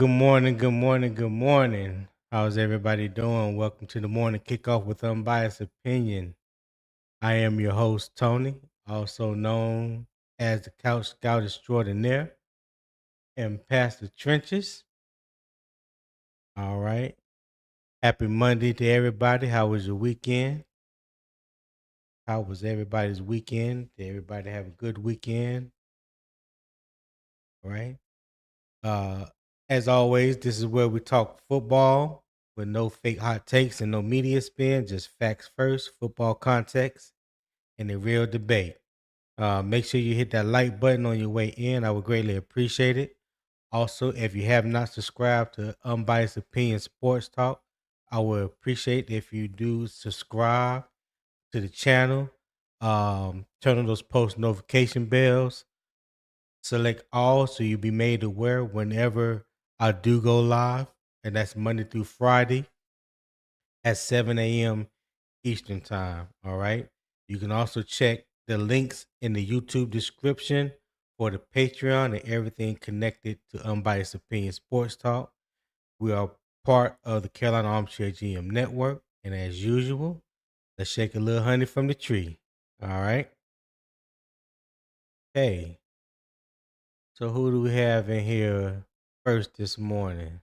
Good morning, good morning, good morning. How's everybody doing? Welcome to the Morning Kickoff with Unbiased Opinion. I am your host, Tony, also known as the Couch Scout Extraordinaire and Pastor Trenches. All right. Happy Monday to everybody. How was your weekend? How was everybody's weekend? Did everybody have a good weekend? All right. Uh, as always, this is where we talk football with no fake hot takes and no media spin, just facts first, football context, and a real debate. Make sure you hit that like button on your way in. I would greatly appreciate it. Also, if you have not subscribed to Unbiased Opinion Sports Talk, I would appreciate if you do subscribe to the channel. Turn on those post notification bells. Select all so you'll be made aware whenever I do go live, and that's Monday through Friday at 7 a.m. Eastern Time. All right. You can also check the links in the YouTube description for the Patreon and everything connected to Unbiased Opinion Sports Talk. We are part of the Carolina Armchair GM Network, and as usual, let's shake a little honey from the tree. All right. Hey, so who do we have in here first this morning?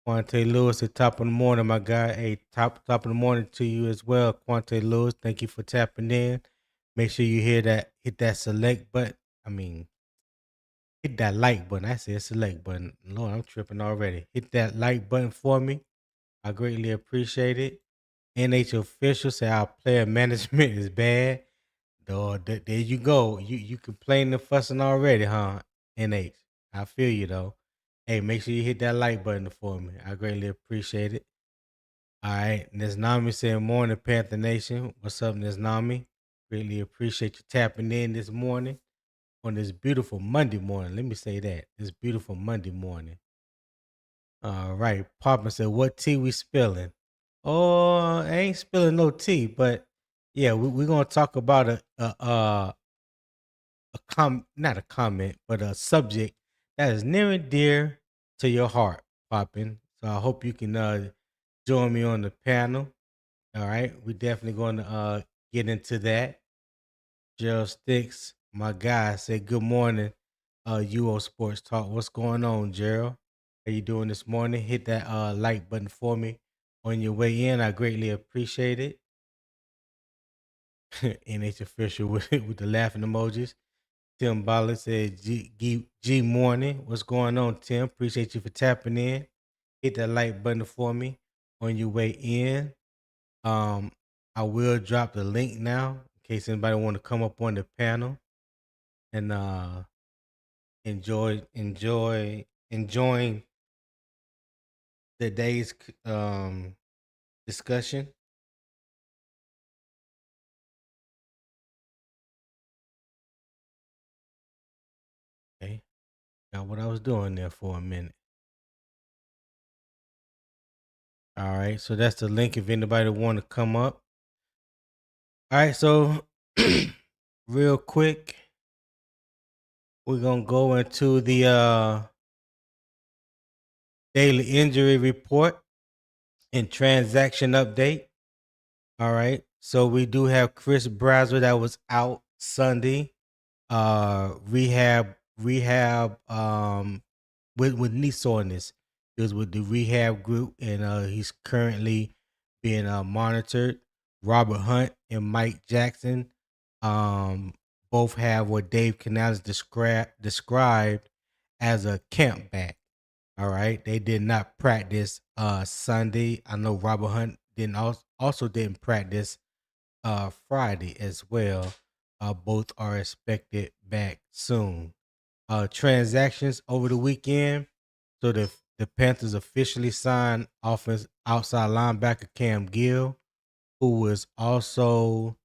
Quante Lewis at top of the morning, my guy. Hey, top of the morning to you as well, Quante Lewis. Thank you for tapping in. Make sure you hit that select button. Hit that like button. I said select button. Lord, I'm tripping already. Hit that like button for me. I greatly appreciate it. NH official say our player management is bad. There you go. You complaining and fussing already, huh? NH. I feel you though. Hey, make sure you hit that like button for me. I greatly appreciate it. All right. Nesnami saying morning, Panther Nation. What's up, Nesnami? Greatly appreciate you tapping in this morning on this beautiful Monday morning. Let me say that. This beautiful Monday morning. All right. Papa said, what tea we spilling? Oh, I ain't spilling no tea, but yeah, we're gonna talk about not a comment, but a subject that is near and dear to your heart, Poppin. So I hope you can join me on the panel. All right, we're definitely going to get into that. Gerald Sticks, my guy, said good morning, UO Sports Talk. What's going on, Gerald? How you doing this morning? Hit that like button for me on your way in. I greatly appreciate it. NH official with the laughing emojis. Tim Ballard said G morning. What's going on, Tim? Appreciate you for tapping in. Hit that like button for me on your way in. I will drop the link now in case anybody want to come up on the panel and enjoying the day's discussion. Okay, got what I was doing there for a minute. All right, so that's the link if anybody want to come up. All right, so real quick, we're gonna go into the daily injury report and transaction update. All right, so we do have Chris Brazzell that was out Sunday. Rehab with knee soreness. He was with the rehab group, and he's currently being monitored. Robert Hunt and Mike Jackson both have what Dave Canales described as a camp back. All right, they did not practice Sunday. I know Robert Hunt also didn't practice Friday as well. Both are expected back soon. Transactions over the weekend. So the Panthers officially signed offense outside linebacker Cam Gill, who was also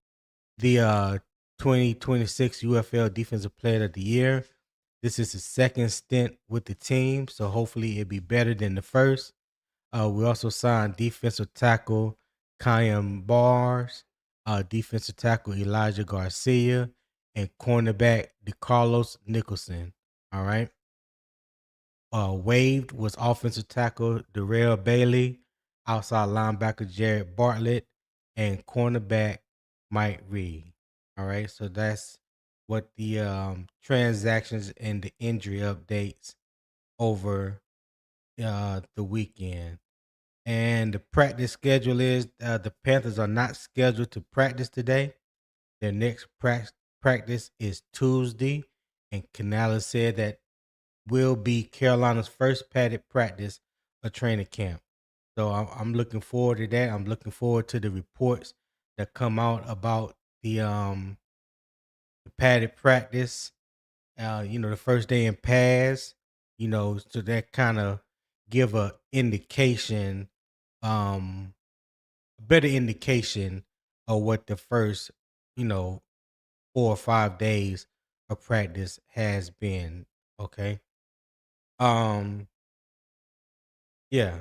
the 2026 UFL Defensive Player of the Year. This is his second stint with the team, so hopefully it'll be better than the first. We also signed defensive tackle Kyan Bars, defensive tackle Elijah Garcia, and cornerback DeCarlos Nicholson. All right. waived was offensive tackle Darrell Bailey, outside linebacker Jared Bartlett, and cornerback Mike Reed. All right, so that's what the transactions and the injury updates over the weekend. And the practice schedule is the Panthers are not scheduled to practice today. Their next practice is Tuesday, and Canales said that will be Carolina's first padded practice of training camp. So I'm looking forward to that. I'm looking forward to the reports that come out about the padded practice. The first day in pads. So that kind of give a indication, um, a better indication of what the first, you know, 4 or 5 days of practice has been. Okay. Um, yeah.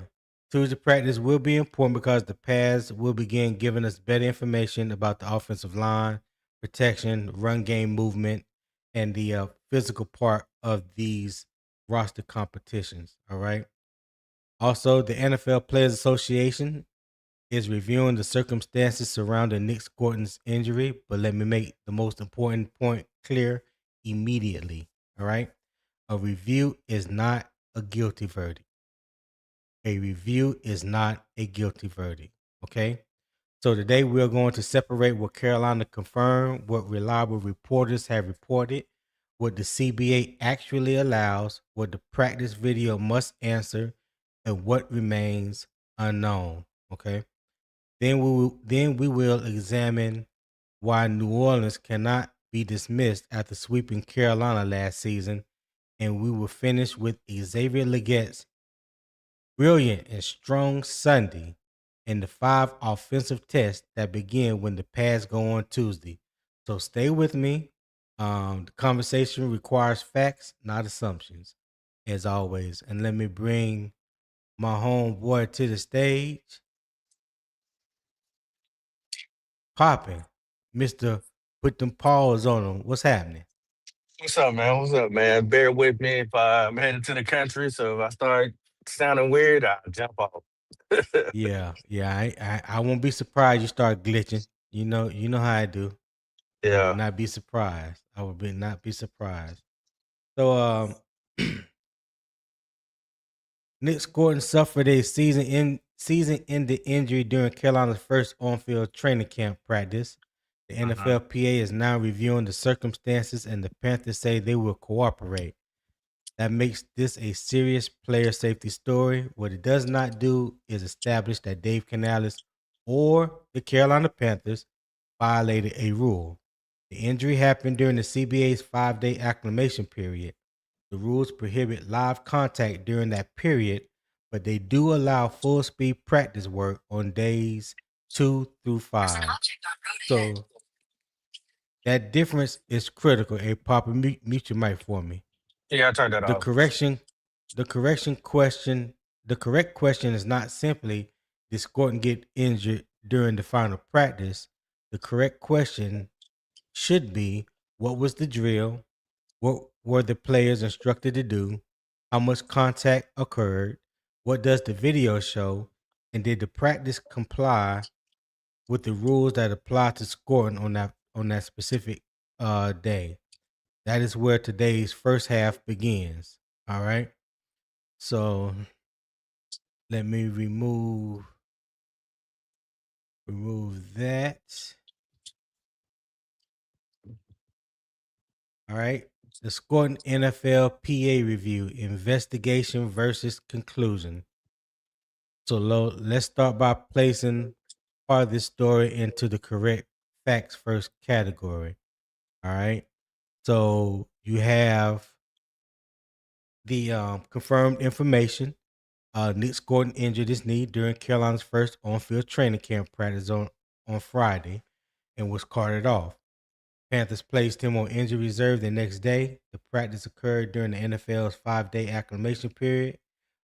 Tuesday practice will be important because the pads will begin giving us better information about the offensive line, protection, run game movement, and the physical part of these roster competitions. All right. Also, the NFL Players Association is reviewing the circumstances surrounding Nic Scourton's injury, but let me make the most important point clear immediately. All right. A review is not a guilty verdict. A review is not a guilty verdict. Okay. So today we're going to separate what Carolina confirmed, what reliable reporters have reported, what the CBA actually allows, what the practice video must answer, and what remains unknown. Okay. Then we will examine why New Orleans cannot be dismissed after sweeping Carolina last season, and we will finish with Xavier Legette's brilliant and strong Sunday and the 5 offensive tests that begin when the pads go on Tuesday. So stay with me. The conversation requires facts, not assumptions, as always. And let me bring my homeboy to the stage. Popping. Mr. Put them paws on him. What's happening? What's up, man? What's up, man? Bear with me if I'm headed to the country. So if I start sounding weird, I'll jump off. Yeah. I won't be surprised you start glitching. You know how I do. I would Yeah. not be surprised. I would be not be surprised. So Nic Scourton suffered a season-ending injury during Carolina's first on-field training camp practice. The Uh-huh. NFLPA is now reviewing the circumstances, and the Panthers say they will cooperate. That makes this a serious player safety story. What it does not do is establish that Dave Canales or the Carolina Panthers violated a rule. The injury happened during the CBA's 5-day acclimation period. The rules prohibit live contact during that period, but they do allow full speed practice work on days 2 through 5. So that difference is critical. A Papa, mute your mic for me. Yeah, I turned that The off. correction, the correction question, the correct question is not simply did Scourton get injured during the final practice. The correct question should be what was the drill? What were the players instructed to do? How much contact occurred? What does the video show? And did the practice comply with the rules that apply to Scourton on that specific day? That is where today's first half begins. All right. So let me remove that. All right. The Scourton NFLPA review investigation versus conclusion. So let's start by placing part of this story into the correct facts first category. All right. So you have the confirmed information. Nic Scourton injured his knee during Carolina's first on-field training camp practice on Friday and was carted off. Panthers placed him on injury reserve the next day. The practice occurred during the NFL's 5-day acclimation period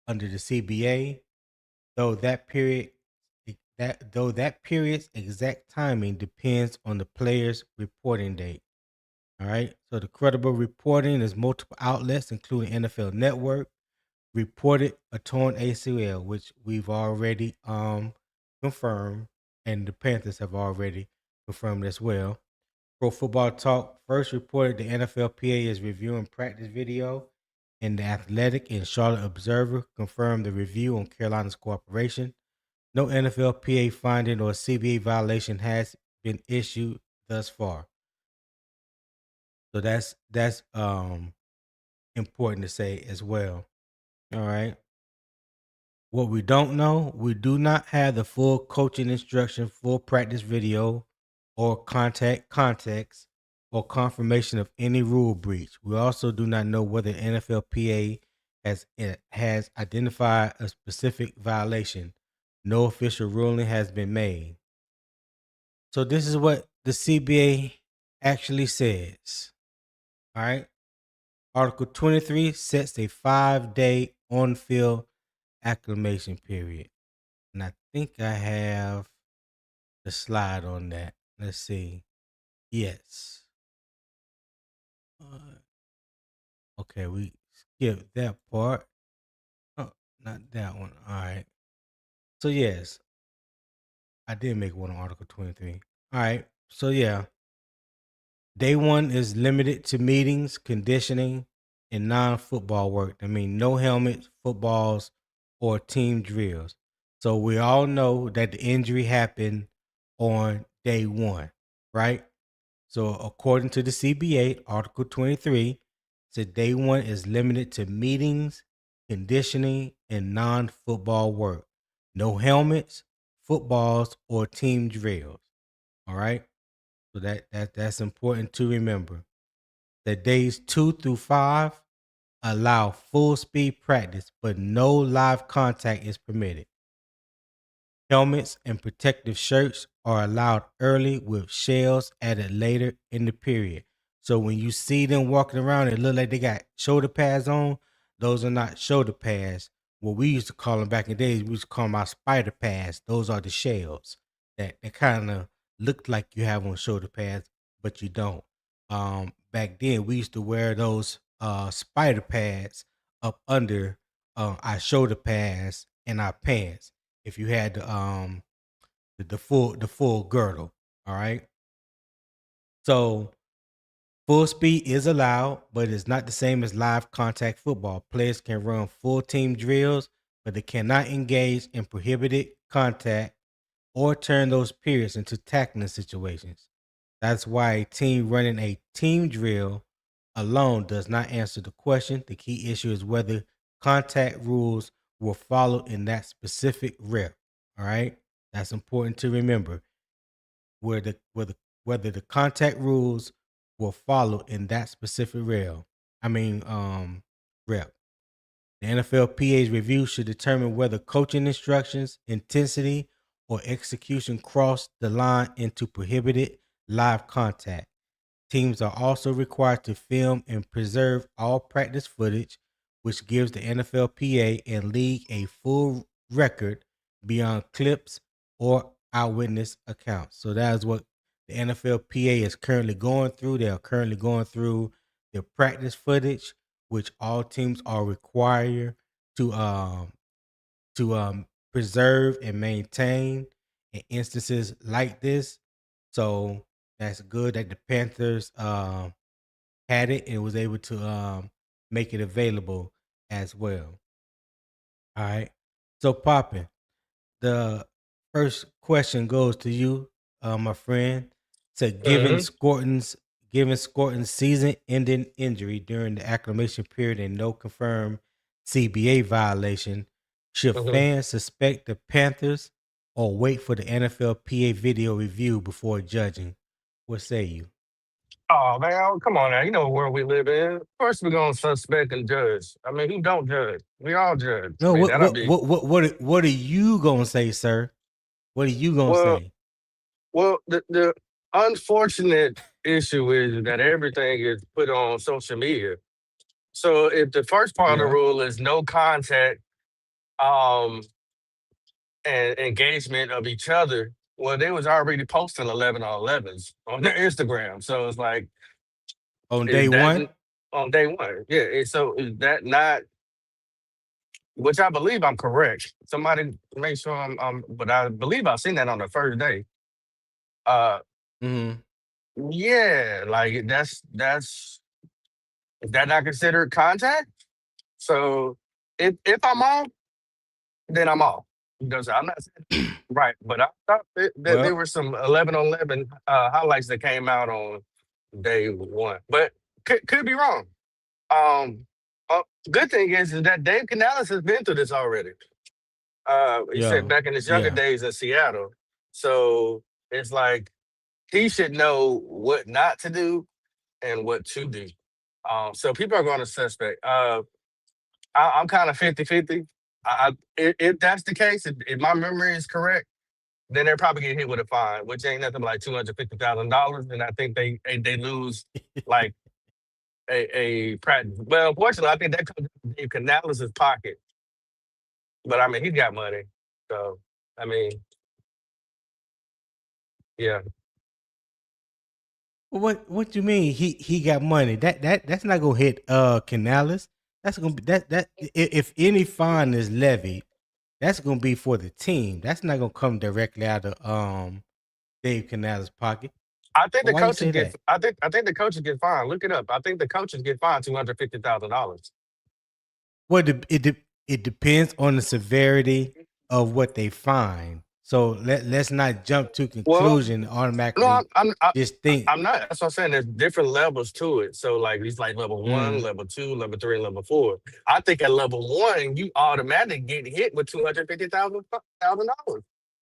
under the CBA, though that period's exact timing depends on the player's reporting date. All right. So the credible reporting is multiple outlets, including NFL Network, reported a torn ACL, which we've already confirmed, and the Panthers have already confirmed as well. Pro Football Talk first reported the NFLPA is reviewing practice video, and the Athletic and Charlotte Observer confirmed the review on Carolina's cooperation. No NFLPA finding or CBA violation has been issued thus far. So that's important to say as well. All right. What we don't know, we do not have the full coaching instruction, full practice video, or context, or confirmation of any rule breach. We also do not know whether NFLPA has identified a specific violation. No official ruling has been made. So this is what the CBA actually says. All right. Article 23 sets a 5-day on-field acclimation period. And I think I have the slide on that. Let's see. Yes. Okay, we skipped that part. Oh, not that one. All right. So, yes, I did make one on Article 23. All right. So, yeah, day one is limited to meetings, conditioning, and non-football work. I mean, no helmets, footballs, or team drills. So we all know that the injury happened on day one, right? So according to the CBA, Article 23, said day one is limited to meetings, conditioning, and non-football work. No helmets, footballs, or team drills. All right. So that's important to remember. That days 2 through 5 allow full speed practice, but no live contact is permitted. Helmets and protective shirts are allowed early with shells added later in the period. So when you see them walking around, it look like they got shoulder pads on. Those are not shoulder pads. What we used to call them back in the days, we used to call them our spider pads. Those are the shells that kind of look like you have on shoulder pads, but you don't. Back then we used to wear those spider pads up under our shoulder pads and our pants if you had the full girdle. All right. So full speed is allowed, but it's not the same as live contact football. Players can run full team drills, but they cannot engage in prohibited contact or turn those periods into tackling situations. That's why a team running a team drill alone does not answer the question. The key issue is whether contact rules were followed in that specific rep. All right. That's important to remember. Whether the contact rules were followed in that specific rep. Rep. The NFLPA's review should determine whether coaching instructions, intensity, or execution cross the line into prohibited live contact. Teams are also required to film and preserve all practice footage, which gives the NFLPA and league a full record beyond clips or eyewitness accounts. So that is what the NFLPA is currently going through. They are currently going through the practice footage, which all teams are required to preserve and maintain in instances like this. So that's good that the Panthers had it and was able to make it available as well. All right. So Poppin, the first question goes to you, my friend. So Hmm. given Scourton's season-ending injury during the acclimation period and no confirmed CBA violation, should Hmm. fans suspect the Panthers or wait for the NFLPA video review before judging? What say you? Oh man, come on now. You know what world we live in. First, we're gonna suspect and judge. I mean, who don't judge? We all judge. I No, mean, what that'll what be what what what are you gonna say, sir? What are you gonna well. say? The unfortunate issue is that everything is put on social media. So if the first part of the Yeah. rule is no contact, um, and engagement of each other, well, they was already posting 11 on 11s on their Instagram. So it's like, On is day that one? on day one? Yeah. So is that not which I believe I'm correct. Somebody make sure but I believe I've seen that on the first day. Uh, Mm-hmm. yeah, like is that not considered contact? So if I'm off, then I'm off. You know, so I'm not saying right, but I thought that there Well, were some 11 on 11 highlights that came out on day one, but could be wrong. Um, uh, good thing is that Dave Canales has been through this already. He said yeah, back in his younger yeah. days in Seattle. So it's like he should know what not to do and what to do. So people are going to suspect. I'm kind of 50-50. If that's the case, if my memory is correct, then they're probably getting hit with a fine, which ain't nothing but like $250,000, and I think they lose like a practice. Well, unfortunately, I think that comes out of Dave Canales' pocket. But I mean, he's got money, so I mean, yeah. What you mean? He got money. That's not gonna hit Canales. That's gonna be if any fine is levied, that's gonna be for the team. That's not gonna come directly out of Dave Canales' pocket. I think the Why you coaches say get. that? I think the coaches get fined. Look it up. I think the coaches get fined $250,000. Well, it depends on the severity of what they find. So let's not jump to Well, conclusion and no, automatically just think. I'm not. That's what I'm saying. There's different levels to it. So like he's like level one, Mm, level two, level three, and level four. I think at level one, you automatically get hit with $250,000.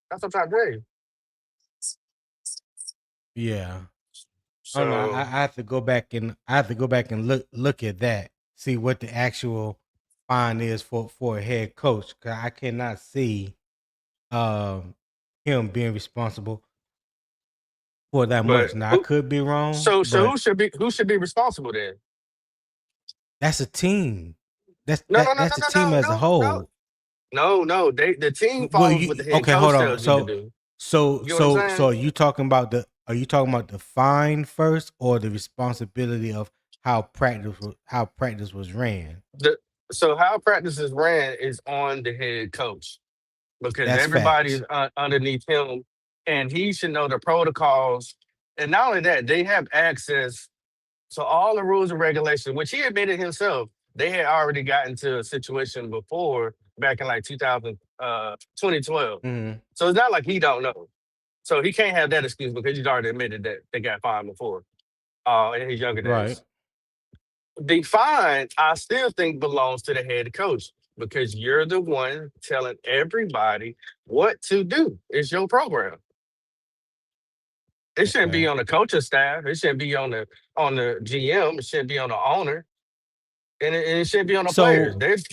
That's what I'm trying to tell you. yeah. I don't know. I So, have to go back and look at that, see what the actual fine is for a head coach. Cause I cannot see um him being responsible for that but much. Now I who? could be wrong, So but who should be responsible then? that's a team. No, no, no, That's no, a no, team no, as a no, no. whole. No, no, the team Well, follows what the head okay, hold coach on. tells you to do. You get what I'm So saying? are you talking about the fine first or the responsibility of how practice was ran? The so how practices ran is on the head coach because That's everybody's facts. underneath him, and he should know the protocols. And not only that, they have access to all the rules and regulations, which he admitted himself. They had already gotten to a situation before back in like 2012. Mhm. So it's not like he don't know. So he can't have that excuse because he's already admitted that they got fined before in his younger Right. days. The fine, I still think belongs to the head coach because you're the one telling everybody what to do. It's your program. It shouldn't be Okay. on the coaching staff. It shouldn't be on the GM. It shouldn't be on the owner, and it shouldn't be on the players. So There's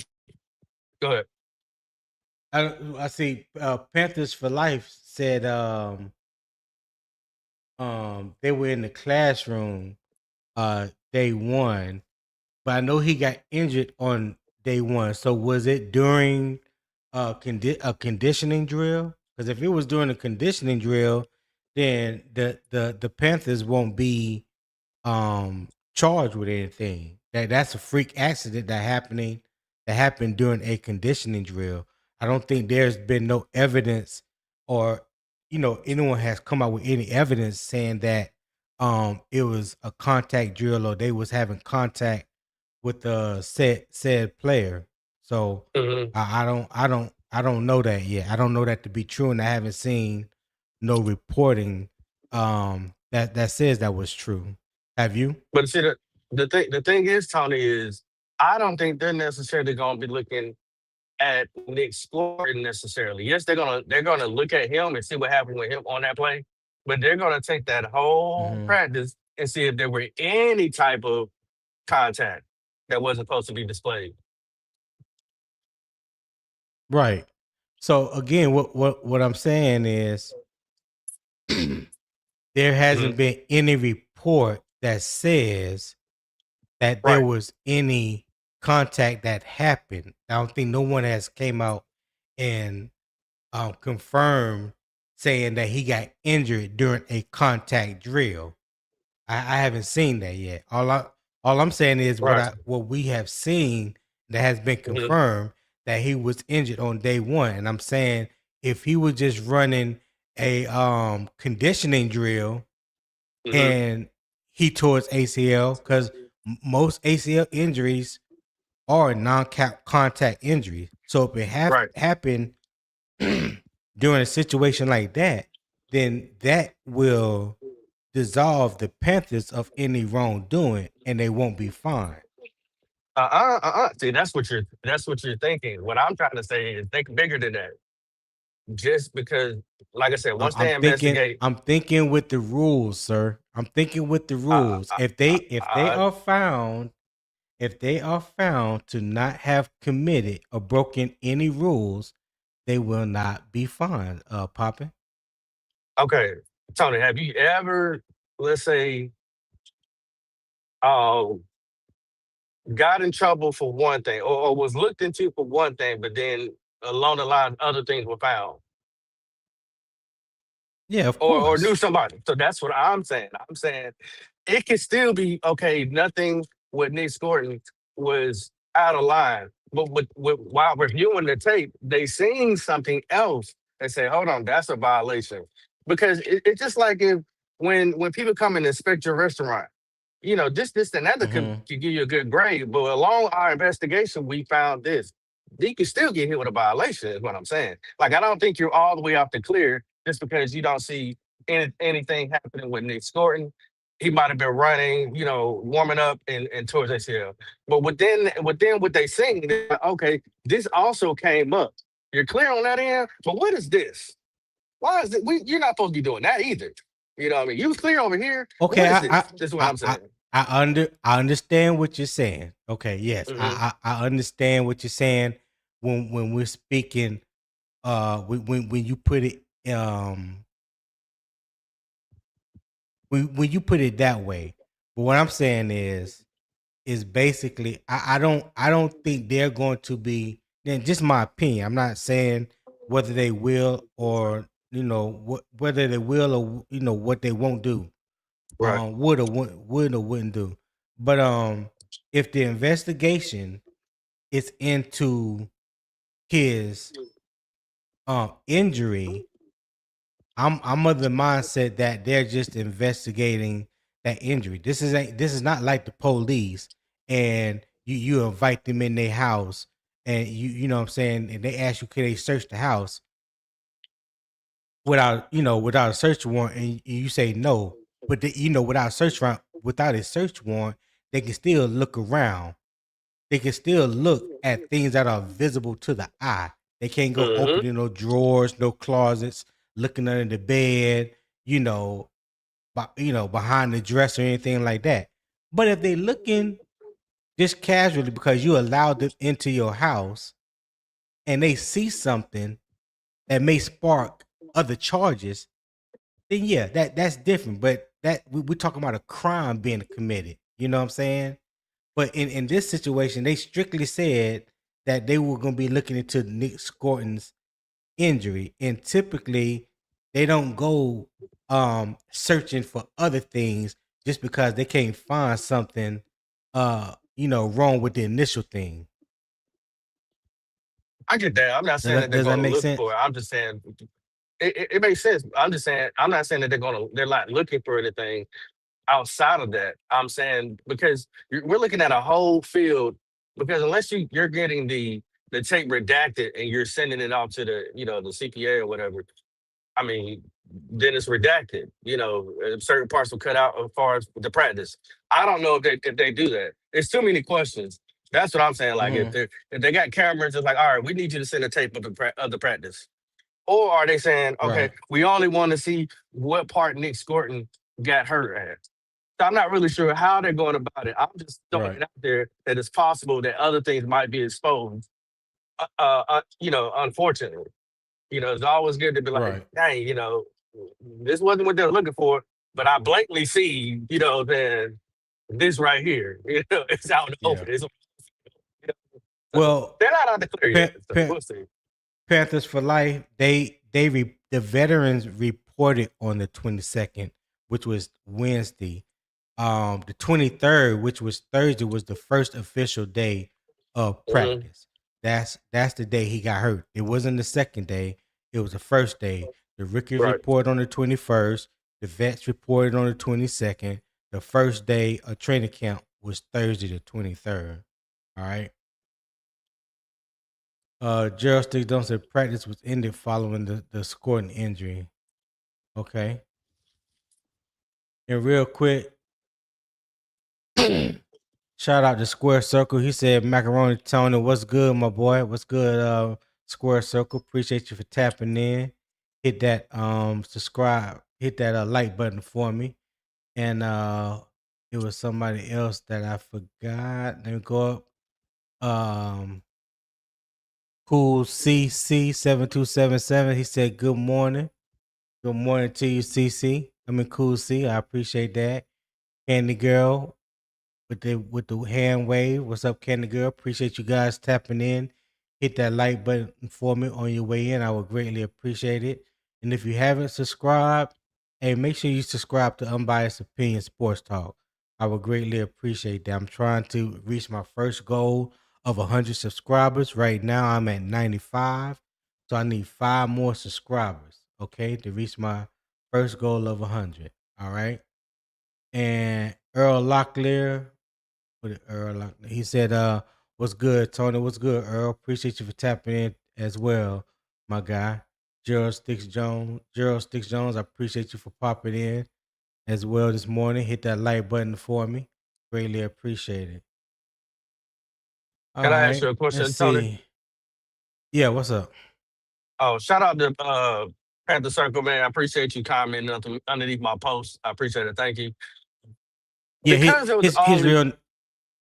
go ahead. I see Panthers for Life said they were in the classroom day one, but I know he got injured on day one. So was it during a conditioning drill? Because if it was during a conditioning drill, then the Panthers won't be charged with anything. That's a freak accident that happened during a conditioning drill. I don't think there's been no evidence or anyone has come out with any evidence saying that it was a contact drill or they was having contact with the said player. So Mhm. I don't know that yet. I don't know that to be true, and I haven't seen no reporting that says that was true. Have you? But see, the thing is, Tony, is I don't think they're necessarily going to be looking at Nick Scourton necessarily. Yes, they're gonna look at him and see what happened with him on that play, but they're gonna take that whole Hmm. practice and see if there were any type of contact that wasn't supposed to be displayed. Right. So again, what I'm saying is there hasn't Mhm. been any report that says that there Right. was any contact that happened. I don't think no one has came out and confirmed saying that he got injured during a contact drill. I haven't seen that yet. All I'm saying is Right. what we have seen that has been Mhm. confirmed that he was injured on day one. And I'm saying if he was just running a conditioning drill and he tore his ACL, because most ACL injuries are non-contact injuries. So if it happened during a situation like that, then that will dissolve the Panthers of any wrongdoing, and they won't be fined. See, that's what you're thinking. What I'm trying to say is think bigger than that. Just because, like I said, once they investigate, I'm thinking with the rules, sir. I'm thinking with the rules. If they are found to not have committed or broken any rules, they will not be fined. Poppin'. okay, Tony, have you ever, let's say, uh, got in trouble for one thing, or was looked into for one thing, but then along the line, other things were found, Yeah, of or knew course. somebody? So that's what I'm saying. I'm saying it can still be okay. Nothing with Nic Scourton was out of line, but while reviewing the tape, they seen something else and say, "Hold on, that's a violation." Because it's just like if when people come and inspect your restaurant, this, and that could give you a good grade. But along our investigation, we found this. You can still get hit with a violation, is what I'm saying. Like, I don't think you're all the way off the clear just because you don't see anything happening with Nic Scourton. He might have been running, warming up and towards ACL. But within what they seen, they're like, okay, this also came up. You're clear on that end, but what is this? Why is it? You're not supposed to be doing that either. You know what I mean? You was clear over here. Okay, What is this? This is what I'm saying. I understand what you're saying. Okay, yes, I understand what you're saying when we're speaking. When you put it when you put it that way. But what I'm saying is basically I don't think they're going to be. Then just my opinion. I'm not saying whether they will or whether they will or what they won't do. Right. Would or wouldn't do. But if the investigation is into his injury, I'm of the mindset that they're just investigating that injury. This is not like the police, and you invite them in their house, and you know what I'm saying, and they ask you can they search the house without a search warrant, and you say no, but without a search warrant, they can still look around. They can still look at things that are visible to the eye. They can't go opening no drawers, no closets, looking under the bed, behind the dresser or anything like that. But if they looking just casually because you allowed them into your house and they see something that may spark other charges, then yeah, that's different. But we're talking about a crime being committed. You know what I'm saying? But in this situation, they strictly said that they were going to be looking into Nic Scourton's injury, and typically they don't go searching for other things just because they can't find something wrong with the initial thing. I get that. I'm not saying that they're Does that going to make look sense? for it. I'm just saying it makes sense. I'm just saying I'm not saying that they're not looking for anything outside of that. I'm saying because we're looking at a whole field. Because unless you're getting the tape redacted and you're sending it off to the the CPA or whatever, I mean, then it's redacted. Certain parts will cut out as far as the practice. I don't know if they do that. It's too many questions. That's what I'm saying. Like if they got cameras, it's like, all right, we need you to send a tape of the practice. Or are they saying, okay, Right. we only want to see what part Nic Scourton got hurt at? So I'm not really sure how they're going about it. I'm just throwing Right. it out there that it's possible that other things might be exposed. Unfortunately, it's always good to be like, Right. dang, this wasn't what they're looking for, but I blatantly see, then this right here, it's out in the Yeah. open. So Well, they're not out the clear yet. Pa- So Pa- we'll see. Panthers for life. The veterans reported on the 22nd, which was Wednesday. The 23rd, which was Thursday, was the first official day of Mhm. practice. that's the day he got hurt. It wasn't the second day. It was the first day. The rookies Right. report on the 21st. The vets reported on the 22nd. The first day of training camp was Thursday the 23rd. All right. Gerald Sticks don't say practice was ended following the Scourton injury. Okay. And real quick, shout out to Square Circle. He said, Macaroni Tony, what's good, my boy? What's good, Square Circle? Appreciate you for tapping in. Hit that subscribe, hit that like button for me. And it was somebody else that I forgot. Let me go up. Cool CC7277. He said, good morning. Good morning to you, CC. I mean, Cool C. I appreciate that. Candy Girl with the hand wave. What's up, Candy Girl? Appreciate you guys tapping in. Hit that like button for me on your way in. I would greatly appreciate it. And if you haven't subscribed, hey, make sure you subscribe to Unbiased Opinion Sports Talk. I would greatly appreciate that. I'm trying to reach my first goal of 100 subscribers. Right now, I'm at 95. So I need 5 more subscribers, okay, to reach my first goal of 100. All right. And Earl Locklear, he said, what's good, Tony? What's good, Earl? Appreciate you for tapping in as well, my guy. Gerald Sticks Jones, I appreciate you for popping in as well this morning. Hit that like button for me. Greatly appreciate it. All Can I ask you right, a let's question, Tony? see. Yeah, what's up? Oh, shout out to Panther Circle, man. I appreciate you commenting underneath my post. I appreciate it. Thank you. Yeah, Because it was only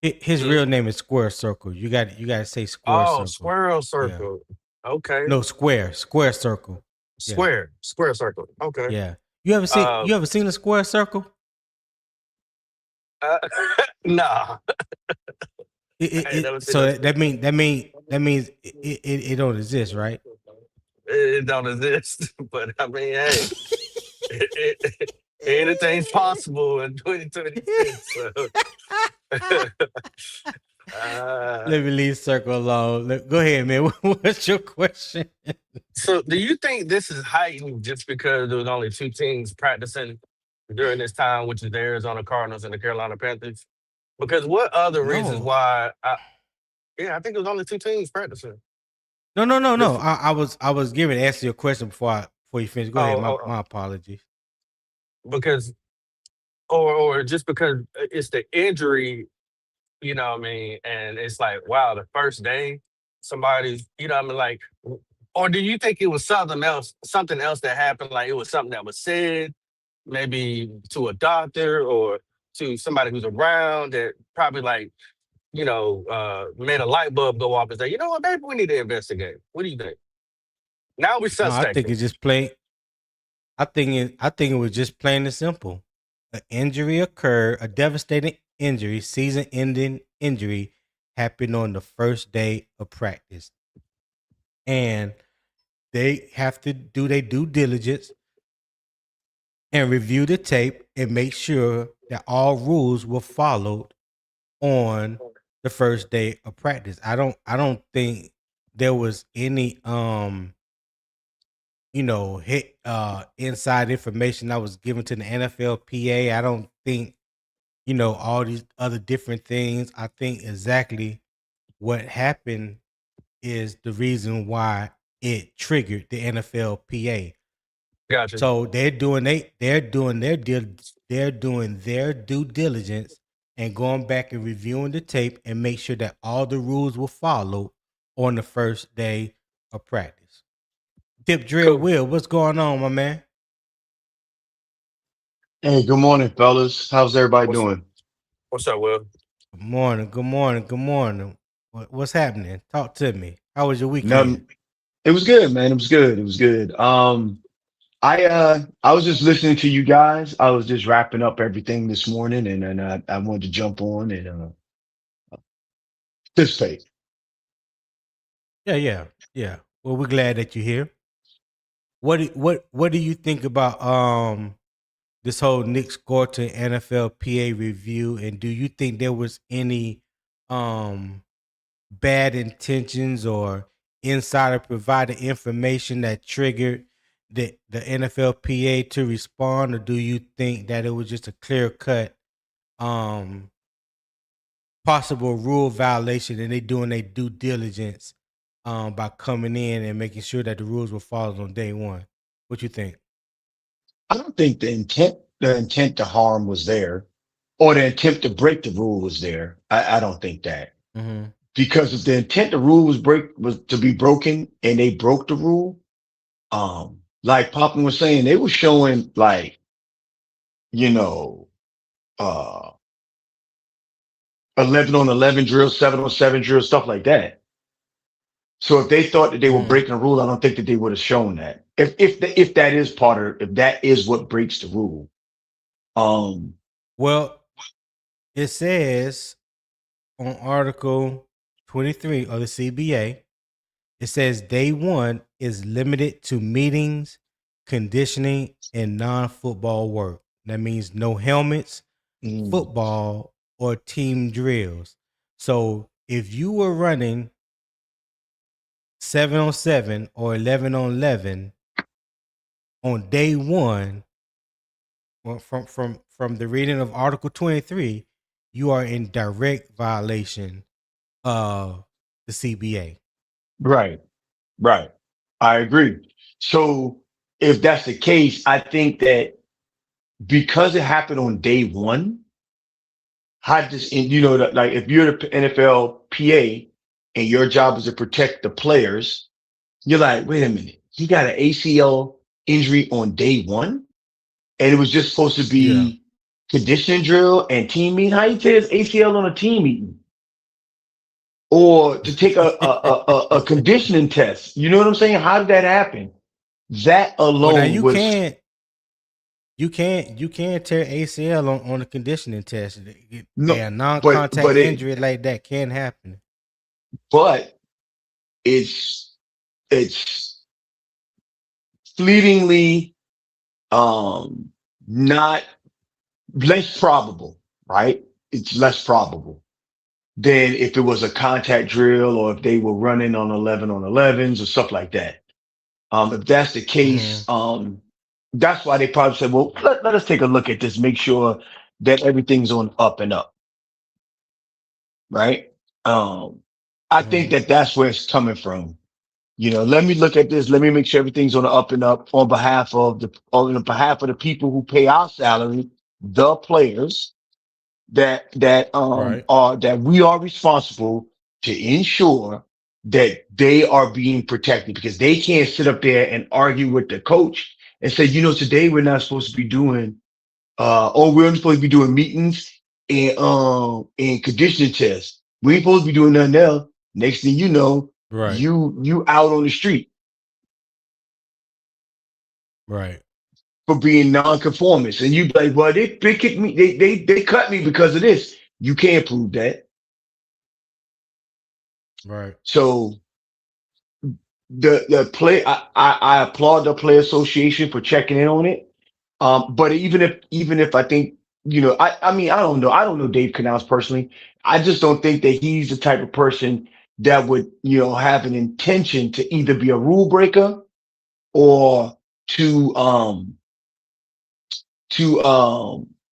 his Mhm. real name is Square Circle. You got to say Square Oh, Circle. Squirrel Yeah. Circle. Okay. No, Square Circle. Yeah. Square Circle. Okay. Yeah. You ever Uh, seen a Square Circle? uh nah, I ain't It never seen so that. that means it don't exist, right? It don't exist. But I mean, hey, anything's possible in 2026. So uh, Let me leave Circle alone. Go ahead, man. What's your question? so do you think this is heightened just because there was only two teams practicing during this time, which is the Arizona Cardinals and the Carolina Panthers? Because what other reasons No. why yeah, I think it was only two teams practicing. No. This I was giving to answer your question before you finish. Go ahead. oh, My apologies. because or just because it's the injury, you know what I mean? And it's like, wow, the first day somebody's, you know what I mean, like or do you think it was something else that happened? Like it was something that was said, maybe to a doctor or to somebody who's around that probably like, made a light bulb go off and say, you know what, maybe we need to investigate. What do you think? Now we're No, I think suspecting. it's just plain. I think it was just plain and simple. An injury occurred, a devastating injury, season-ending injury happened on the first day of practice. And they have to do their due diligence and review the tape and make sure that all rules were followed on the first day of practice. I don't think there was any hit inside information that was given to the NFLPA. I don't think, all these other different things. I think exactly what happened is the reason why it triggered the NFLPA. Gotcha. So they're doing their due diligence and going back and reviewing the tape and make sure that all the rules were followed on the first day of practice. Tip Drill Cool. Will, what's going on, my man? Hey, good morning, fellas. How's everybody What's doing? what's up, Will? Good morning. What's happening? Talk to me. How was your weekend? Nothing. It was good, man. It was good. It was good. I was just listening to you guys. I was just wrapping up everything this morning, and then I wanted to jump on and participate. Yeah. Well, we're glad that you're here. What do you think about this whole Nic Scourton NFLPA review, and do you think there was any um bad intentions or insider provided information that triggered the NFLPA to respond, or do you think that it was just a clear cut possible rule violation and they doing their due diligence by coming in and making sure that the rules were followed on day one? What you think? I don't think the intent to harm was there, or the intent to break the rule was there. I don't think that, Mm-hmm. because if the intent the rule was to be broken and they broke the rule, like Poppin was saying, they were showing like, you know, uh, 11 on 11 drills, 7 on 7 drills, stuff like that. So if they thought that they were Mm-hmm. breaking a rule, I don't think that they would have shown that. If that is if that is what breaks the rule. Well, it says on Article 23 of the CBA, it says day one is limited to meetings, conditioning, and non-football work. That means no helmets, football, or team drills. So if you were running 7 on 7 or 11 on 11 on day one, well, from the reading of Article 23, you are in direct violation of the CBA. Right. I agree. So if that's the case, I think that because it happened on day one, like if you're the NFLPA and your job is to protect the players, you're like, wait a minute, he got an ACL injury on day one, and it was just supposed to be conditioning drill and team meeting. How you tear his ACL on a team meeting? Or to take a conditioning test. You know what I'm saying? How did that happen? That Well, now alone you was can't tear ACL on a conditioning test. no, A non-contact but injury like that can happen. but it's it's fleetingly not less probable, right? It's less probable than if it was a contact drill or if they were running on 11 on 11s or stuff like that. If that's the case, that's why they probably said, well, let us take a look at this, make sure that everything's on up and up, right? I think that that's where it's coming from. Let me look at this. Let me make sure everything's on the up and up on behalf of the people who pay our salary, the players Right. that we are responsible to ensure that they are being protected, because they can't sit up there and argue with the coach and say, today we're not supposed to be doing or we're only supposed to be doing meetings and conditioning tests. We ain't supposed to be doing nothing else. Next thing you know, Right. you out on the street Right. for being non-conformist. And you be like, well, they kicked me, they cut me because of this. You can't prove that. Right. So the play I applaud the play association for checking in on it. But even if I think, I mean, I don't know Dave Canals personally. I just don't think that he's the type of person that would, have an intention to either be a rule breaker or to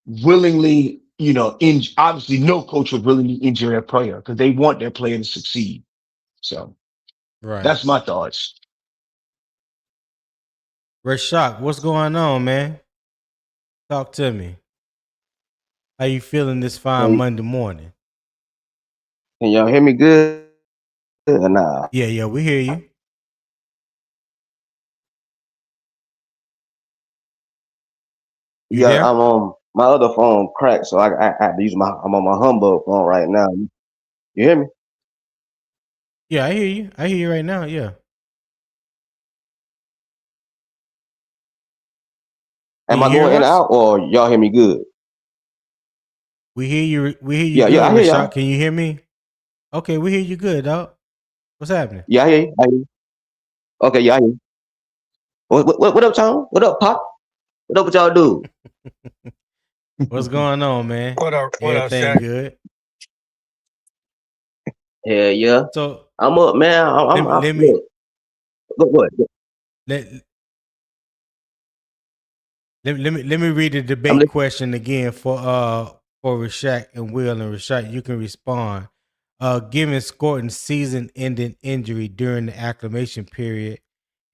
willingly, obviously no coach would willingly injure their player because they want their player to succeed. So Right. that's my thoughts. Rashak, what's going on, man? Talk to me. How you feeling this fine Can, Monday morning? can y'all hear me good or nah? Yeah, we hear you. You Yeah, there? I'm on my other phone cracked, so I had to use I'm on my Humbug phone right now. You hear me? Yeah, I hear you. I hear you right now. Yeah. Can Am you I going hear in and us? out or y'all hear me good? We hear you. We hear you Yeah, good, I hear Rashak. y'all. Can you hear me? Okay, we hear you good, dog. What's happening? Yeah, I hear you. I hear you. Okay, yeah, I hear you. What up, Tom? What up, Pop? What up with y'all do? What's going on, man? What up, Everything Shaq? good? Hell yeah. So I'm up, man. I'm let me look. Go ahead. let, let me read the I'm debate listening. question again for Rashak and Will, and Rashak, you can respond. Given Scourton's season-ending injury during the acclimation period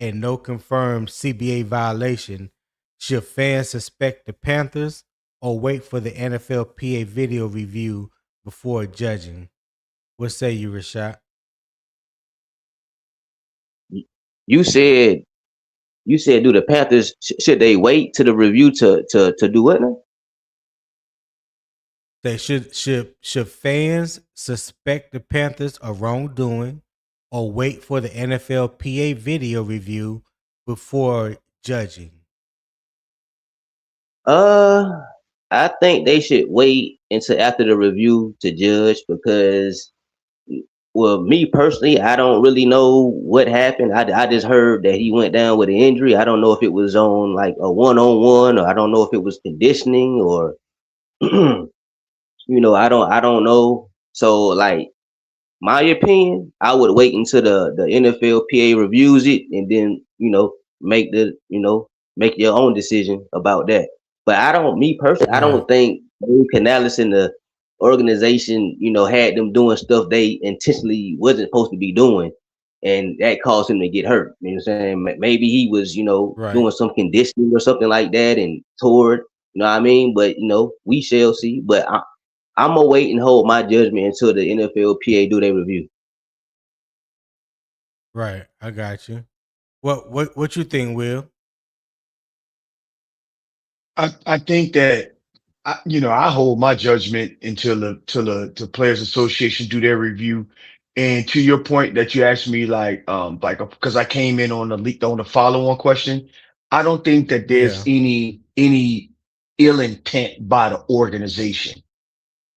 and no confirmed CBA violation, should fans suspect the Panthers or wait for the NFLPA video review before judging? What say you, Rashak? You said do the Panthers should they wait to the review to do what now? They should fans suspect the Panthers of wrongdoing or wait for the NFLPA video review before judging? I think they should wait until after the review to judge because, well, me personally, I don't really know what happened. I just heard that he went down with an injury. I don't know if it was on like a one-on-one, or I don't know if it was conditioning, or I don't know. So like, my opinion, I would wait until the NFLPA reviews it, and then make make your own decision about that. But me personally, I Right, don't think Dave Canales and the organization, had them doing stuff they intentionally wasn't supposed to be doing, and that caused him to get hurt. You know what I'm saying? Maybe he was, right, doing some conditioning or something like that and tore it. You know what I mean? But we shall see. But I'm gonna wait and hold my judgment until the NFLPA do their review. right. I got you. What you think, Will? I think that I hold my judgment until the Players Association do their review. And to your point that you asked me, like because I came in on the follow-on question, I don't think that there's Yeah. any ill intent by the organization.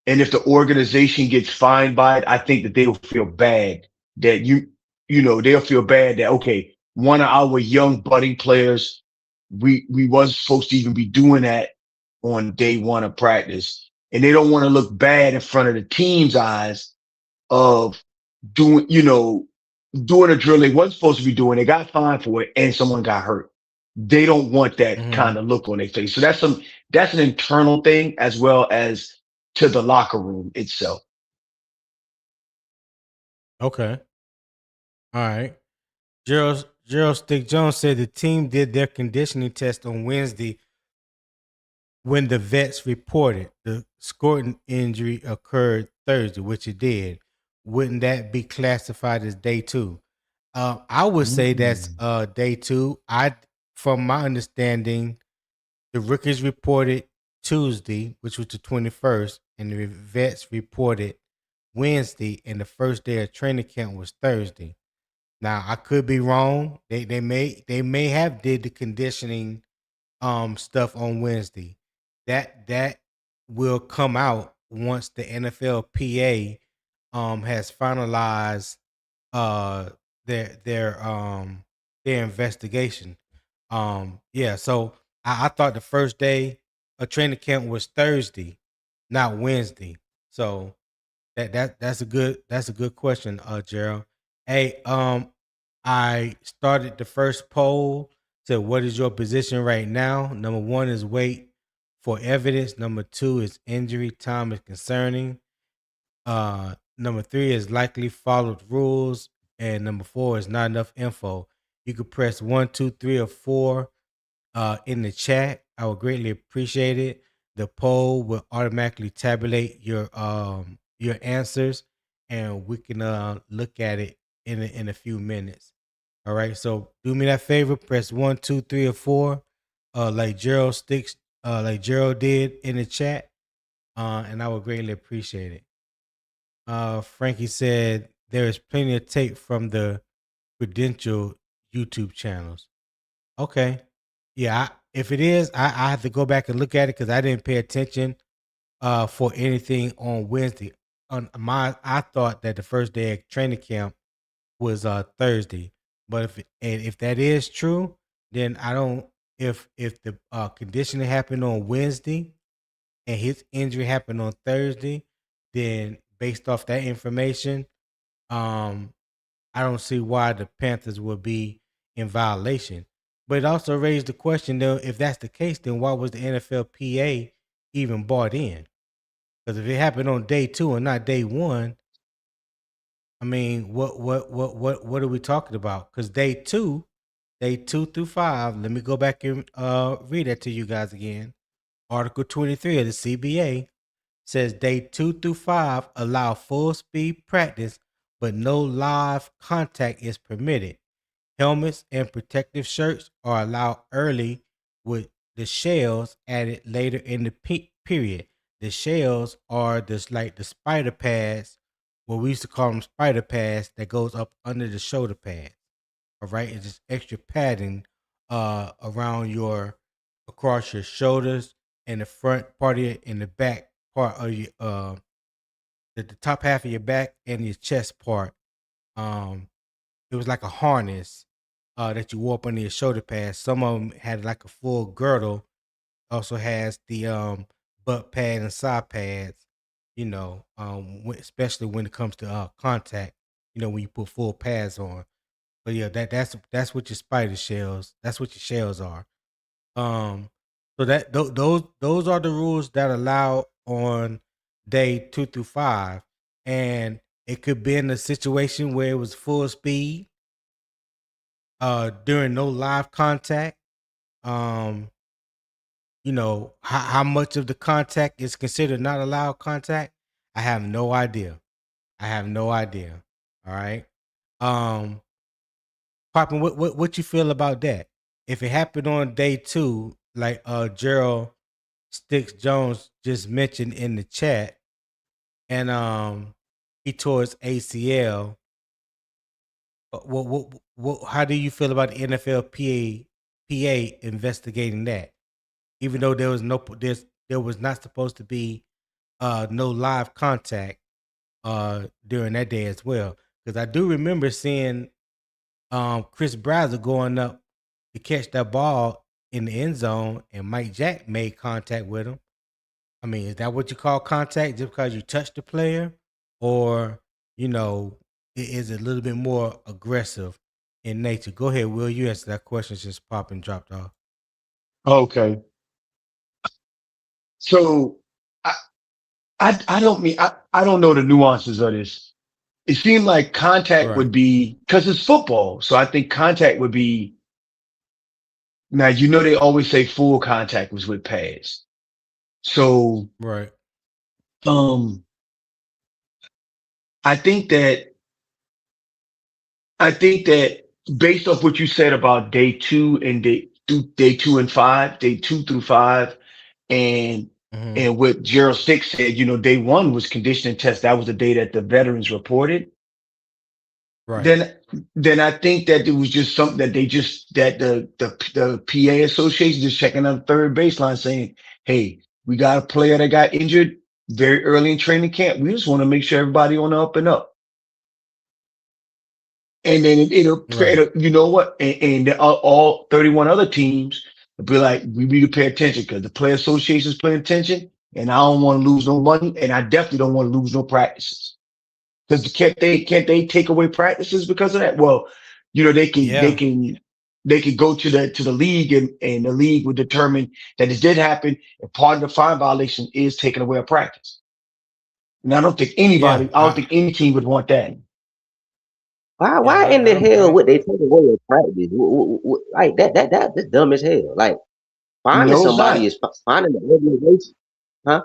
And if the organization gets fined by it, I think that they'll feel bad that they'll feel bad that, okay, one of our young budding players, we wasn't supposed to even be doing that on day one of practice. And they don't want to look bad in front of the team's eyes of doing, doing a drill they wasn't supposed to be doing. They got fined for it and someone got hurt. They don't want that Mm-hmm. kind of look on their face. So that's an internal thing as well as to the locker room itself. Okay. All right. Gerald Stick Jones said the team did their conditioning test on Wednesday when the vets reported the Scourton injury occurred Thursday, which it did. Wouldn't that be classified as day two? I would say that's Mm. day two. From my understanding, the rookies reported Tuesday, which was the 21st, and the vets reported Wednesday, and the first day of training camp was Thursday. Now I could be wrong. They may have did the conditioning stuff on Wednesday. That will come out once the NFLPA has finalized uh their investigation. Yeah, so I thought the first day of training camp was Thursday, not Wednesday. So that's a good question, Gerald. Hey, I started the first poll to what is your position right now? Number one is wait for evidence. Number two is injury time is concerning. Number three is likely followed rules, and number four is not enough info. You could press 1, 2, 3, or 4 in the chat. I would greatly appreciate it. The poll will automatically tabulate your answers, and we can look at it in a few minutes. All right. So do me that favor. Press 1, 2, 3, or 4, like Gerald did in the chat, and I would greatly appreciate it. Frankie said there is plenty of tape from the credential YouTube channels. Okay. Yeah, if it is, I have to go back and look at it because I didn't pay attention for anything on Wednesday. I thought that the first day of training camp was Thursday, but if that is true, then I don't. If the conditioning happened on Wednesday and his injury happened on Thursday, then based off that information, I don't see why the Panthers would be in violation. But it also raised the question, though, if that's the case, then why was the NFLPA even bought in? Because if it happened on day 2 and not day 1, I mean, what are we talking about? Because day 2 through 5, let me go back and read that to you guys again. Article 23 of the CBA says day 2 through 5 allow full speed practice, but no live contact is permitted. Helmets and protective shirts are allowed early, with the shells added later in the period. The shells are just like the spider pads, what we used to call them spider pads, that goes up under the shoulder pad. All right, it's just extra padding around across your shoulders and the front part of in the back part of your the top half of your back and your chest part. It was like a harness that you wore up under your shoulder pads. Some of them had like a full girdle. Also has the butt pad and side pads. Especially when it comes to contact. When you put full pads on. But yeah, that's what your spider shells. That's what your shells are. So those are the rules that allow on day 2 through 5, and it could be in a situation where it was full speed, during no live contact. How much of the contact is considered not allowed contact? I have no idea. All right. Poppin, what you feel about that? If it happened on day 2, like Gerald Sticks Jones just mentioned in the chat, and he tore his ACL. How do you feel about the NFLPA investigating that? Even though there was not supposed to be no live contact during that day as well, because I do remember seeing Chris Brazzell going up to catch that ball in the end zone, and Mike Jack made contact with him. I mean, is that what you call contact just because you touched the player? Or, is it a little bit more aggressive in nature? Go ahead, Will. You answer that question since Poppin dropped off. Okay. So I don't know the nuances of this. It seemed like contact would Right, be, because it's football. So I think contact would be, now, they always say full contact was with pads. So, right. um, I think that, based off what you said about day 2 and day 2 and 5, day 2 through 5, and, Mm-hmm. and what Gerald Six said, day 1 was conditioning test. That was the day that the veterans reported. Right. Then I think that it was just something that the PA association just checking on the third baseline saying, hey, we got a player that got injured very early in training camp. We just want to make sure everybody on the up and up. And then it'll Right. you know what? And all 31 other teams will be like, we need to pay attention because the player association is paying attention, and I don't want to lose no money, and I definitely don't want to lose no practices. Because can't they take away practices because of that? Well, they can they Yeah. can they can go to the league, and the league would determine that it did happen, and part of the fine violation is taking away a practice. And I don't think Yeah. any team would want that. Why in the hell would they take away your practice? Like that's dumb as hell. Like finding No, it's somebody not. is finding the organization, huh?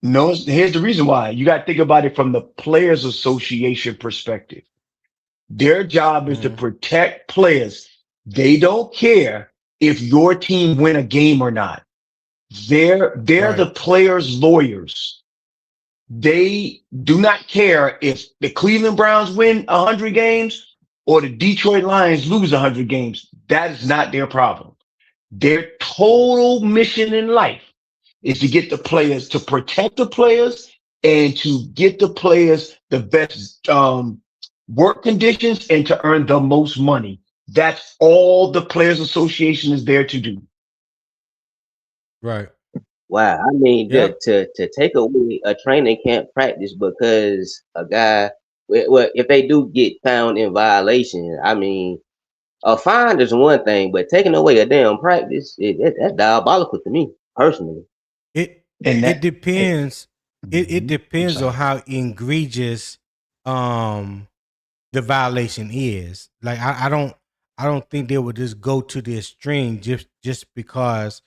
No, here's the reason why. You got to think about it from the Players Association perspective. Their job is to Mm-hmm. protect players. They don't care if your team win a game or not. They're Right. the players' lawyers. They do not care if the Cleveland Browns win 100 games or the Detroit Lions lose 100 games. That is not their problem. Their total mission in life is to get the players, to protect the players, and to get the players the best work conditions and to earn the most money. That's all the Players Association is there to do. Right. Wow, I mean Yeah. to take away a training camp practice because a guy well, if they do get found in violation, I mean, a fine is one thing, but taking away a damn practice, that's diabolical to me personally. It And it that, depends. It I'm depends on sorry. how egregious um the violation is. Like I don't think they would just go to the extreme just because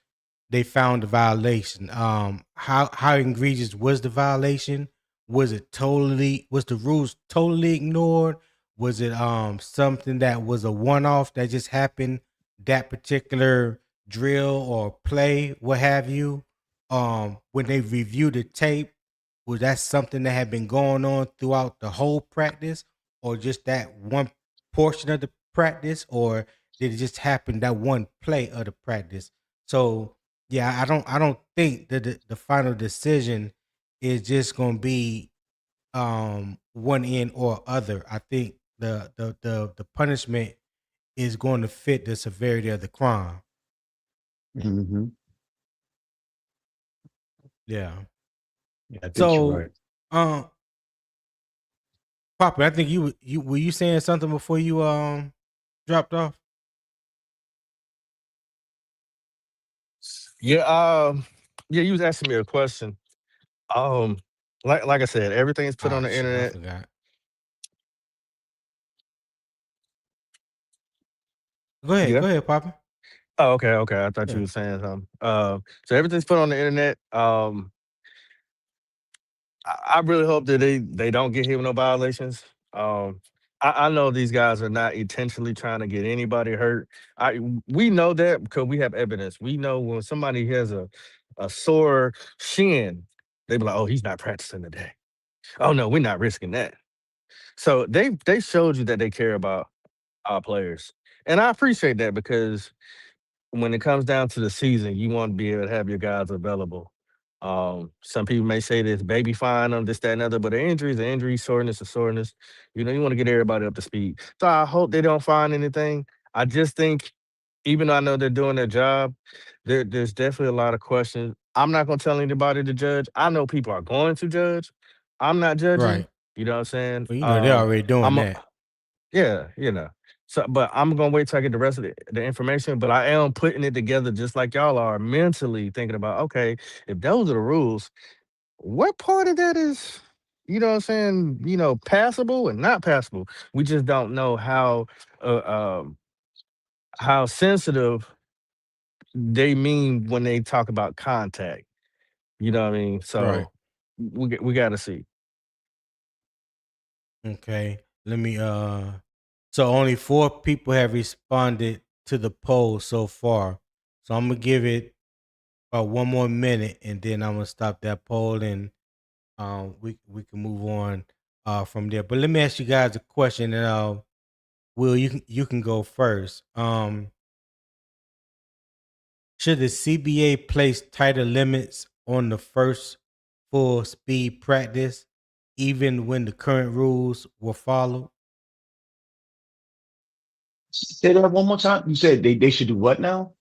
they found the violation. How egregious was the violation? Was the rules totally ignored? Was it something that was a one off that just happened that particular drill or play, what have you? When they reviewed the tape, was that something that had been going on throughout the whole practice, or just that one portion of the practice, or did it just happen that one play of the practice? So yeah, I don't think that the final decision is just gonna be one end or other. I think the punishment is going to fit the severity of the crime. Mm-hmm. Yeah. Yeah, I think you're So right. um Papa, I think you were you saying something before you dropped off? Yeah, yeah, you was asking me a question. Um, like I said, everything's put on Ah the shit, I internet. forgot. Go ahead, Yeah. go ahead, Papa. Oh, okay. I thought you Yeah. were saying something. So everything's put on the internet. I really hope that they don't get hit with no violations. Um, I know these guys are not intentionally trying to get anybody hurt. We know that because we have evidence. We know when somebody has a sore shin, they be like, "Oh, he's not practicing today." Oh no, we're not risking that. So they showed you that they care about our players, and I appreciate that because when it comes down to the season, you want to be able to have your guys available. Some people may say this baby fine on this, that, and other, but an injury is an injury, soreness is soreness. You know, you want to get everybody up to speed. So I hope they don't find anything. I just think, even though I know they're doing their job, there's definitely a lot of questions. I'm not gonna tell anybody to judge. I know people are going to judge. I'm not judging. Right. You know what I'm saying? Well, they're already doing I'm that. yeah, you know. So, but I'm gonna wait till I get the rest of the information. But I am putting it together just like y'all are mentally thinking about, okay, if those are the rules, what part of that is, you know what I'm saying, passable and not passable? We just don't know how sensitive they mean when they talk about contact. You know what I mean? Right. So we gotta see. Okay. Let me so only 4 people have responded to the poll so far. So I'm gonna give it about 1 more minute and then I'm gonna stop that poll and we can move on from there. But let me ask you guys a question and Will you can go first. Should the CBA place tighter limits on the first full speed practice even when the current rules were followed? Say that one more time. You said they should do what now?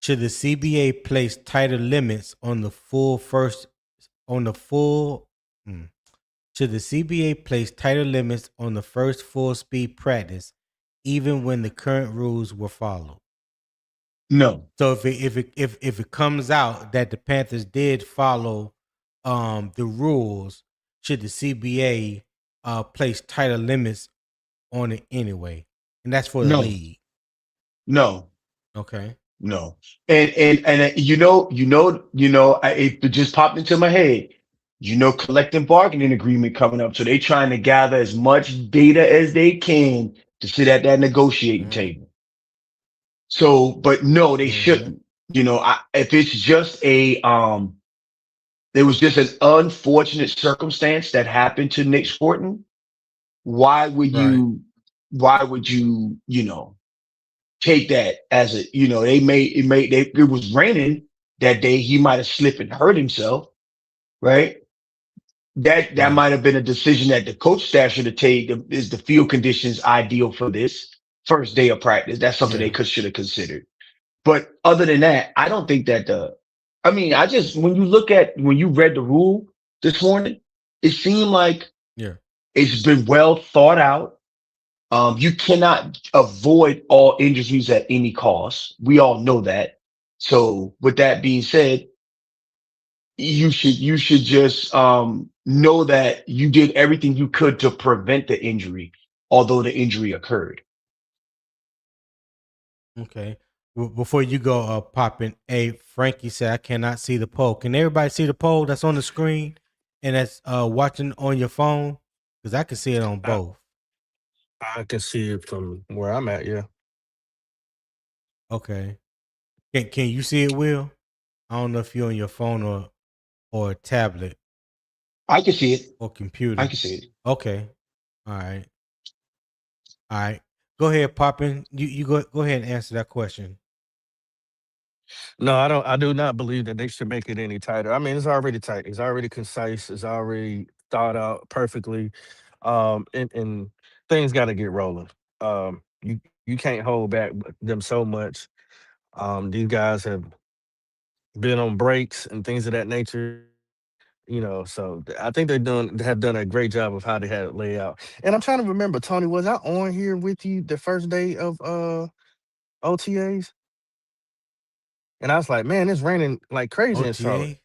Should the CBA place tighter limits on the full first on the full hmm. Should the CBA place tighter limits on the first full speed practice even when the current rules were followed? No, So if it comes out that the Panthers did follow the rules, should the CBA place tighter limits on it anyway? And that's for the no, league. no, Okay. no. And it just popped into my head. Collective bargaining agreement coming up. So they trying to gather as much data as they can to sit at that negotiating Mm-hmm. table. So, but no, they Mm-hmm. shouldn't. If it's just there was just an unfortunate circumstance that happened to Nick Scourton. Why would Right. why would you take that as it was raining that day. He might have slipped and hurt himself, right? That Right. might have been a decision that the coach staff should have taken. Is the field conditions ideal for this first day of practice? That's something they Yeah. should have considered. But other than that, I don't think that I mean, I just, when you read the rule this morning, it seemed like Yeah. It's been well thought out. You cannot avoid all injuries at any cost. We all know that. So with that being said, you should just know that you did everything you could to prevent the injury, although the injury occurred. Okay. Before you go popping, hey, Frankie said I cannot see the poll. Can everybody see the poll that's on the screen and that's watching on your phone? Because I can see it on I, both. I can see it from where I'm at. Yeah. Okay. Can you see it, Will? I don't know if you're on your phone or a tablet I can see it. or I computer. can see it. Okay. All right. All right. Go ahead, popping. You go ahead and answer that question. No, I don't. I do not believe that they should make it any tighter. I mean, it's already tight. It's already concise. It's already thought out perfectly. And things got to get rolling. You can't hold back them so much. These guys have been on breaks and things of that nature. So I think have done a great job of how they had it laid out. And I'm trying to remember, Tony, was I on here with you the first day of OTAs? And I was like, man, it's raining like crazy in Charlotte. OTA.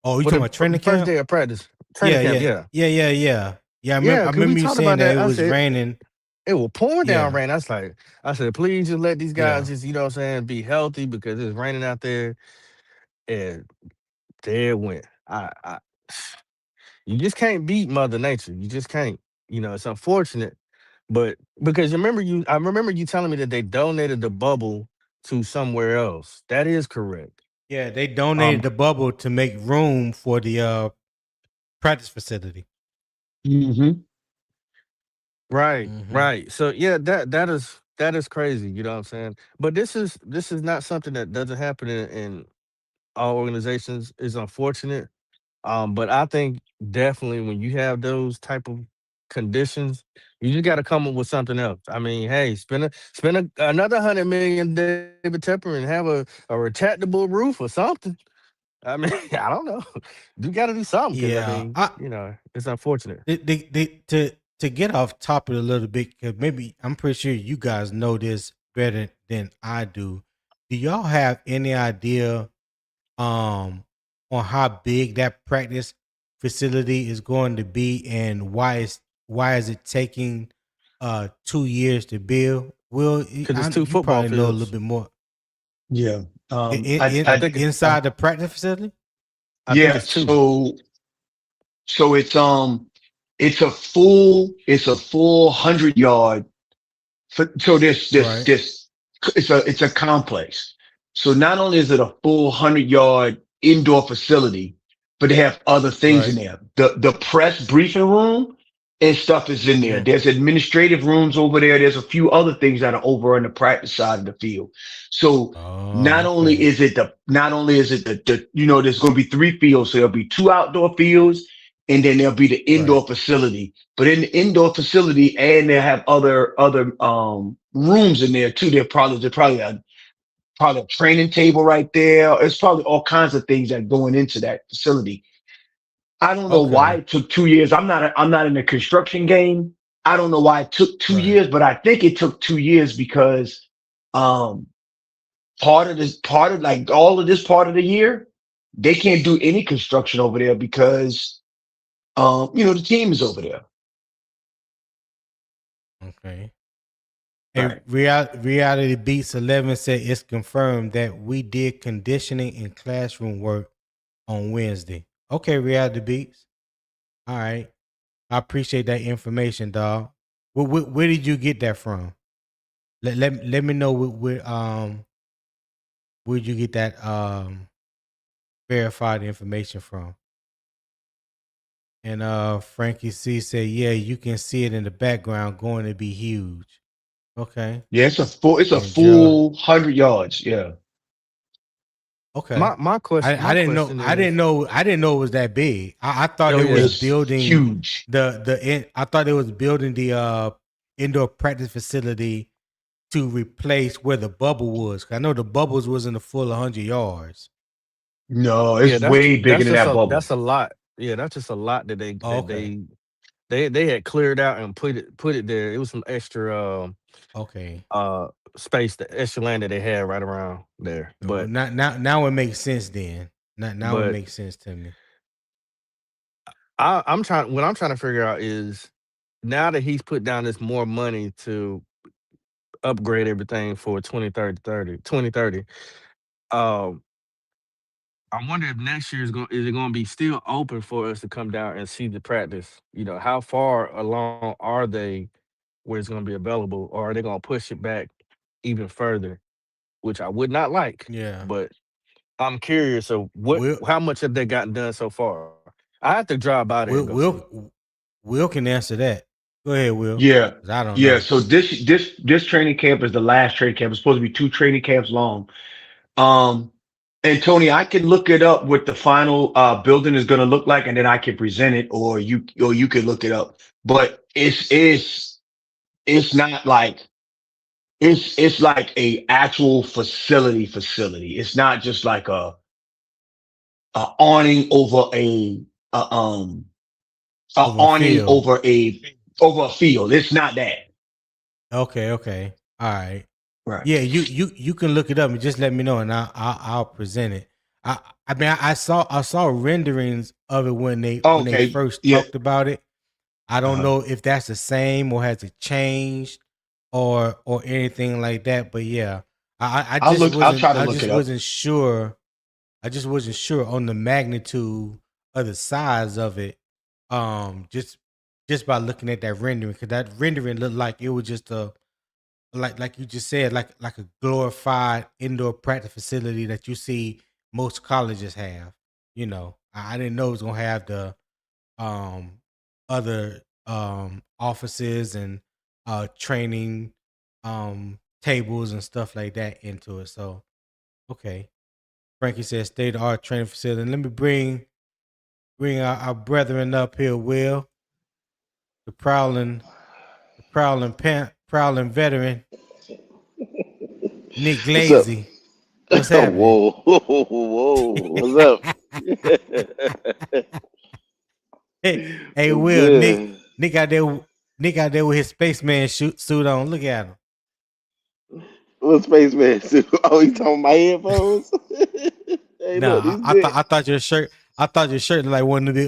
Oh, you But talking about training first camp? day of practice, training Yeah, camp, yeah, yeah. yeah. Yeah, I because we remember you talked saying about that it that. I was said raining. it was pouring down Yeah, rain. I said, please just let these yeah. guys just, what I'm saying, be healthy because it's raining out there. And there it went. I you just can't beat Mother Nature. You just can't. It's unfortunate. But because I remember you telling me that they donated the bubble to somewhere else. That is correct. Yeah, they donated Um, the bubble to make room for the practice facility. Hmm. right, Mm-hmm. right. So yeah, that is crazy. You know what I'm saying? But this is not something that doesn't happen in all organizations. It's unfortunate. But I think definitely when you have those type of conditions, you just got to come up with something else. I mean, hey, another 100 million, David Tepper, and have a retractable roof or something. I mean, I don't know. You got to do something because I Yeah, mean, it's unfortunate. to get off topic a little bit, because maybe I'm pretty sure you guys know this better than I do. Do y'all have any idea on how big that practice facility is going to be and why is it taking 2 years to build? Because it's two You football probably know a little fields. bit more Yeah. I think I, inside the practice facility. I think yeah. it's two. So it's a full 100 yard. So Right, it's a complex. So not only is it a full 100 yard indoor facility, but they have other things in right. there. The press briefing room and stuff is in there. Hmm. There's administrative rooms over there. There's a few other things that are over on the practice side of the field. So Oh, okay. not only is it there's going to be three fields. So there'll be two outdoor fields and then there'll be the Right. indoor facility. But in the indoor facility, and they'll have other rooms in there too. There's probably a training table right there. It's probably all kinds of things that going into that facility. I don't know why Okay. it took 2 years. I'm not in the construction game. I don't know why it took two Right. years, but I think it took 2 years because um part of like all of this part of the year, they can't do any construction over there because the team is over there. Okay. A Right. reality beats 11 said it's confirmed that we did conditioning and classroom work on Wednesday. Okay, reality beats. All right. I appreciate that information, dog. Where did you get that from? Let me know where'd you get that verified information from. And Frankie C said, yeah, you can see it in the background going to be huge. Okay. Yeah, it's a And Gerald, full 100 yards. Yeah. okay. My question I my didn't know question is, I didn't know it was that big. I thought oh it yeah, was It's building huge. I thought it was building the indoor practice facility to replace where the bubble was. 'Cause I know the bubbles was in the full 100 yards. No, yeah, it's way bigger than that bubble. that's a lot. Yeah, that's just a lot that they Oh, that okay. they They had cleared out and put it there. It was some extra Okay. space, the extra land that they had right around there. So now it makes sense then. Now it But makes sense to me. I'm trying. What I'm trying to figure out is now that he's put down this more money to upgrade everything for 2030. Um, I wonder if next year is it going to be still open for us to come down and see the practice? You know, how far along are they where it's going to be available, or are they going to push it back even further? Which I would not like, Yeah. but I'm curious of Will how much have they gotten done so far? I have to drive by there and Will go see. Will can answer that. Go ahead, Will. Yeah. 'Cause I don't Yeah. know. So this training camp is the last training camp. It's supposed to be 2 training camps long. Um, and Tony, I can look it up what the final building is going to look like, and then I can present it, or you can look it up. But it's not like it's like a actual facility. It's not just like a awning over a Over a awning field. over a field. It's not that. Okay. All right. Right. Yeah, you can look it up and just let me know, and I'll present it. I mean I saw renderings of it when they Okay. first Yeah. talked about it. I don't Uh-huh. know if that's the same or has it changed or anything like that. But yeah, I just I'll wasn't try to look it up. sure. I just wasn't sure on the magnitude of the size of it. Just by looking at that rendering, because that rendering looked like it was just a like you just said, like a glorified indoor practice facility that you see most colleges have. You know, I didn't know it was gonna have the um other offices and training tables and stuff like that into it. So okay. Frankie says state of art training facility. And let me bring our brethren up here, Will, the prowling veteran, Nick What's up? Glazy. What's happening? Whoa, what's up? Hey, What's Will, good? Nick out there with his spaceman suit on. Look at him. What spaceman suit? Oh, you talking my headphones? Hey, look, Nah, these big. I thought your shirt looked like one of the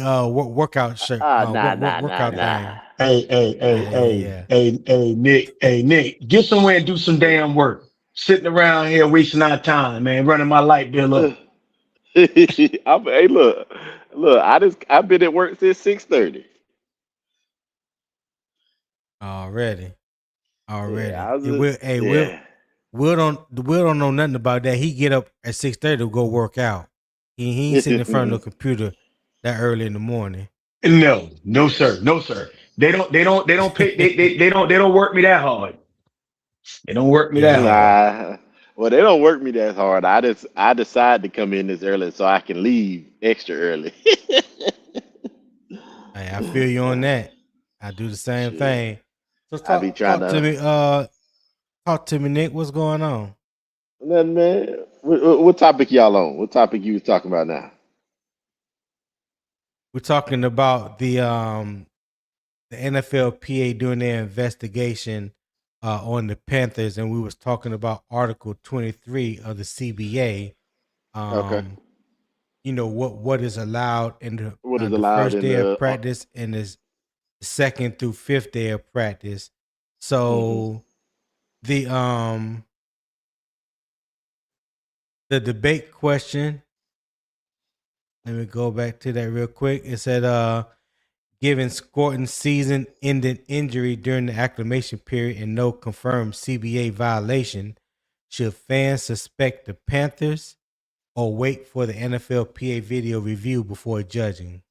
workout shirt Nah, workout nah. thing. Yeah. Hey, Nick, get somewhere and do some damn work. Sitting around here wasting our time, man, running my light bill up. Hey, look. I've been at work since 6:30. Already. Yeah, Already. I was It just will. Hey, yeah. Will don't know nothing about that. He get up at 6:30 to go work out. He ain't sitting in front of the computer that early in the morning. No, sir. No, sir. They don't pay, they don't work me that hard. They don't work me that Yeah. hard. Nah. Well, they don't work me that hard. I decide to come in this early so I can leave extra early. Hey, I feel you on that. I do the same Shit. thing. So I be trying talk to to me. Talk to me, Nick. What's going on? nothing, man. What topic y'all on? What topic you was talking about now? We're talking about the NFLPA doing their investigation on the Panthers, and we was talking about Article 23 of the CBA. Okay. You know what is allowed in What is the allowed first in day of the practice and the second through fifth day of practice. hmm So the debate question. Let me go back to that real quick. It said given Scourton's season-ending injury during the acclimation period and no confirmed CBA violation, should fans suspect the Panthers or wait for the NFLPA video review before judging?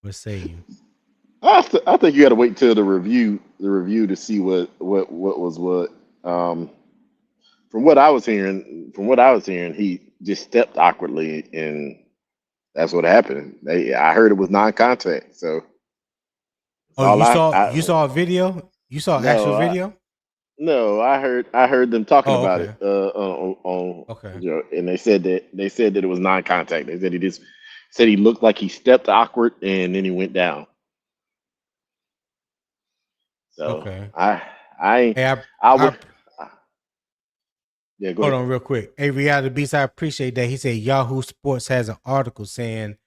What say you? I think you got to wait till the review to see what was what. Um, from what I was hearing, he just stepped awkwardly, and that's what happened. I heard it was non-contact, so that's Oh, all you saw a video? You saw actual no, video? no, I heard them talking Oh, about it okay. on Okay. and they said that it was non-contact. They said he looked like he stepped awkward and then he went down. So Okay. I Hey, I I would yeah, go hold ahead. on real quick. Hey, Reality Beast, I appreciate that. He said Yahoo Sports has an article saying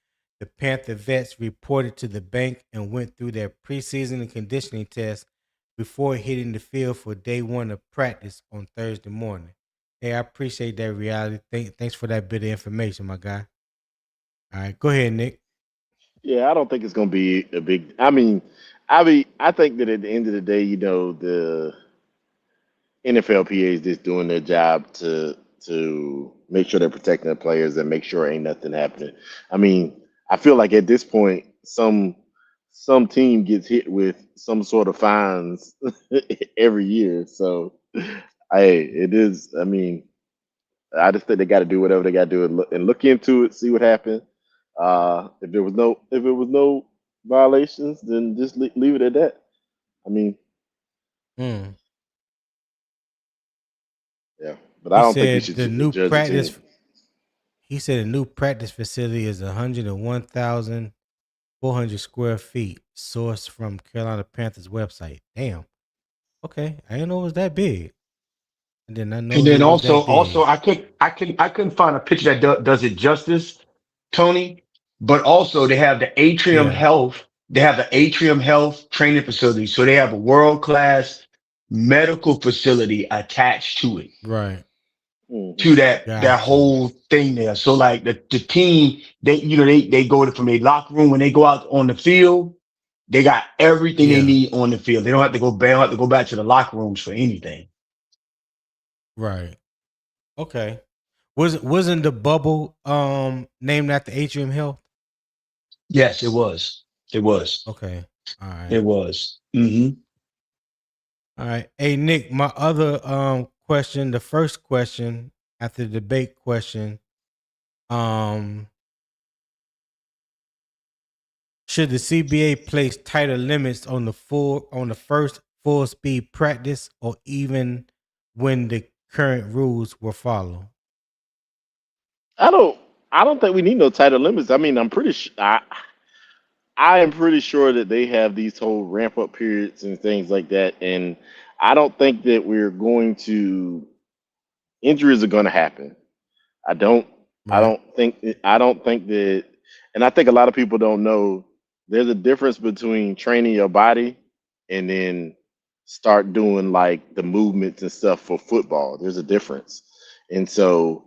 the Panther vets reported to the bank and went through their preseason and conditioning tests before hitting the field for day one of practice on Thursday morning. Hey, I appreciate that, Reality. Thanks for that bit of information, my guy. All right, go ahead, Nick. Yeah, I don't think it's gonna be a big. I think that at the end of the day, the NFLPA is just doing their job to make sure they're protecting the players and make sure ain't nothing happening. I mean, I feel like at this point, some team gets hit with some sort of fines every year. So, it is. I mean, I just think they got to do whatever they got to do and look into it, see what happened. If it was no violations, then just leave it at that. I mean, Mm. yeah, but I He don't think you said should the new judge a team. practice. He said the new practice facility is 101,400 square feet. Sourced from Carolina Panthers website. Damn. Okay, I didn't know it was that big. I did not And know then it was also, that also, big. I couldn't find a picture that does it justice, Tony. But also, they have the Atrium Yeah. Health. They have the Atrium Health training facility. So they have a world class medical facility attached to it, Right. Hmm. to that Got you. whole thing there. So like the team, they go from a locker room when they go out on the field. They got everything they Yeah. need on the field. They don't have to go. They don't have to go back to the locker rooms for anything. Right. Okay. Wasn't the bubble named after Atrium Health? Yes, it was. It was. Okay. All right. It was. Hmm. All right. Hey Nick, my other question, the first question after the debate question, um, should the CBA place tighter limits on the first full speed practice or even when the current rules were followed? I don't. I don't think we need no tighter limits. I mean, I'm pretty sure. I am pretty sure that they have these whole ramp up periods and things like that, and I don't think that we're going to injuries are going to happen. I don't. I Right. don't think. I don't think that, and I think a lot of people don't know. There's a difference between training your body and then start doing like the movements and stuff for football. There's a difference, and so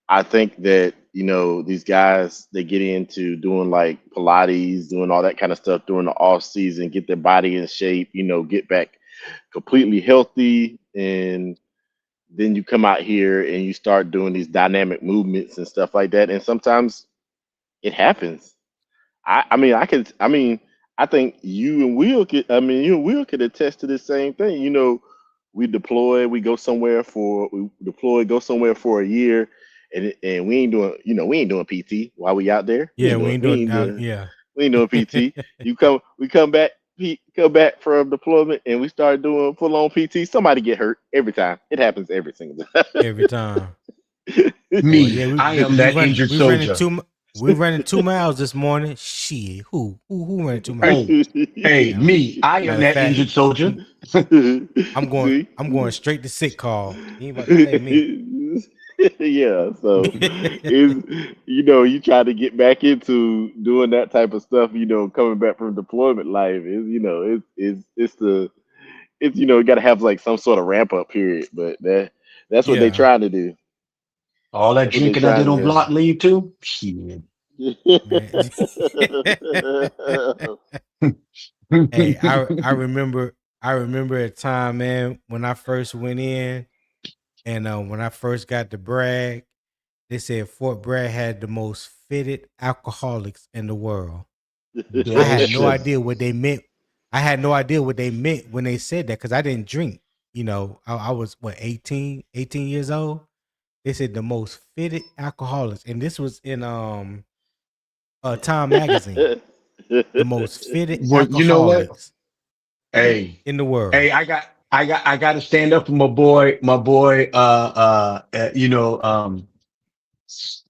I think that these guys they get into doing like Pilates, doing all that kind of stuff during the off season, get their body in shape, get back completely healthy, and then you come out here and you start doing these dynamic movements and stuff like that, and sometimes it happens. I think you and Will could attest to the same thing. We deploy, go somewhere for a year, and we ain't doing PT while we out there. We Yeah, ain't we doing ain't we doing ain't doing yeah. we ain't doing PT. We come back from deployment, and we start doing full on PT. Somebody get hurt every time. It happens every single Every time. time. Boy, yeah, Me, I am we that run injured we running soldier. two we running 2 miles this morning. Shit, who ran 2 miles? Hey, hey, Yeah. me, I am Matter of that fact, injured soldier. See? I'm going straight to sick call. You ain't about to play me. Yeah, so you try to get back into doing that type of stuff, coming back from deployment life you got to have like some sort of ramp up period, but that's what they Yeah, trying to do. All that That's what they drinking I did trying on to yeah, block leave too. Shit. man. do. Hey, I remember a time, man, when I first went in and when I first got to Bragg, they said Fort Bragg had the most fitted alcoholics in the world. I That is had no true. idea what they meant. I had no idea what they meant when they said that because I didn't drink. I was what 18 years old. They said the most fitted alcoholics, and this was in Time magazine. The most fitted Well, you know what? alcoholics Hey, in the world. hey, I got to stand up for my boy.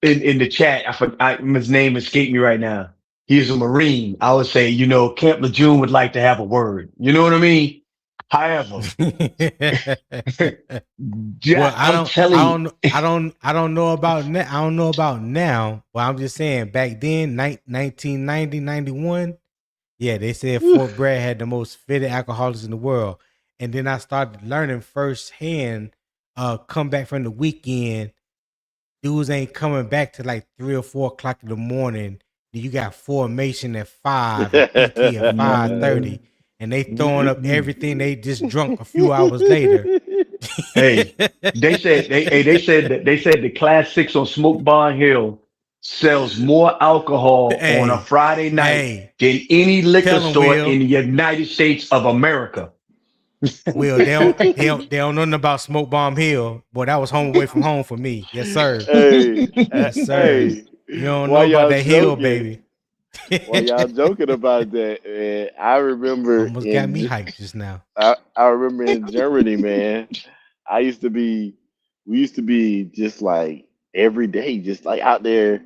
In the chat, his name escaped me right now. He's a Marine. I would say, Camp Lejeune would like to have a word. You know what I mean? However, Well, I'm telling you, I don't know about now. I don't know about now, but I'm just saying back then, 1990, 91, yeah, they said Fort Bragg had the most fitted alcoholics in the world. And then I started learning firsthand, come back from the weekend, dudes ain't coming back to like 3 or 4 o'clock in the morning. Then you got formation at 5 and PT at 5:30, and they throwing up everything they just drunk a few hours later. hey, they said the Class 6 on Smoke Barn Hill sells more alcohol on a Hey, Friday night hey, than any liquor tell them, store in Will. the United States of America. Will, they don't know nothing about Smoke Bomb Hill. Boy, that was home away from home for me. Yes, sir. Hey, Yes, sir. hey, You don't why know about y'all that hill, joking? baby. While y'all joking about that, man, I remember Almost got me hyped just now. I remember in Germany, man. We used to be just like every day, just like out there.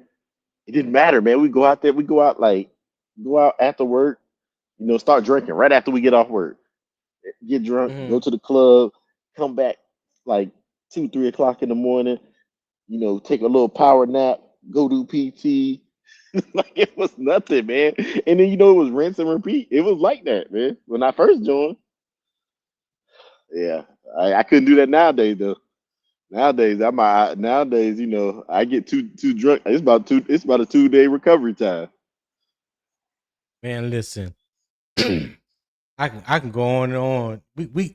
It didn't matter, man. We go out there, go out after work, start drinking right after we get off work. Get drunk, go Mhm. to the club, come back like 2, 3 o'clock in the morning, take a little power nap, go do PT. Like it was nothing, man. And then it was rinse and repeat. It was like that, man. When I first joined. Yeah. I couldn't do that nowadays though. Nowadays, I get too drunk. It's about a 2-day recovery time. Man, listen. I can go on and on.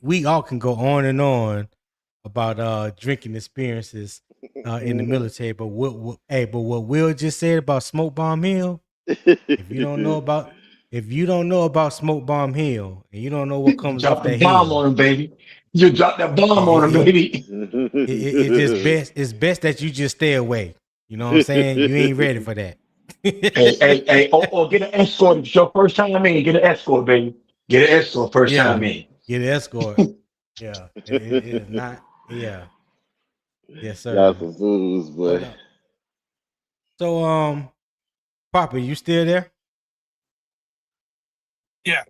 We all can go on and on about drinking experiences in the military. But what Will just said about Smoke Bomb Hill, if you don't know about Smoke Bomb Hill and you don't know what You comes off drop the that bomb hill, on him, baby. You drop that bomb on him, it, baby. it's just best. It's best that you just stay away. You know what I'm saying? You ain't ready for that. Hey, or get an escort. It's your first time in. Get an escort, baby. Get an escort first time Yeah, in. get an escort. Yeah, it is not. Yeah, yes, Y'all sir. some fools, But boy. Papa, you still there? Yeah.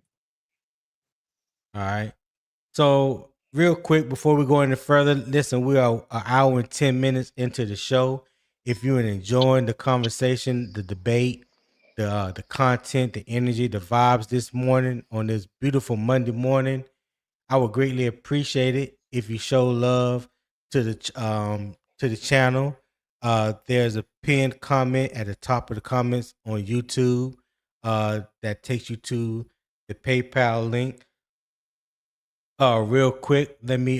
All right. So, real quick before we go any further, listen, we are an hour and 10 minutes into the show. If you're enjoying the conversation, the debate, the content, the energy, the vibes this morning on this beautiful Monday morning, I would greatly appreciate it if you show love to the channel. There's a pinned comment at the top of the comments on YouTube that takes you to the PayPal link. Real quick, let me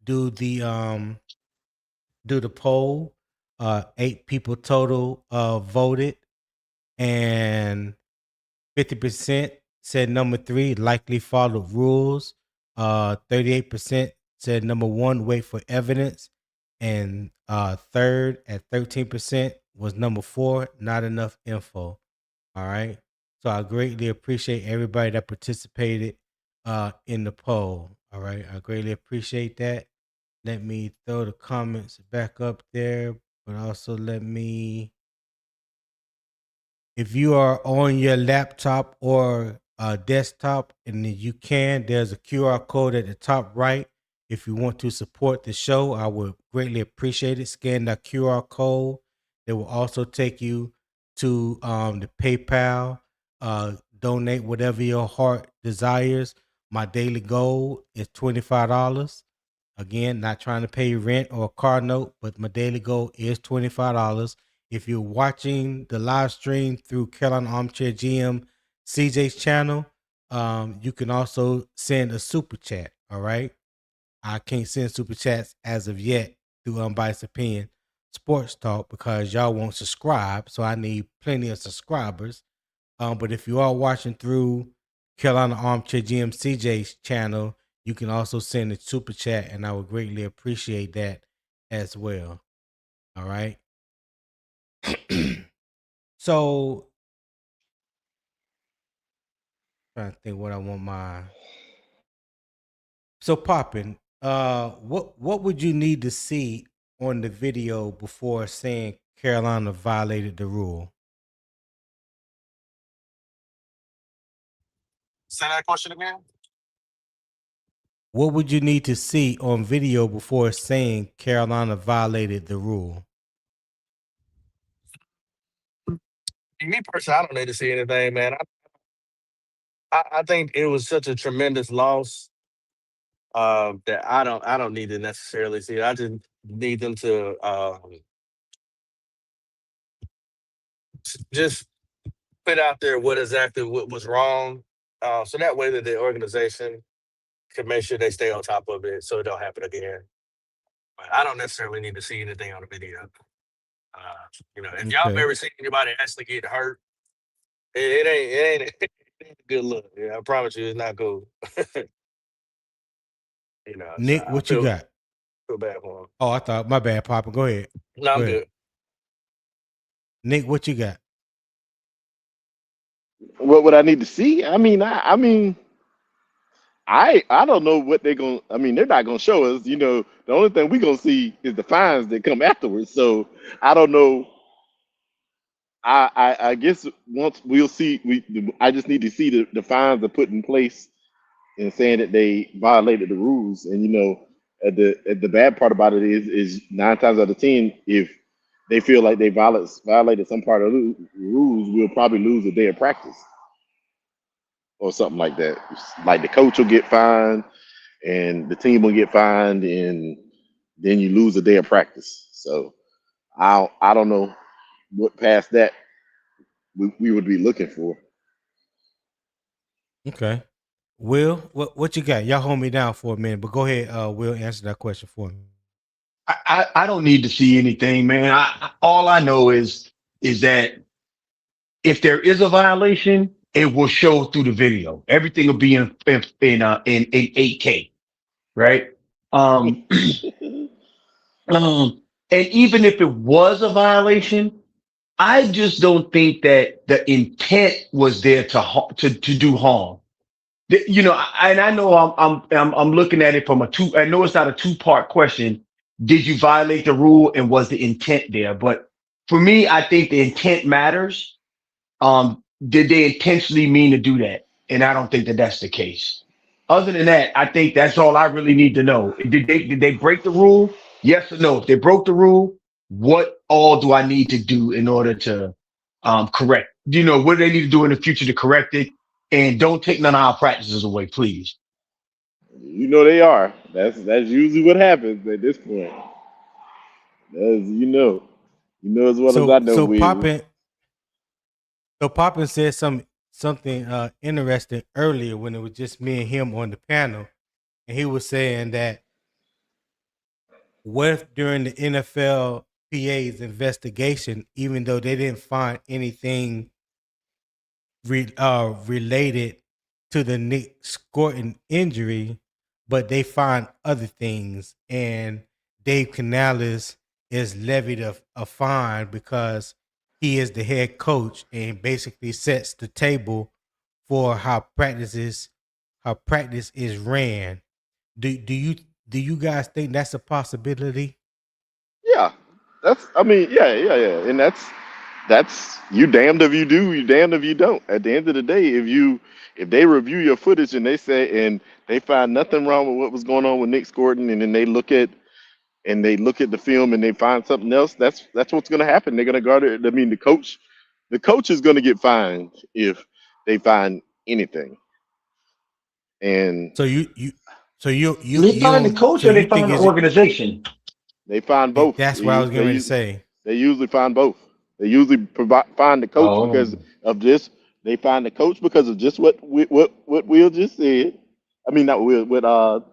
do the poll. 8 people total voted, and 50% said number 3 likely followed rules. 38% said number 1 wait for evidence, and third at 13% was number 4 not enough info. All right. So I greatly appreciate everybody that participated in the poll. All right. I greatly appreciate that. Let me throw the comments back up there, but also let me, if you are on your laptop or desktop, and then you can, there's a QR code at the top right. If you want to support the show, I would greatly appreciate it. Scan that QR code. It will also take you to the PayPal. Donate whatever your heart desires. My daily goal is $25. Again, not trying to pay rent or a car note, but my daily goal is $25. If you're watching the live stream through Carolina Armchair GM CJ's channel, you can also send a super chat. All right. I can't send super chats as of yet through Unbiased Opinion Sports Talk because y'all won't subscribe. So I need plenty of subscribers. But if you are watching through Carolina Armchair GM CJ's channel, you can also send a super chat, and I would greatly appreciate that as well. All right. So, trying to think what I want my. So, Poppin, what would you need to see on the video before saying Carolina violated the rule? Say that question again. what would you need to see on video before saying Carolina violated the rule? Me personally, I don't need to see anything, man. I think it was such a tremendous loss that I don't need to necessarily see it. I just need them to just put out there what exactly what was wrong, so that way that the organization can make sure they stay on top of it, so it don't happen again. But I don't necessarily need to see anything on the video. If y'all Okay. ever seen anybody actually get hurt, it ain't a good look. Yeah, I promise you, it's not cool. So Nick, I what you feel got? bad for him. Oh, I thought my bad, Papa. Go ahead. No, Go I'm ahead. good. Nick, what you got? What would I need to see? I don't know what they're going. I mean, they're not going to show us. The only thing we're going to see is the fines that come afterwards. So I don't know. I guess once we'll see. I just need to see the fines are put in place and saying that they violated the rules. And the bad part about it is 9 times out of 10, if they feel like they violated some part of the rules, we'll probably lose a day of practice or something like that. Like the coach will get fined and the team will get fined, and then you lose a day of practice. So I don't know what past that we would be looking for. Okay. Will, what you got? Y'all hold me down for a minute, but go ahead. Will, answer that question for me. I don't need to see anything, man. All I know is that if there is a violation, it will show through the video. Everything will be in 8K, right? Um, and even if it was a violation, I just don't think that the intent was there to do harm. And I know I'm looking at it from I know it's not a two-part question. Did you violate the rule and was the intent there? But for me, I think the intent matters. Did they intentionally mean to do that? And I don't think that that's the case. Other than that, I think that's all I really need to know. Did they break the rule? Yes or no? If they broke the rule, what all do I need to do in order to correct? What do they need to do in the future to correct it? And don't take none of our practices away, please. They are. That's usually what happens at this point. As as well as I So know, so Will. Poppin said something interesting earlier when it was just me and him on the panel, and he was saying that what if during the NFLPA's investigation, even though they didn't find anything related to the Nic Scourton injury, but they find other things, and Dave Canales is levied a fine because he is the head coach and basically sets the table for how practice is ran. Do you guys think that's a possibility? Yeah, yeah, and that's you damned if you do, you damned if you don't. At the end of the day, if they review your footage and they find nothing wrong with what was going on with Nic Scourton, and then they look at the film and they find something else, that's what's going to happen. They're going to guard it. I mean, the coach is going to get fined if they find anything. And So Do they find the coach or you they think find the is it? organization? they find both. That's what I was getting ready to say. They usually find both. They usually find the coach Oh, because of this. They find the coach because of just what Will just said. I mean, not Will, what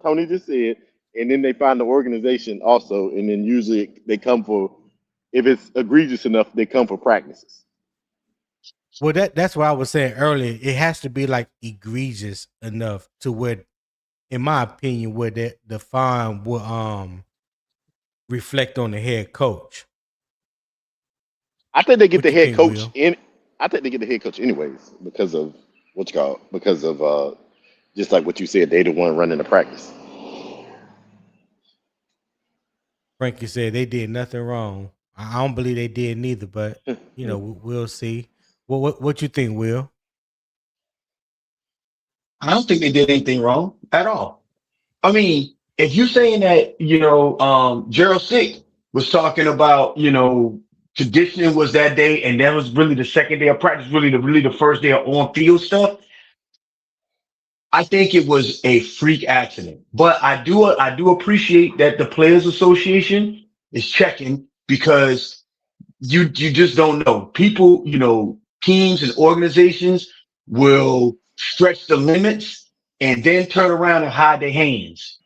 Tony just said, and then they find the organization also, and then usually they come for, if it's egregious enough, they come for practices. Well, that's what I was saying earlier. It has to be like egregious enough to where, in my opinion, where the fine will reflect on the head coach. I think they get What the you head think, coach Will? in. I think they get the head coach anyways because of what you call because of just like what you said, they the one running the practice. Frankie said they did nothing wrong. I don't believe they did neither, but we'll see. What you think, Will? I don't think they did anything wrong at all. I mean, if you're saying that, Gerald Sick was talking about, conditioning was that day, and that was really the second day of practice, really the first day of on field stuff. I think it was a freak accident, but I do appreciate that the Players Association is checking because you just don't know. People, teams and organizations will stretch the limits and then turn around and hide their hands.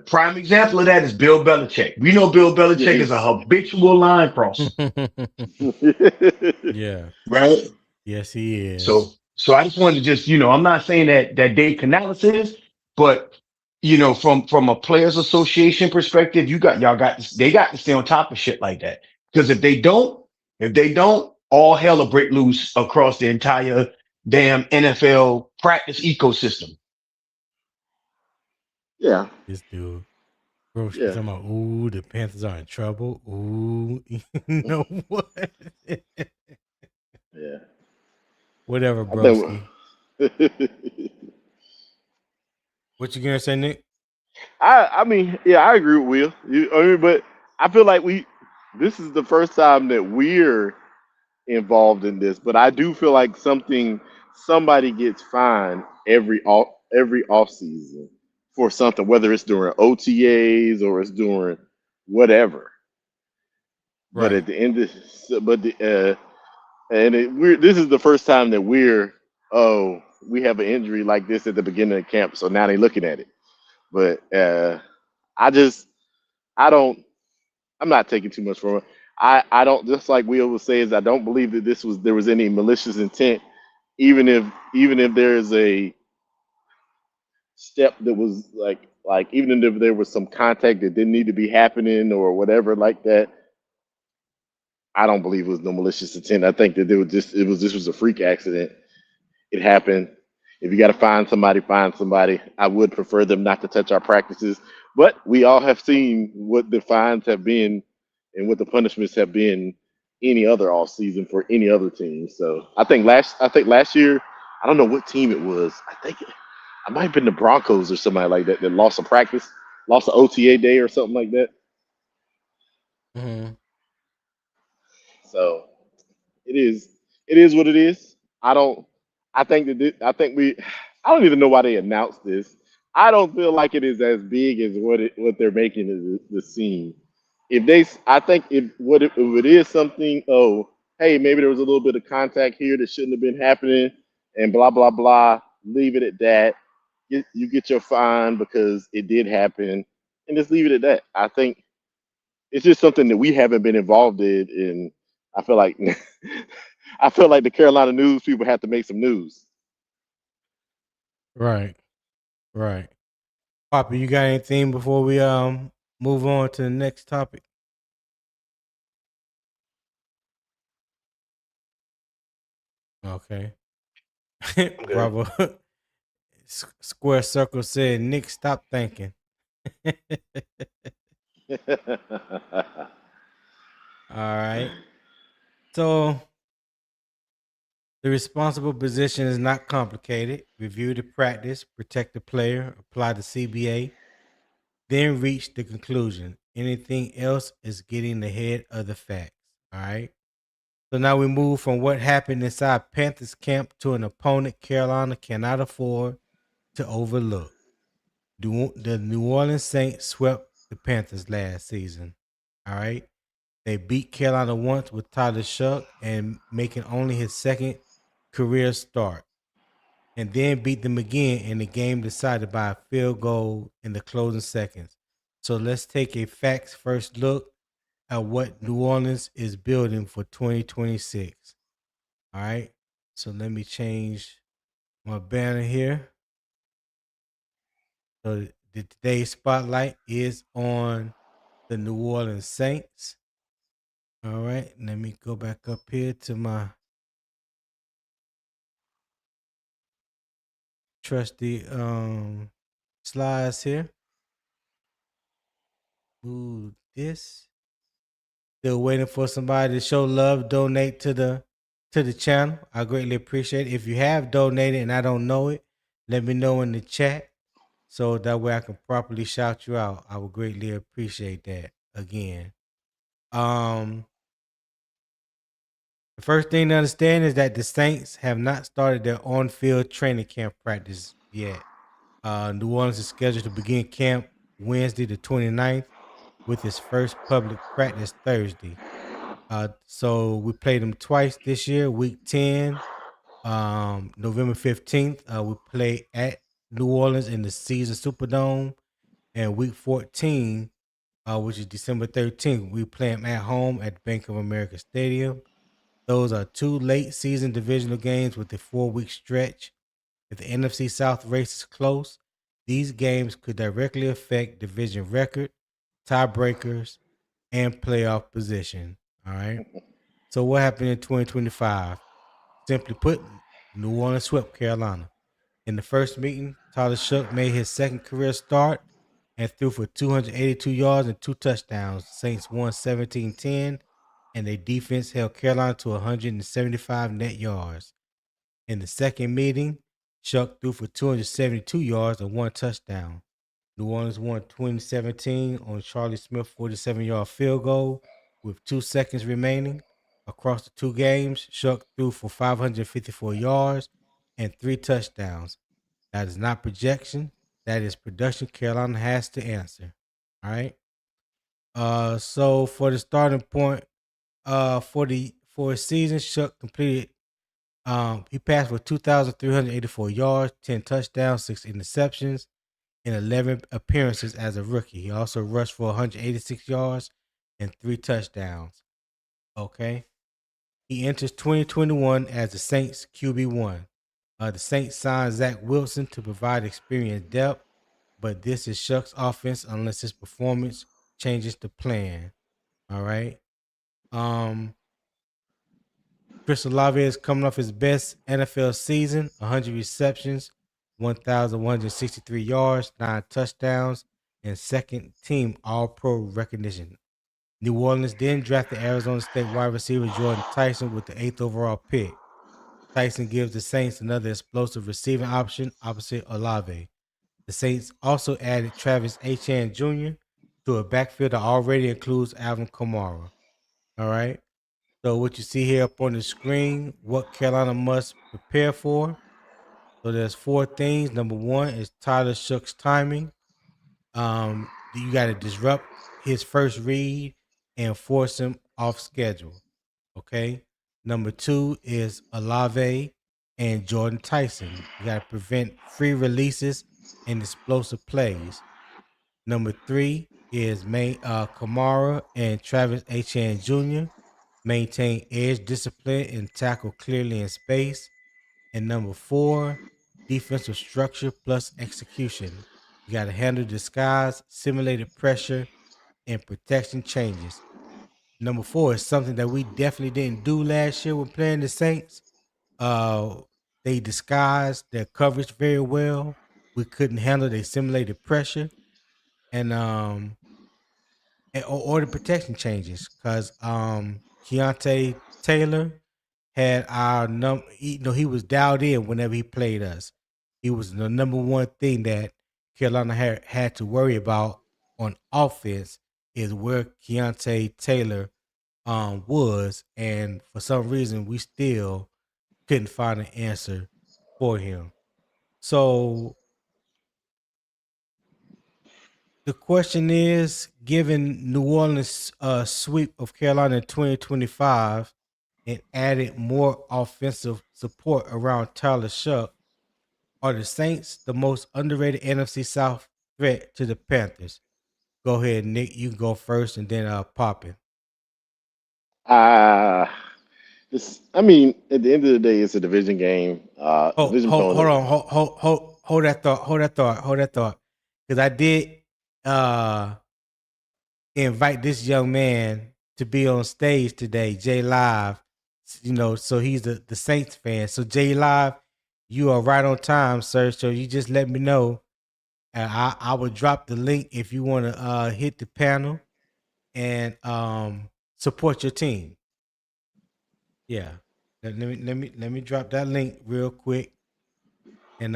Prime example of that is Bill Belichick. We know Bill Belichick is a Yes. habitual line crosser, Yeah. right? Yes, he So, is. so I just wanted to just, I'm not saying that Dave Canales is, but from a players association perspective, they got to stay on top of shit like that. Because if they don't, all hell will break loose across the entire damn NFL practice ecosystem. Yeah. This dude. Broski Yeah. talking about, ooh, the Panthers are in trouble. Ooh, you know what? Yeah. Whatever, I think. broski. What you gonna say, Nick? I mean, yeah, I agree with Will. But I feel like this is the first time that we're involved in this. But I do feel like somebody gets fined every off season for something, whether it's during OTAs or it's during whatever. But Right. at the end of, but the this is the first time that we have an injury like this at the beginning of camp, so now they're looking at it. But I just I don't I'm not taking too much from it. I don't, just like we always say, is I don't believe that there was any malicious intent, even if there's a step that was like even if there was some contact that didn't need to be happening or whatever like that. I don't believe it was no malicious intent. I think that this was a freak accident. It happened. If you got to find somebody, find somebody. I would prefer them not to touch our practices, but we all have seen what the fines have been and what the punishments have been any other off season for any other team. So I think last year, I don't know what team it was. I might have been the Broncos or somebody like that that lost a practice, lost an OTA day or something like that. Mm-hmm. So it is what it is. I don't. I think that I think we. I don't even know why they announced this. I don't feel like it is as big as what they're making the scene. I think if it is something. Oh, hey, maybe there was a little bit of contact here that shouldn't have been happening, and blah blah blah. Leave it at that. You get your fine because it did happen, and just leave it at that. I think it's just something that we haven't been involved in. And I feel like I feel like the Carolina news people have to make some news. Right. Right. Poppy, you got anything before we move on to the next topic? Okay. I'm good. Bravo. Square Circle said, Nick, stop thinking. All right. So the responsible position is not complicated. Review the practice, protect the player, apply the CBA, then reach the conclusion. Anything else is getting ahead of the facts. All right. So now we move from what happened inside Panthers camp to an opponent Carolina cannot afford to overlook. The New Orleans Saints swept the Panthers last season. All right. They beat Carolina once with Tyler Shuck and making only his second career start, and then beat them again in the game decided by a field goal in the closing seconds. So let's take a facts first look at what New Orleans is building for 2026. All right. So let me change my banner here. So today's spotlight is on the New Orleans Saints. All right. Let me go back up here to my trusty slides here. Ooh, this. Still waiting for somebody to show love, donate to the channel. I greatly appreciate it. If you have donated and I don't know it, let me know in the chat so that way I can properly shout you out. I would greatly appreciate that again. The first thing to understand is that the Saints have not started their on-field training camp practice yet. New Orleans is scheduled to begin camp Wednesday the 29th with its first public practice Thursday. So we played them twice this year. Week 10, November 15th, we play at New Orleans in the Caesars Superdome. And week 14, which is December 13th, we play them at home at Bank of America Stadium. Those are two late season divisional games with a 4-week stretch. If the NFC South race is close, these games could directly affect division record, tiebreakers, and playoff position. All right. So what happened in 2025? Simply put, New Orleans swept Carolina. In the first meeting, Tyler Shough made his second career start and threw for 282 yards and 2 touchdowns. Saints won 17-10, and their defense held Carolina to 175 net yards. In the second meeting, Shough threw for 272 yards and 1 touchdown. New Orleans won 2017 on Charlie Smith's 47-yard field goal with 2 seconds remaining. Across the two games, Shough threw for 554 yards and 3 touchdowns. That is not projection. That is production Carolina has to answer. All right. So for the starting point, for a season, Shough completed. He passed for 2,384 yards, 10 touchdowns, 6 interceptions in 11 appearances as a rookie. He also rushed for 186 yards and 3 touchdowns. Okay. He enters 2021 as the Saints QB1. The Saints signed Zach Wilson to provide experience depth, but this is Shough's offense unless his performance changes the plan. All right. Chris Olave is coming off his best NFL season, 100 receptions, 1,163 yards, 9 touchdowns, and second team All-Pro recognition. New Orleans then drafted Arizona State wide receiver Jordan Tyson with the 8th overall pick. Tyson gives the Saints another explosive receiving option opposite Olave. The Saints also added Travis Etienne Jr. to a backfield that already includes Alvin Kamara. All right. So what you see here up on the screen, what Carolina must prepare for. So there's 4 things. Number 1 is Tyler Shough's timing. You got to disrupt his first read and force him off schedule. Okay. Number 2 is Olave and Jordan Tyson. You got to prevent free releases and explosive plays. Number 3 is Kamara and Travis Etienne Jr. Maintain edge discipline and tackle clearly in space. And number 4, defensive structure plus execution. You got to handle disguise, simulated pressure, and protection changes. Number 4 is something that we definitely didn't do last year when playing the Saints. They disguised their coverage very well. We couldn't handle the simulated pressure, and or the protection changes because Keontae Taylor had our number. He was dialed in whenever he played us. He was the number one thing that Carolina had to worry about on offense is where Keontae Taylor was, and for some reason we still couldn't find an answer for him. So the question is, given New Orleans' sweep of Carolina in 2025 and added more offensive support around Tyler Shough, are the Saints the most underrated NFC South threat to the Panthers? Go ahead, Nick. You can go first, and then Poppin. Uh I mean, at the end of the day, it's a division game. Division Hold opponent. on, hold that thought, because I did invite this young man to be on stage today, J Live. So he's the Saints fan. So J Live, you are right on time, sir. So you just let me know. I will drop the link if you want to hit the panel and support your team. Yeah. Let me drop that link real quick. And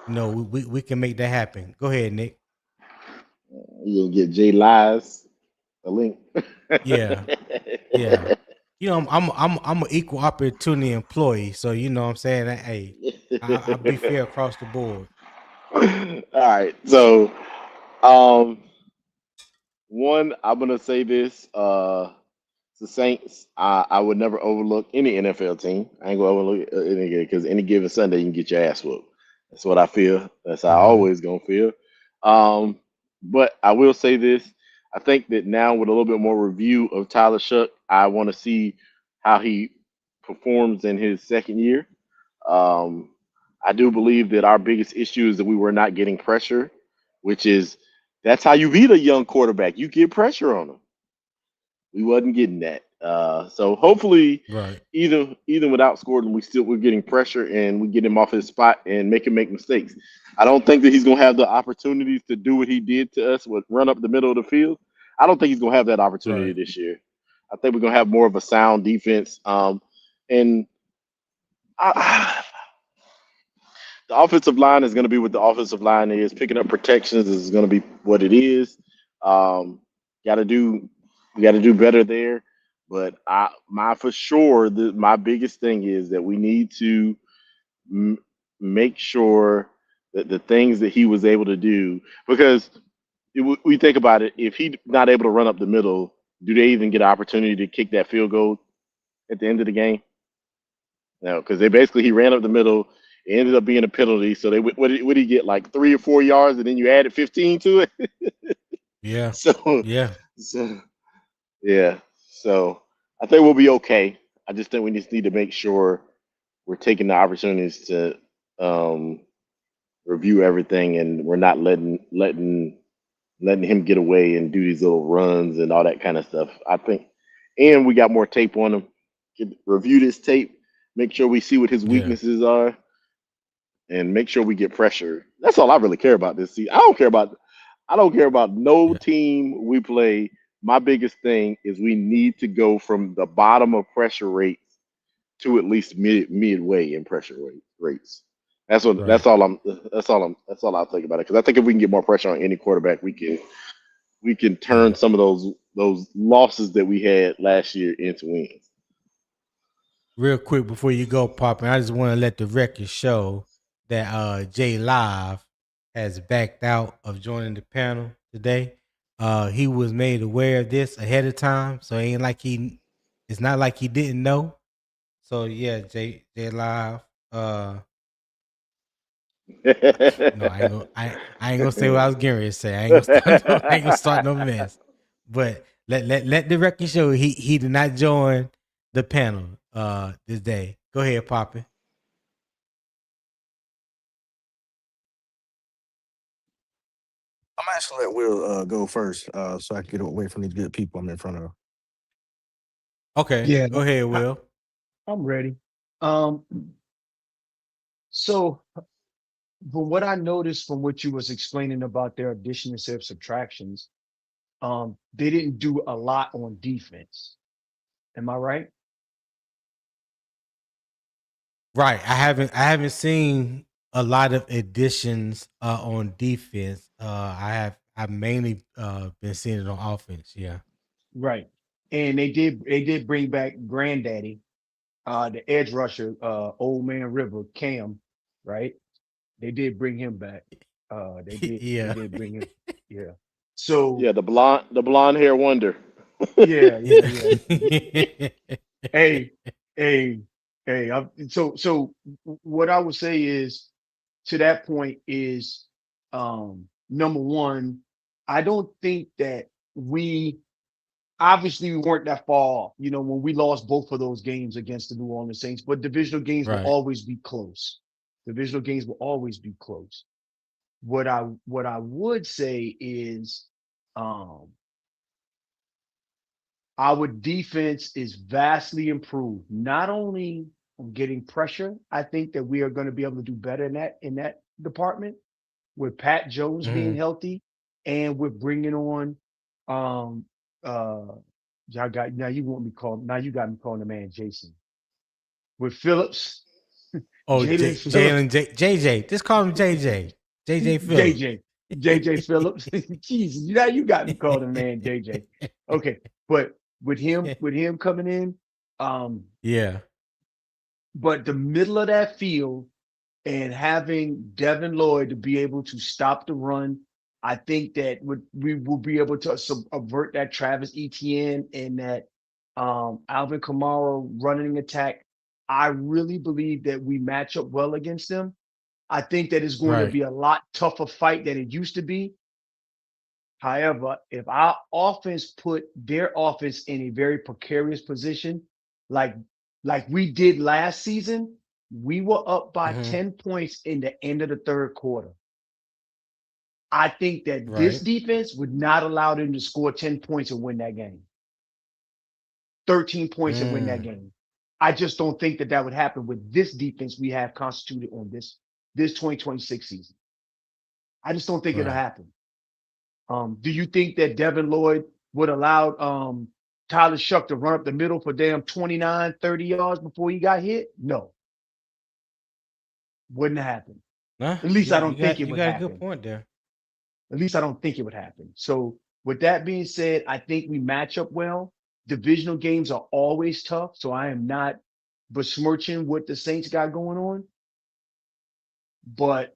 we can make that happen. Go ahead, Nick. You gonna get Jay Lies a link. Yeah, yeah. I'm an equal opportunity employee, so you know what I'm saying. Hey, I be fair across the board. All right. So, um, one, I'm gonna say this. The Saints, I would never overlook any NFL team. I ain't gonna overlook any because any given Sunday you can get your ass whooped. That's what I feel. That's how I Mm-hmm. always gonna feel. Um, but I will say this. I think that now with a little bit more review of Tyler Shuck, I want to see how he performs in his second year. Um, I do believe that our biggest issue is that we were not getting pressure, which is that's how you beat a young quarterback. You get pressure on them. We wasn't getting that. So hopefully, Right, even without Scourton, we're getting pressure and we get him off his spot and make him make mistakes. I don't think that he's gonna have the opportunities to do what he did to us with run up the middle of the field. I don't think he's gonna have that opportunity right. this year. I think we're gonna have more of a sound defense. And I, the offensive line is going to be what the offensive line is. Picking up protections is going to be what it is. Um, got to do, we got to do better there. But my for sure, my biggest thing is that we need to m- make sure that the things that he was able to do, because we think about it, if he's not able to run up the middle, do they even get an opportunity to kick that field goal at the end of the game? No, because they basically he ran up the middle. It ended up being a penalty. So what did he get, like 3 or 4 yards, and then you added 15 to it. Yeah, so yeah, so yeah. So I think we'll be okay. I just think we just need to make sure we're taking the opportunities to um, review everything, and we're not letting him get away and do these little runs and all that kind of stuff. I think, and we got more tape on him. Review this tape, make sure we see what his yeah, weaknesses are, and make sure we get pressure. That's all I really care about this season. I don't care about no yeah. team we play. My biggest thing is we need to go from the bottom of pressure rates to at least midway in rates. That's what. Right. That's all I think about it. Because I think if we can get more pressure on any quarterback, we can turn Yeah. some of those losses that we had last year into wins. Real quick before you go, Poppin', I just want to let the record show that Jay Live has backed out of joining the panel today. He was made aware of this ahead of time, so it ain't like it's not like he didn't know. So yeah, Jay Live. No, I ain't gonna say what I was getting ready to say. I ain't gonna start no, I ain't gonna start no mess. But let the record show he did not join the panel this day. Go ahead, Poppy. I'm actually let Will go first, so I can get away from these good people I'm in front of. Okay, Yeah, go ahead, I, Will. I'm ready. Um, so from what I noticed from what you was explaining about their addition and subtractions, they didn't do a lot on defense. Am I right? Right. I haven't seen a lot of additions on defense. I've mainly been seeing it on offense. Yeah. Right. And they did bring back Granddaddy, the edge rusher, Old Man River, Cam, right? They did bring him back. They Yeah. did bring him. Yeah. So Yeah, the blonde hair wonder. yeah, yeah, yeah. Yeah. Hey, hey, hey. So what I would say is to that point is number one, I don't think that we obviously we weren't that far off, when we lost both of those games against the New Orleans Saints, but divisional games will Right. always be close. Divisional games will always be close. What I would say is um our defense is vastly improved. Not only on getting pressure, I think that we are going to be able to do better in that department with Pat Jones being Hmm. healthy, and we're bringing on um uh y'all got now you got me calling the man Jason with Phillips. Oh, Jalen Phillips, Jalen JJ. Just call him JJ. JJ Phillips. JJ Phillips. Jesus, now you got me calling the man JJ. Okay, but with him coming in, Yeah. but the middle of that field and having Devin Lloyd to be able to stop the run, I think that we will be able to avert that Travis Etienne and that Alvin Kamara running attack. I really believe that we match up well against them. I think that it's going to Right. be a lot tougher fight than it used to be. However, if our offense put their offense in a very precarious position, like we did last season, we were up by Mm-hmm. 10 points in the end of the third quarter. I think that this Right. defense would not allow them to score 10 points and win that game. 13 points and win that game. I just don't think that would happen with this defense we have constituted on this 2026 season. I just don't think it'll Right. happen. Do you think that Devin Lloyd would allow Tyler Shuck to run up the middle for damn 29, 30 yards before he got hit? No. Wouldn't happen. Nah, At least I don't think it you would got a happen. good point there. At least I don't think it would happen. So with that being said, I think we match up well. Divisional games are always tough, so I am not besmirching what the Saints got going on. But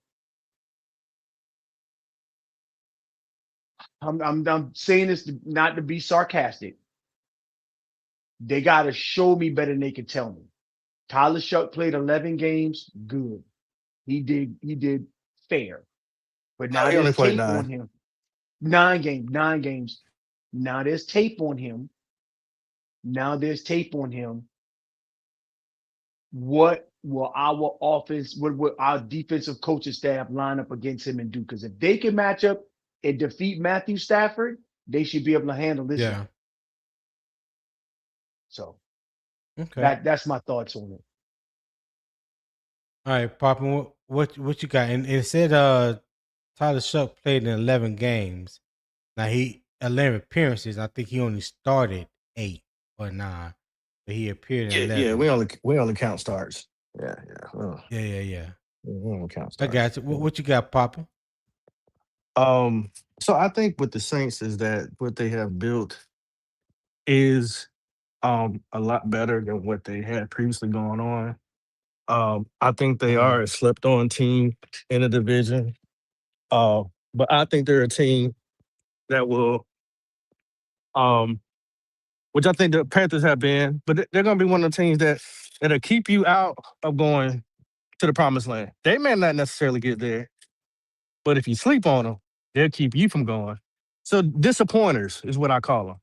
I'm saying this not to be sarcastic. They got to show me better than they can tell me. Tyler Shuck played 11 games. Good. He did fair. But now He only there's played tape 9. on him. 9 games. Now there's tape on him. What will our offense, what will our defensive coaching staff line up against him and do? Because if they can match up and defeat Matthew Stafford, they should be able to handle this. Yeah. So Okay. that's my thoughts on it. All right, Papa, what you got? And it said Tyler Shuck played in 11 games. Now 11 appearances. I think he only started 8 or 9, but he appeared in 11. Yeah. We only count starts. Yeah. Yeah. We only count I starts. got you. What you got, Papa? So I think with the Saints is that what they have built is a lot better than what they had previously going on. I think they are a slept on team in the division. But I think they're a team that will which I think the Panthers have been, but they're gonna be one of the teams that'll keep you out of going to the promised land. They may not necessarily get there, but if you sleep on them, they'll keep you from going. So disappointers is what I call them.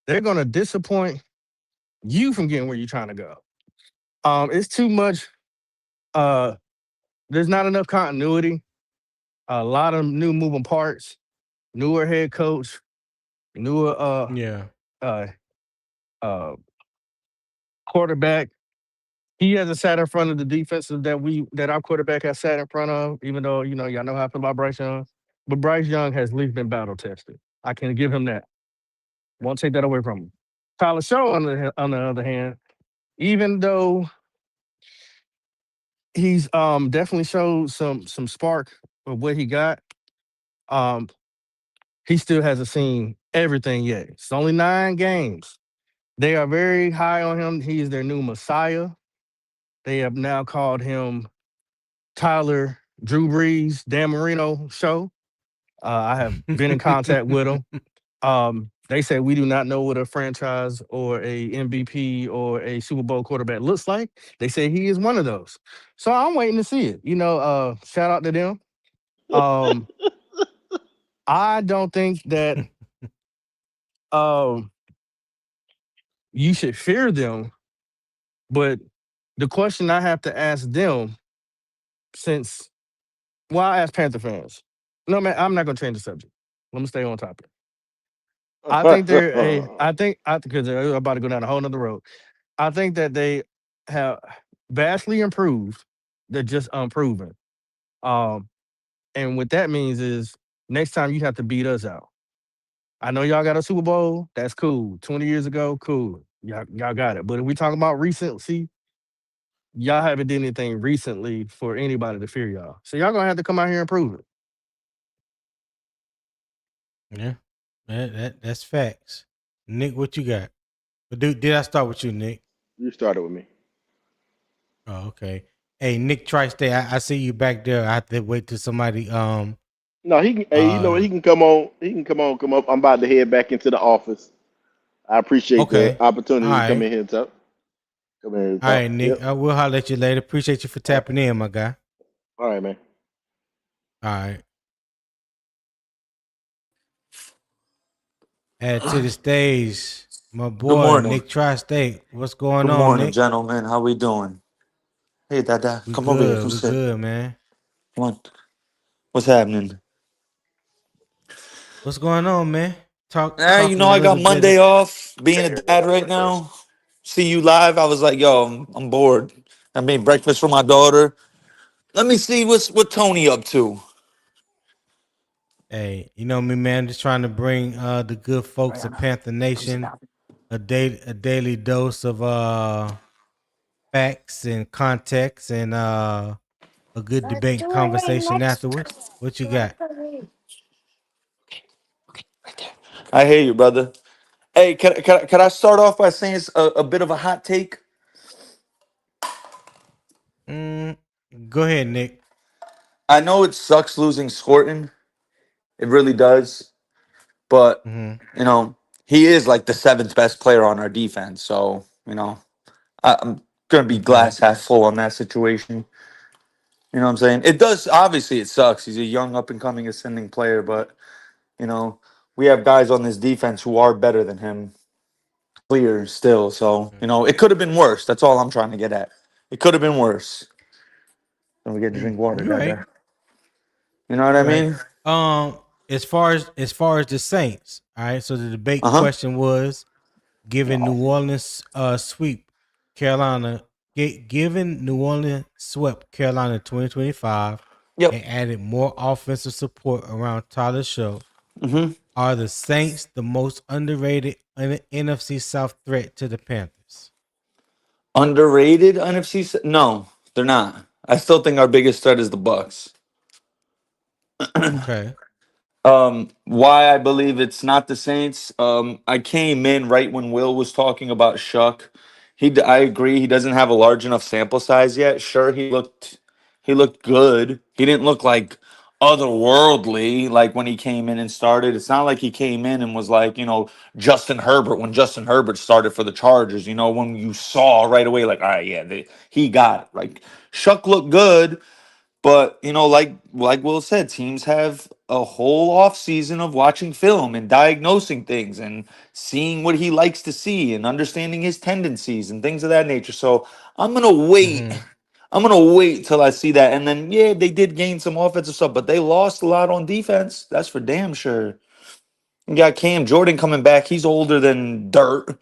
They're gonna disappoint you from getting where you're trying to go. It's too much. There's not enough continuity. A lot of new moving parts. Newer head coach. Newer quarterback. He hasn't sat in front of the defenses that our quarterback has sat in front of. Even though y'all know how I feel about Bryce Young, but Bryce Young has at least been battle tested. I can give him that. Won't take that away from him. Tyler Show, on the other hand, even though he's definitely showed some spark of what he got, he still hasn't seen everything yet. It's only 9 games. They are very high on him. He is their new Messiah. They have now called him Tyler Drew Brees, Dan Marino show. I have been in contact with him. They say we do not know what a franchise or a MVP or a Super Bowl quarterback looks like. They say he is one of those. So I'm waiting to see it. Shout out to them. I don't think that you should fear them, but the question I have to ask them, I ask Panther fans. No, man, I'm not going to change the subject. Let me stay on topic. I think because they're about to go down a whole nother road. I think that they have vastly improved. They're just unproven. And what that means is next time you have to beat us out. I know y'all got a Super Bowl. That's cool. 20 years ago, cool. Y'all got it. But if we talk about recency, y'all haven't done anything recently for anybody to fear y'all. So y'all gonna have to come out here and prove it. Yeah, that's facts. Nick, what you got? Did I start with you, Nick? You started with me. Oh, okay. Hey, Nick Tri-State, I see you back there. I have to wait till somebody No, he can. Hey, you know what? uh He can come on. He can come on. Come up. I'm about to head back into the office. I appreciate the okay. All opportunity to come right. in here and talk. Come in here and All right, talk. Nick. Yep. I will holler at you later. Appreciate you for All right. tapping in, my guy. All right, man. All right. Add to the stage, my Good boy morning. Nick Tri-State. What's going Good on, morning, Nick? gentlemen. How we doing? Hey, Dada, We come over here. good. Come We sit. good, man. Come on. What's happening? What's going on, man? Talking a I got little bit. Monday off. Being a dad right now. See you live. I was like, yo, I'm bored. I made breakfast for my daughter. Let me see what Tony up to. Hey, you know me, man. Just trying to bring the good folks of Panther Nation a daily dose of facts and context and a good debate and conversation afterwards. What you got? I hear you, brother. Hey, can I start off by saying it's a bit of a hot take? Mm, go ahead, Nick. I know it sucks losing Scourton. It really does. But Hmm. he is like the seventh best player on our defense. So I'm gonna be Okay. glass half full on that situation. You know what I'm saying? It does. Obviously, it sucks. He's a young, up and coming, ascending player, but you know we have guys on this defense who are better than him, clear still. So it could have been worse. That's all I'm trying to get at. It could have been worse. Don't forget to drink water, You're right. Dad. You know what I You're right. mean? As far as the Saints, all right. So the debate Uh huh. question was given New Orleans sweep Carolina, given New Orleans swept Carolina in 2025 Yep. and added more offensive support around Tyler Show. Mm-hmm. Are the Saints the most underrated NFC South threat to the Panthers? Underrated NFC? No, they're not. I still think our biggest threat is the Bucks. Okay. Why I believe it's not the Saints. I came in right when Will was talking about Shuck. I agree he doesn't have a large enough sample size yet. Sure, he looked good. He didn't look like otherworldly like when he came in and started. It's not like he came in and was like Justin Herbert when Justin Herbert started for the Chargers. When you saw right away like, all right, yeah, he got it. Like Shuck looked good. But like Will said, teams have a whole off season of watching film and diagnosing things and seeing what he likes to see and understanding his tendencies and things of that nature. So I'm gonna wait. Mm-hmm. I'm gonna wait till I see that. And then yeah, they did gain some offensive stuff, but they lost a lot on defense. That's for damn sure. You got Cam Jordan coming back. He's older than dirt.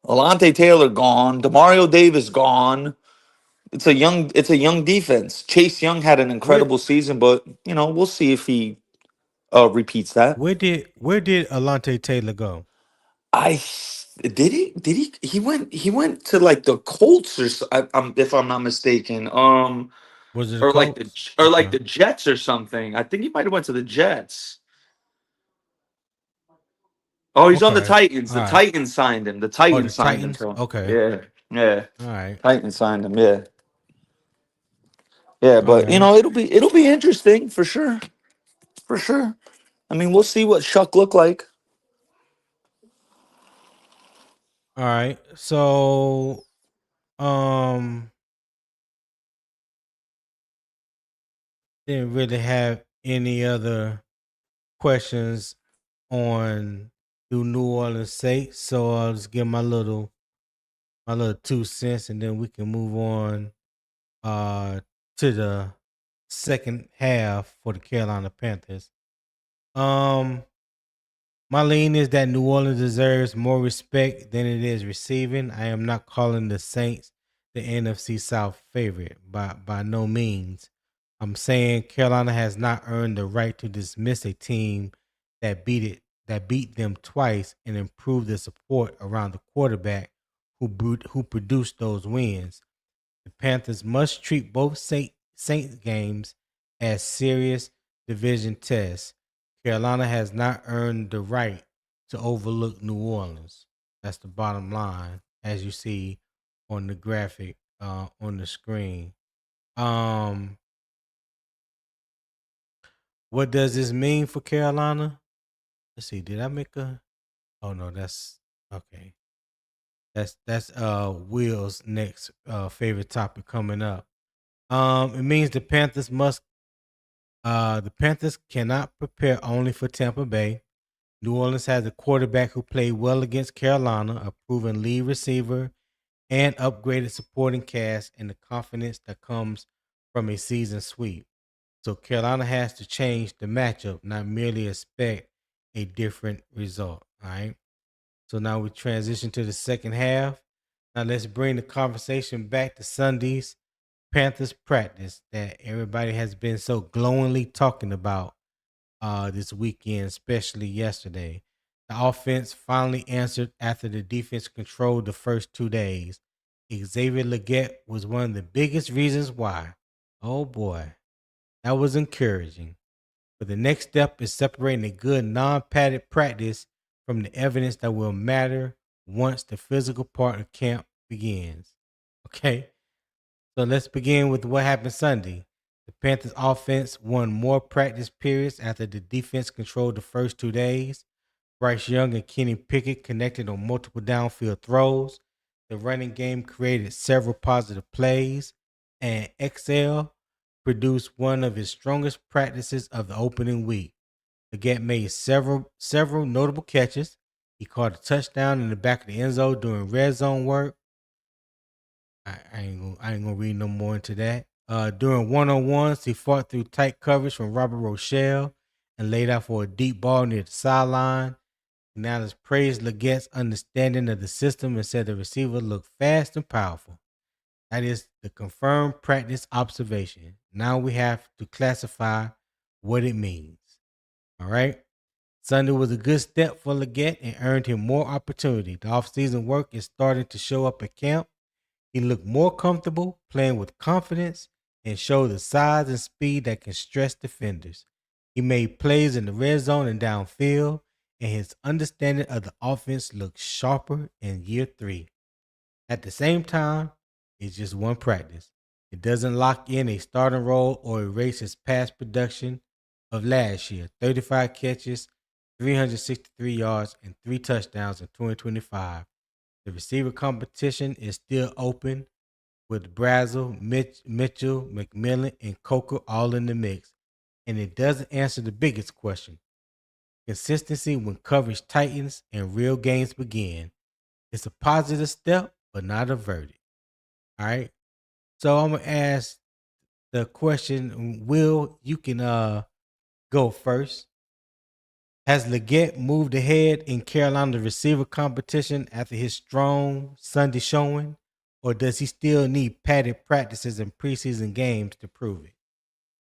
Alante Taylor gone. Demario Davis gone. It's a young defense. Chase Young had an Where incredible season, but we'll see if he repeats that. where did Alante Taylor go? He went to like the Colts if I'm not mistaken. Was it the Or like the Colts? or like Okay. the Jets or something. I think he might have went to the Jets. Oh, he's on the Okay. Titans. All The right. Titans signed him. The Oh, Titans the signed him Titans. to him. Okay. Yeah, yeah. All right. Titans signed him. Yeah, yeah. But Okay. it'll be interesting for sure. For sure. I mean, we'll see what Shuck look like. All right. So, um, didn't really have any other questions on do New Orleans say. So I'll just give my little 2 cents, and then we can move on to the second half for the Carolina Panthers. Um, my lean is that New Orleans deserves more respect than it is receiving. I am not calling the Saints the NFC South favorite by no means. I'm saying Carolina has not earned the right to dismiss a team that beat them twice and improved the support around the quarterback who produced those wins. The Panthers must treat both Saints games as serious division tests. Carolina has not earned the right to overlook New Orleans. That's the bottom line, as you see on the graphic on the screen. What does this mean for Carolina? Let's see. Did I make a? Oh no, that's okay. That's Will's next favorite topic coming up. It means the Panthers cannot prepare only for Tampa Bay. New Orleans has a quarterback who played well against Carolina, a proven lead receiver, and upgraded supporting cast, and the confidence that comes from a season sweep. So Carolina has to change the matchup, not merely expect a different result. All right. So now we transition to the second half. Now let's bring the conversation back to Sunday's Panthers practice that everybody has been so glowingly talking about this weekend, especially yesterday. The offense finally answered after the defense controlled the first 2 days. Xavier Legette was one of the biggest reasons why. Oh boy, that was encouraging. But the next step is separating a good non-padded practice from the evidence that will matter once the physical part of camp begins. Okay, so let's begin with what happened Sunday. The Panthers offense won more practice periods after the defense controlled the first 2 days. Bryce Young and Kenny Pickett connected on multiple downfield throws. The running game created several positive plays, and XL produced one of his strongest practices of the opening week. Legette made several notable catches. He caught a touchdown in the back of the end zone during red zone work. I ain't gonna read no more into that. During one-on-ones, he fought through tight coverage from Robert Rochelle and laid out for a deep ball near the sideline. Canales praised Legette's understanding of the system and said the receiver looked fast and powerful. That is the confirmed practice observation. Now we have to classify what it means. All right. Sunday was a good step for Legette and earned him more opportunity. The offseason work is starting to show up at camp. He looked more comfortable, playing with confidence, and showed the size and speed that can stress defenders. He made plays in the red zone and downfield, and his understanding of the offense looks sharper in year 3. At the same time, it's just one practice. It doesn't lock in a starting role or erase his past production of last year. 35 catches, 363 yards, and 3 touchdowns in 2025. The receiver competition is still open with Brazel, Mitchell, McMillan, and Coker all in the mix. And it doesn't answer the biggest question. Consistency when coverage tightens and real games begin. It's a positive step, but not a verdict. All right. So I'm gonna ask the question. Will, you can go first. Has Legette moved ahead in Carolina receiver competition after his strong Sunday showing, or does he still need padded practices and preseason games to prove it?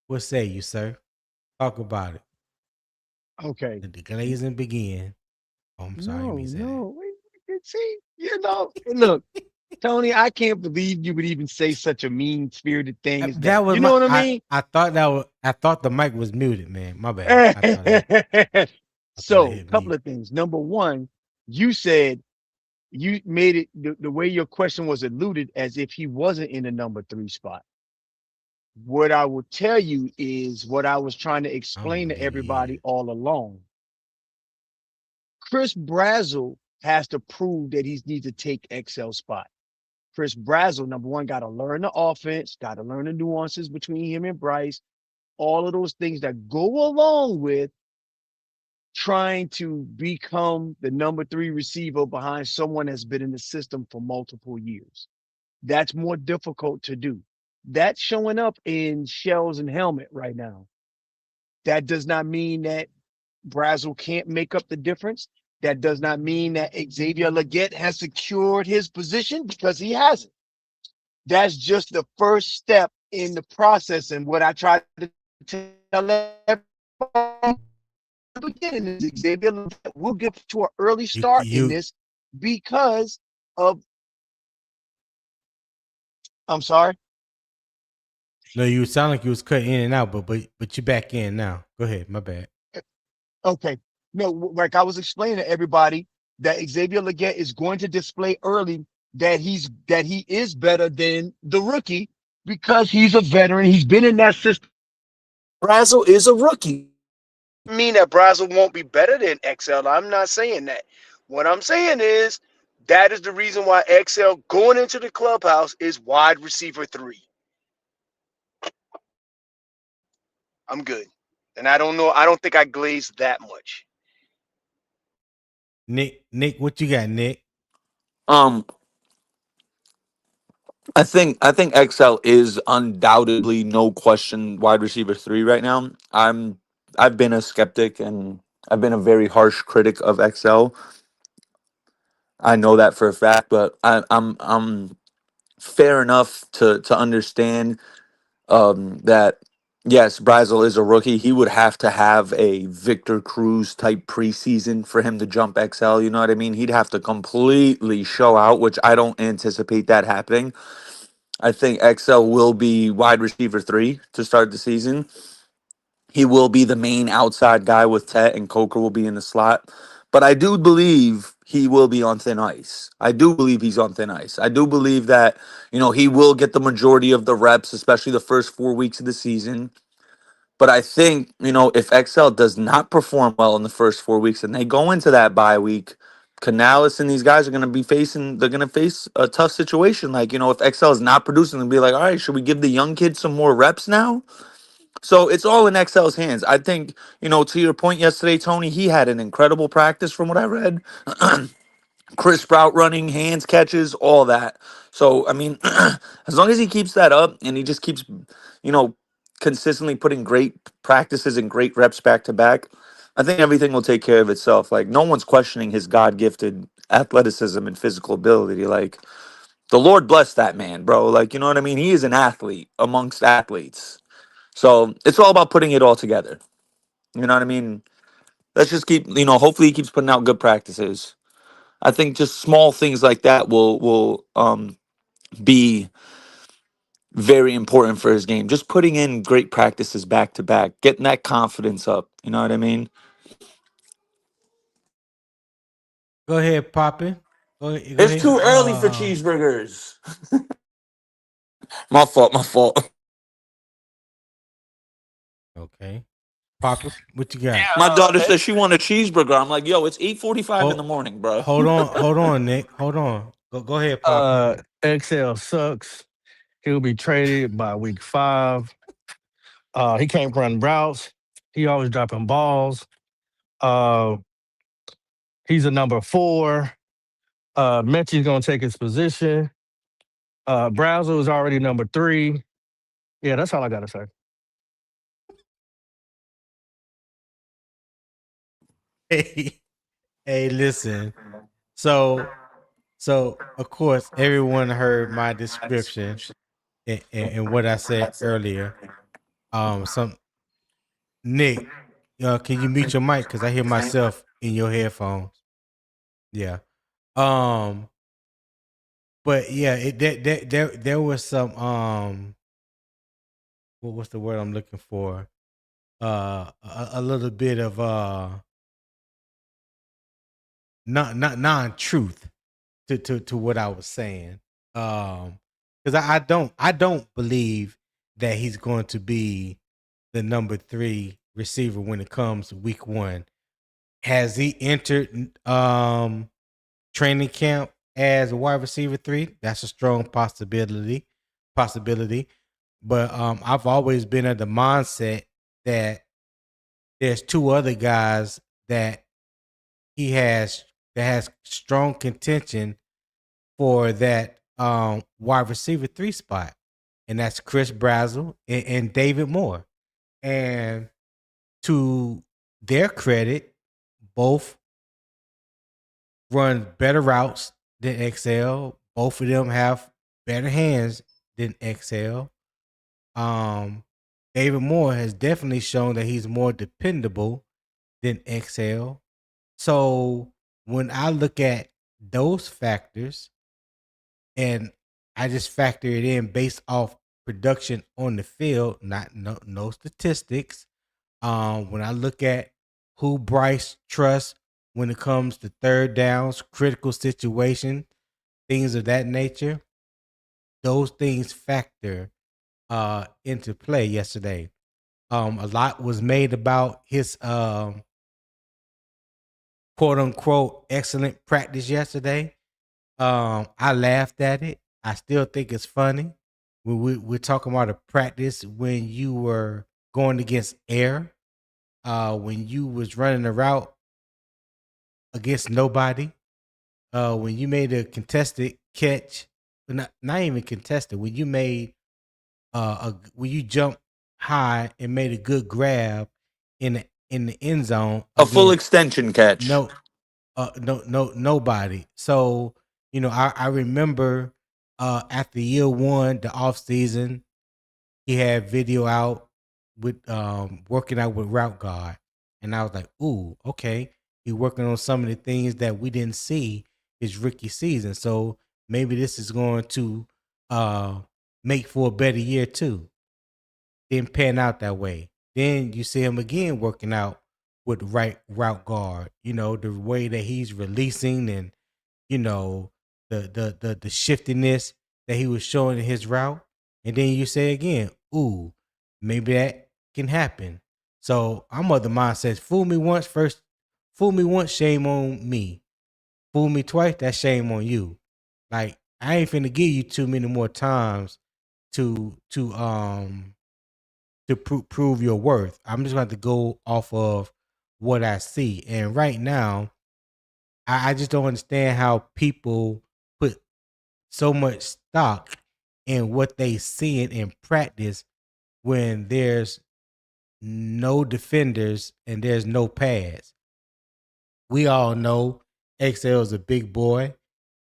What say you, sir? Talk about it. Okay. The glazing begin. Oh, I'm sorry, No, me say that. no. See, look, Tony, I can't believe you would even say such a mean spirited thing as That that. was You know what I I mean? I thought the mic was muted, man. My bad. I thought it So, hit couple me. of things. Number one, you said you made it the way your question was alluded as if he wasn't in the number 3 spot. What I will tell you is what I was trying to I don't explain to believe he everybody is. all along. Chris Brazel has to prove that he needs to take XL spot. Chris Brazel, number one, got to learn the offense, got to learn the nuances between him and Bryce, all of those things that go along with trying to become the number 3 receiver behind someone that's been in the system for multiple years. That's more difficult to do. That's showing up in shells and helmet right now. That does not mean that Brazel can't make up the difference. That does not mean that Xavier Legette has secured his position, because he hasn't. That's just the first step in the process. And what I try to tell everybody at the beginning is Xavier Legette will get to an early start in You this because of I'm sorry. No, you sound like you was cut in and out, but you back in now. Go ahead. My bad. Okay. No, like I was explaining to everybody that Xavier Legette is going to display early that he is better than the rookie because he's a veteran. He's been in that system. Brazel is a rookie. Mean that Brazil won't be better than XL. I'm not saying that. What I'm saying is that is the reason why XL going into the clubhouse is wide receiver 3. I'm good. And I don't know. I don't think I glazed that much. Nick, what you got, Nick? Um, I think XL is undoubtedly no question wide receiver 3 right now. I've been a skeptic and I've been a very harsh critic of XL. I know that for a fact, but I'm fair enough to understand that yes, Brazel is a rookie. He would have to have a Victor Cruz type preseason for him to jump XL. You know what I mean? He'd have to completely show out, which I don't anticipate that happening. I think XL will be wide receiver 3 to start the season. He will be the main outside guy with Tet, and Coker will be in the slot. But I do believe he will be on thin ice. I do believe he's on thin ice. I do believe that, he will get the majority of the reps, especially the first 4 weeks of the season. But I think, if XL does not perform well in the first 4 weeks and they go into that bye week, Canales and these guys are going to they're going to face a tough situation. Like, if XL is not producing, they'll be like, all right, should we give the young kids some more reps now? So it's all in XL's hands. I think, to your point yesterday, Tony, he had an incredible practice from what I read. Crisp route running, hands catches, all that. So, I mean, as long as he keeps that up and he just keeps, you know, consistently putting great practices and great reps back to back, I think everything will take care of itself. Like, no one's questioning his God gifted athleticism and physical ability. Like, the Lord bless that man, bro. Like, you know what I mean? He is an athlete amongst athletes. So it's all about putting it all together. You know what I mean? Let's just keep, hopefully he keeps putting out good practices. I think just small things like that will be very important for his game. Just putting in great practices back to back, getting that confidence up. You know what I mean? Go ahead, Poppin. Go It's ahead. too early for cheeseburgers. My fault. My fault. Okay, Poppin, what you got? My Yeah, daughter says she want a cheeseburger. I'm like, yo, it's 8:45 in the Oh, morning, bro. hold on, Nick. Hold on. Go ahead, Poppin. XL sucks. He'll be traded by week 5. He can't run routes. He always dropping balls. Uh, he's a number 4. Mechie's gonna take his position. Brazel is already number 3. Yeah, that's all I gotta say. Hey, listen. So of course everyone heard my description and what I said earlier. Some Nick, can you mute your mic because I hear myself in your headphones? Yeah. Um, but yeah, there was some what's the word I'm looking for? A little bit of not non-truth to what I was saying. Because I don't believe that he's going to be the number 3 receiver when it comes to week 1. Has he entered training camp as a wide receiver 3? That's a strong possibility. But I've always been of the mindset that there's 2 other guys that he has that has strong contention for that wide receiver 3 spot, and that's Chris Brazel and David Moore. And to their credit, both run better routes than XL. Both of them have better hands than XL. David Moore has definitely shown that he's more dependable than XL. So when I look at those factors, and I just factor it in based off production on the field, not no statistics. When I look at who Bryce trusts when it comes to third downs, critical situation, things of that nature, those things factor into play yesterday. A lot was made about his quote unquote excellent practice yesterday. I laughed at it. I still think it's funny. We're talking about a practice when you were going against air, when you was running a route against nobody, when you made a contested catch, not even contested, when you made when you jumped high and made a good grab in the end zone A full against extension catch. nobody. So I remember after year one, the off season, he had video out with working out with route guard, and I was like, ooh, okay, he working on some of the things that we didn't see his rookie season. So maybe this is going to make for a better year too. Didn't pan out that way. Then you see him again working out with right route guard. The way that he's releasing, and the shiftiness that he was showing in his route. And then you say again, ooh, maybe that can happen. So I'm of the mindset, fool me once, shame on me. Fool me twice, that's shame on you. Like, I ain't finna give you too many more times to prove your worth. I'm just going to go off of what I see. And right now, I just don't understand how people put so much stock in what they see in practice when there's no defenders and there's no pads. We all know XL is a big boy,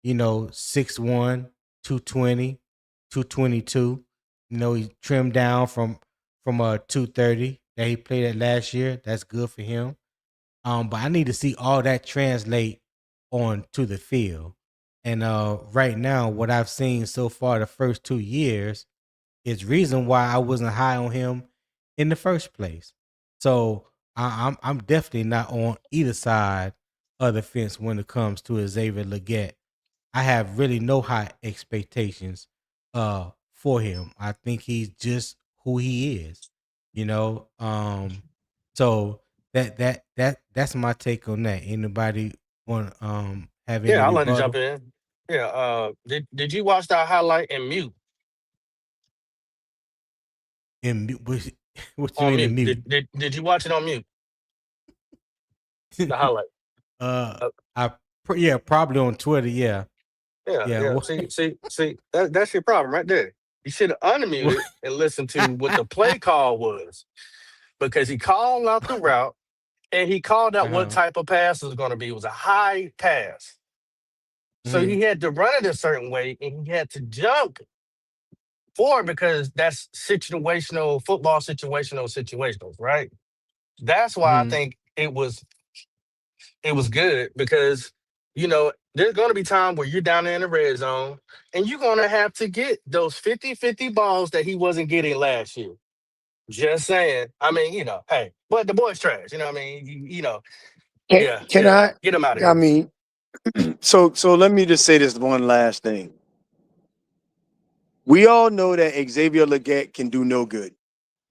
6'1", 220, 222. He trimmed down from 230 that he played at last year. That's good for him. But I need to see all that translate on to the field. And right now, what I've seen so far the first 2 years is reason why I wasn't high on him in the first place. So I'm definitely not on either side of the fence when it comes to Xavier Legette. I have really no high expectations for him. I think he's just who he is, you know. So that's my take on that. Anybody want have any Yeah, I'd like to jump rebuttal? in. Yeah, did you watch that highlight in mute? What you On mean in mute. mute? Did you watch it on mute? The highlight. uh, Uh, yeah, probably on Twitter. Yeah, yeah, yeah. yeah. See, that's your problem right there. You should have unmuted and listened to what the play call was, because he called out the route and he called out what uh-huh. type of pass it was going to be. It was a high pass. So Mhm. he had to run it a certain way and he had to jump forward because that's situational football, situationals, right? That's why I Mhm. think it was good, because there's going to be time where you're down there in the red zone and you're going to have to get those 50-50 balls that he wasn't getting last year. Just saying. I mean, hey, but the boy's trash. You know what I mean? Yeah, Can yeah. I? Get him out of I here. mean, so let me just say this one last thing. We all know that Xavier Legette can do no good.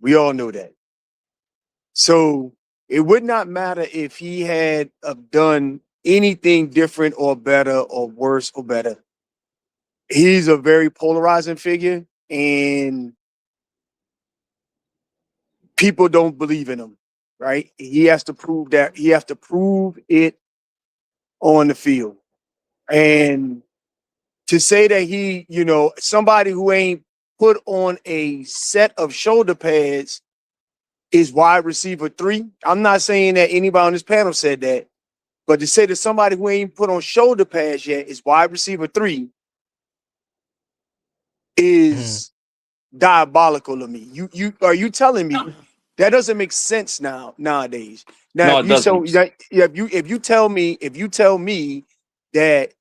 We all know that. So it would not matter if he had done anything different or better or worse or better. He's a very polarizing figure, and people don't believe in him. Right? He has to prove that. He has to prove it on the field, and to say that he, somebody who ain't put on a set of shoulder pads is wide receiver 3. I'm not saying that anybody on this panel said that, but to say that somebody who ain't put on shoulder pads yet is wide receiver 3 Mhm. is diabolical to me. You are you telling me that doesn't make sense nowadays? Now, No, if it you so doesn't. if you tell me that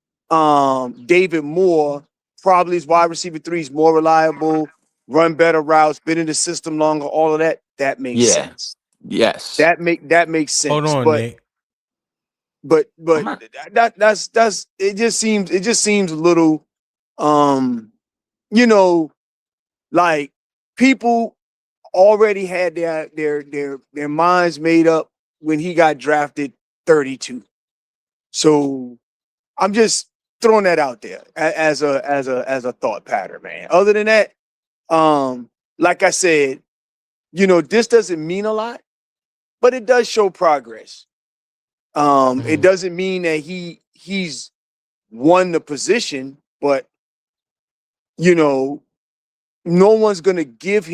David Moore probably is wide receiver 3 is more reliable, run better routes, been in the system longer, all of that. That makes Yeah. sense. Yes. That makes sense. Hold on, Nick. But I'm not- that's it just seems a little you know, like people already had their minds made up when he got drafted 32. So I'm just throwing that out there as a thought pattern, man. Other than that, like I said, this doesn't mean a lot, but it does show progress. It doesn't mean that he's won the position, but no one's gonna give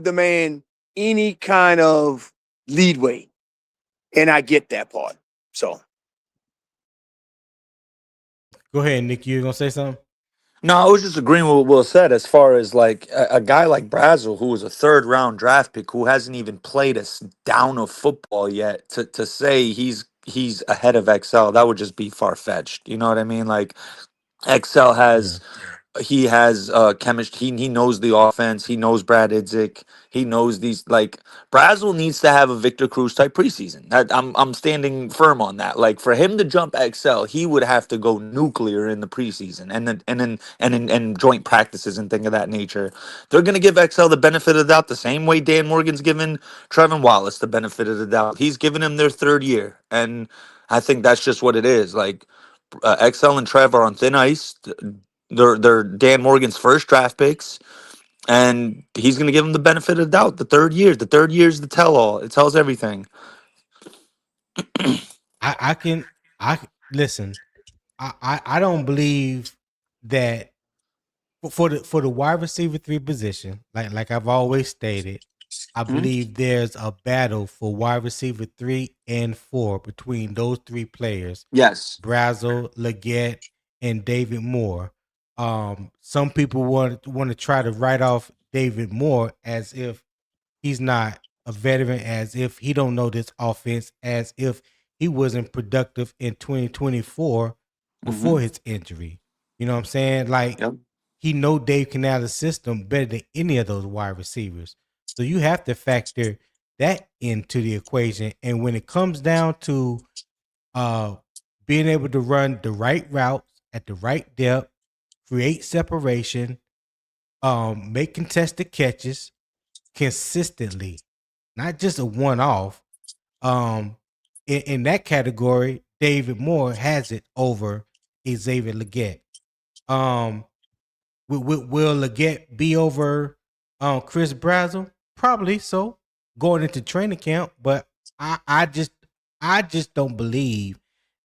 the man any kind of leadway. And I get that part. So Go ahead, Nick. You gonna say something? No, I was just agreeing with what Will said as far as like a guy like Brazel, who was a third round draft pick, who hasn't even played a down of football yet, to say he's ahead of XL, that would just be far fetched. You know what I mean? Like XL has he has chemistry. He knows the offense. He knows Brad Idzik. He knows these, like, Brazel needs to have a Victor Cruz type preseason. I'm standing firm on that. Like, for him to jump XL, he would have to go nuclear in the preseason and joint practices and thing of that nature. They're gonna give XL the benefit of the doubt the same way Dan Morgan's given Trevin Wallace the benefit of the doubt. He's given him their third year, and I think that's just what it is. Like, XL and Trev are on thin ice. They're Dan Morgan's first draft picks, and he's going to give them the benefit of the doubt. The third year is the tell all. It tells everything. I listen. I don't believe that for the wide receiver 3 position, like I've always stated, I believe there's a battle for wide receiver 3 and 4 between those 3 players. Yes. Brazel, Legette, and David Moore. Some people want to try to write off David Moore as if he's not a veteran, as if he don't know this offense, as if he wasn't productive in 2024 before his injury. You know what I'm saying? Like, Yep. he know Dave Canales' system better than any of those wide receivers. So you have to factor that into the equation. And when it comes down to being able to run the right routes at the right depth, create separation, make contested catches consistently, not just a one-off. In that category, David Moore has it over Xavier Legette. Will Legette be over Chris Brazel? Probably so, going into training camp. But I just don't believe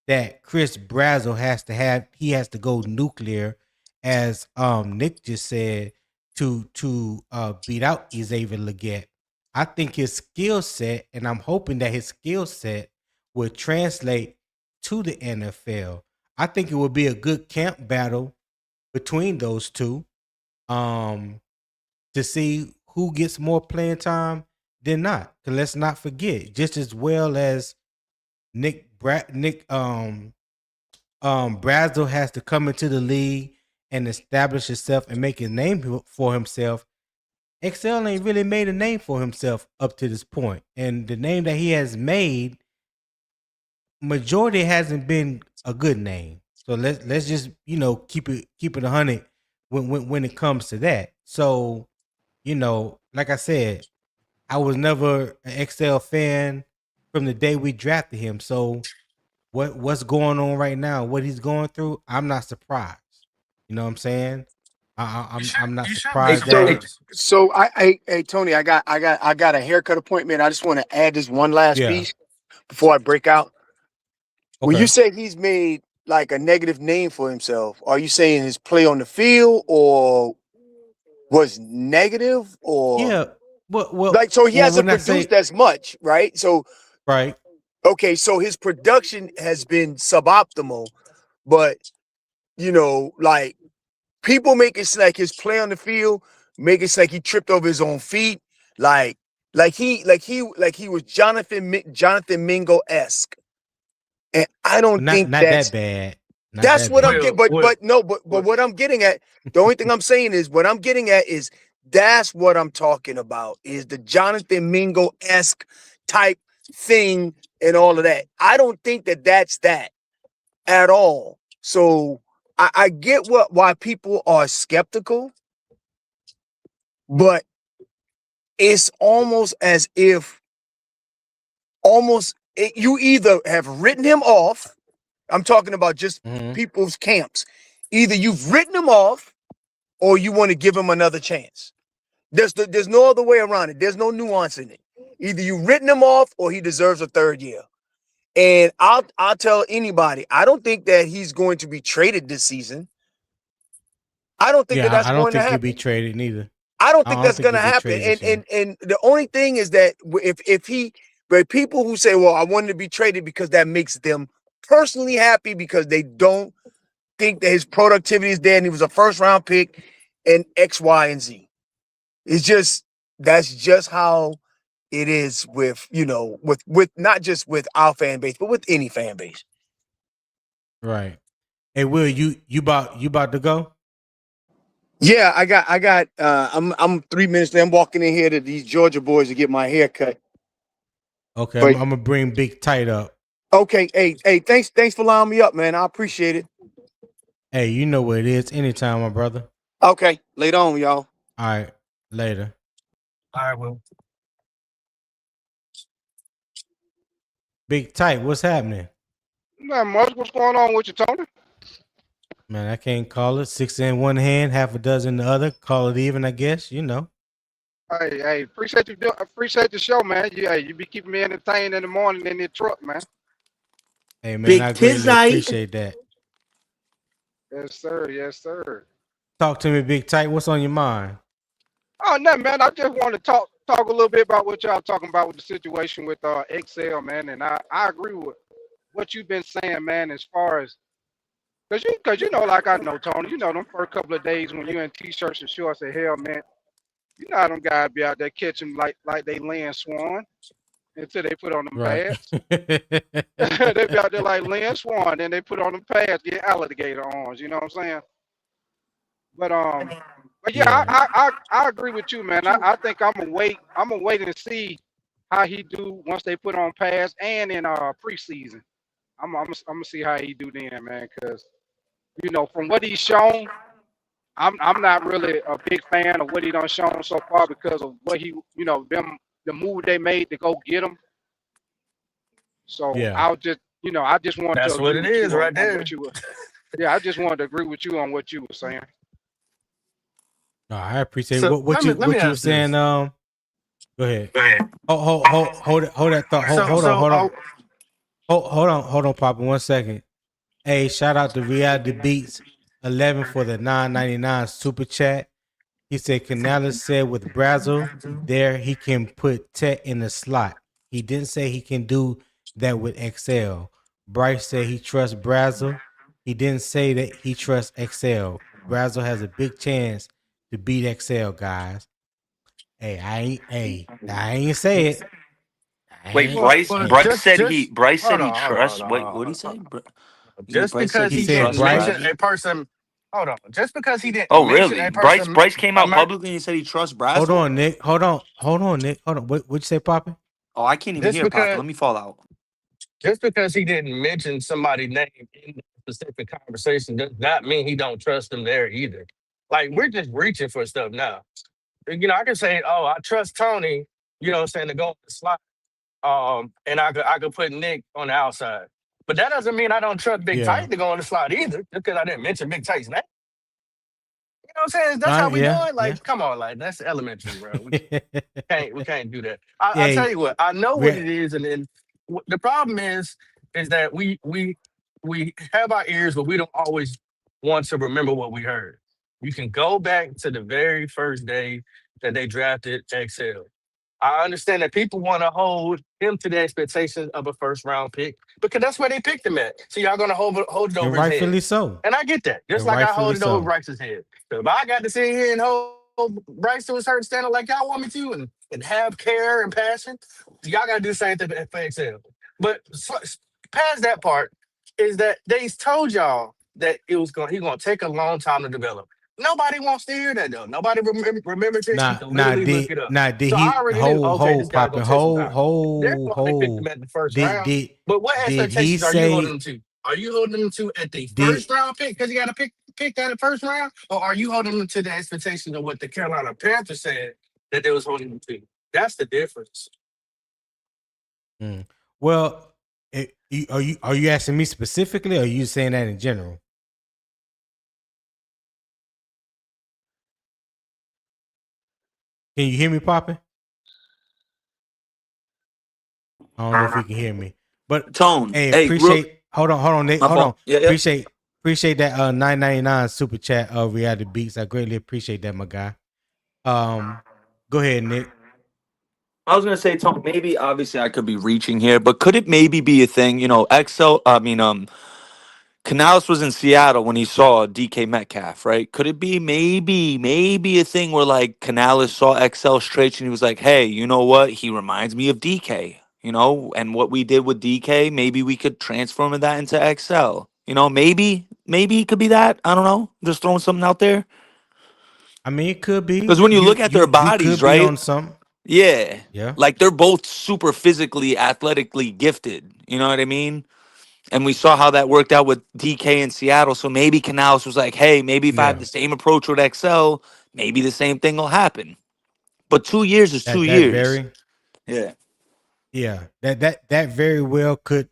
that Chris Brazel has to go nuclear, as Nick just said, to beat out Xavier Legette. I think his skill set, and I'm hoping that his skill set will translate to the NFL. I think it would be a good camp battle between those two, to see who gets more playing time than not. Cause let's not forget, just as well as Brazel has to come into the league and establish himself and make a name for himself. XL ain't really made a name for himself up to this point, and the name that he has made, majority hasn't been a good name. So let's just keep it 100 when it comes to that. So like I said, I was never an XL fan from the day we drafted him. So what's going on right now, what he's going through, I'm not surprised. You know what I'm saying? I'm not surprised that. So hey Tony, I got a haircut appointment. I just want to add this one last piece before I break out. When you say he's made like a negative name for himself, are you saying his play on the field or was negative, or like, so he hasn't produced as much, right? So right. Okay, so his production has been suboptimal, but like, people make it like his play on the field, make it like he tripped over his own feet, like he was Jonathan Mingo-esque. And I don't think not that's that bad. Not That's that what I'm bad. getting. Will, But what I'm getting at, the only thing I'm saying is what I'm getting at is that's what I'm talking about is the Jonathan Mingo-esque type thing and all of that. I don't think that that's that at all. So I get why people are skeptical, but it's almost as if you either have written him off. I'm talking about just people's camps. Either you've written him off or you want to give him another chance. There's no other way around it. There's no nuance in it. Either you've written him off or he deserves a third year. And I'll tell anybody, I don't think that he's going to be traded this season. I don't think that that's I don't going to think he'll happen. be traded neither. I don't I think don't that's think going to he'll be happen. traded this year. And the only thing is that but people who say, well, I wanted to be traded because that makes them personally happy because they don't think that his productivity is there and he was a first round pick and X, Y, and Z. That's just how it is with, with not just with our fan base, but with any fan base. Right. Hey, Will, you about to go? Yeah, I'm 3 minutes late. I'm walking in here to these Georgia boys to get my hair cut. Okay, But- I'm gonna bring Big Tight up. Okay, hey, thanks for allowing me up, man. I appreciate it. Hey, you know what it is. Anytime, my brother. Okay, later on, y'all. All right, later. all right, Will. Big Tight, what's happening? Not much. What's going on with you, Tony? Man, I can't call it. 6 in one hand, half a dozen in the other. Call it even, I guess. You know. Hey, appreciate appreciate the show, man. You be keeping me entertained in the morning in the truck, man. Hey, man, Big I greatly Tizite. appreciate that. Yes, sir. Yes, sir. Talk to me, Big Tight. What's on your mind? Oh, no, man. I just want to talk a little bit about what y'all talking about with the situation with Excel, man. And I agree with what you've been saying, man. As far as because you know, like I know, Tony. You know, them first couple of days when you're in t-shirts and shorts and hell, man. You know how them guys be out there catching like they land swan until they put on them pads. They be out there like Lynn Swan, then they put on them pads, get alligator arms. You know what I'm saying? But yeah, I agree with you, man. I think I'm gonna wait and see how he do once they put on pads and in preseason. I'm gonna see how he do then, man. Because from what he's shown, I'm not really a big fan of what he done shown so far because of what he the move they made to go get him. So Yeah. I just want That's to what agree it with is you right on there. what you were. Yeah, I just wanted to agree with you on what you were saying. No, I appreciate So what let me you were ask saying. this. Go ahead. Hold that thought. Hold on, Papa. 1 second. Hey, shout out to Reality Beats 11 for the $9.99 super chat. He said Canales said with Brazel there he can put Tech in the slot. He didn't say he can do that with Excel. Bryce said he trusts Brazel. He didn't say that he trusts Excel. Brazel has a big chance to beat Excel, guys. Hey, I ain't say it. Wait, Well, Bryce said just Bryce said hold he on, hold on, trusts. hold on, Wait, hold what did on, he say? Just Bryce because said he he said didn't trusts Bryce- mention Brazel. a person, hold on. Just because he didn't Oh, mention really? a person, Bryce came out Amer- publicly and he said he trusts Brazel. Hold on, Nick. Hold on, Nick. Hold on. What'd you say, Papa? Oh, I can't even just hear Papa. because Let me fall out. just because he didn't mention somebody's name in the specific conversation does not mean he don't trust them there either. Like we're just reaching for stuff now. I can say, oh, I trust Tony. What I'm saying, to go on the slot. And I could put Nick on the outside. But that doesn't mean I don't trust Big Yeah. Tight to go on the slot either, just because I didn't mention Big Tight's name. You know what I'm saying? That's how we do it. Like, come on, like that's elementary, bro. We can't do that. I tell you what, I know what it is, and then the problem is that we have our ears, but we don't always want to remember what we heard. You can go back to the very first day that they drafted XL. I understand that people want to hold him to the expectations of a first round pick because that's where they picked him at. So y'all gonna hold it over And his rightfully head. so. And I get that. Just And like I rightfully hold it over so. Bryce's head. So if I got to sit here and hold Bryce to his hurt standard like y'all want me to and have care and passion, y'all gotta do the same thing for XL. But past that part is that they told y'all that he's gonna take a long time to develop. Nobody wants to hear that though. Nobody remembers this. You can literally look it up. Did So I he already knew, okay, this guy's gonna take some time. Therefore, they picked him at the first round. But what did he expectations are you holding say him to? Are you holding him to at the did first round pick because you got to pick that at first round, or are you holding him to the expectations of what the Carolina Panthers said that they was holding him to? That's the difference. well are you asking me specifically, or are you saying that in general? Can you hear me, Poppin? I don't know if you can hear me, but Tone. hey, Hey, appreciate. Hold on, Nick. my Hold on. fault. Yeah. Appreciate that $9.99 super chat of Reality Beats. I greatly appreciate that, my guy. Go ahead, Nick. I was gonna say, Tone, maybe obviously I could be reaching here, but could it maybe be a thing? Canales was in Seattle when he saw DK Metcalf, right? Could it be maybe a thing where like Canales saw XL Stretch and he was like, hey, you know what? He reminds me of DK, and what we did with DK, maybe we could transform that into XL. Maybe it could be that. I don't know. Just throwing something out there. I mean, it could be. Because when you look at their You bodies, could be right? on something. Yeah. Yeah. Like they're both super physically, athletically gifted. You know what I mean? And we saw how that worked out with DK in Seattle. So maybe Canales was like, hey, maybe if I have Yeah. the same approach with XL, maybe the same thing will happen. But 2 years is 2 That years. very. Yeah. Yeah. That very well could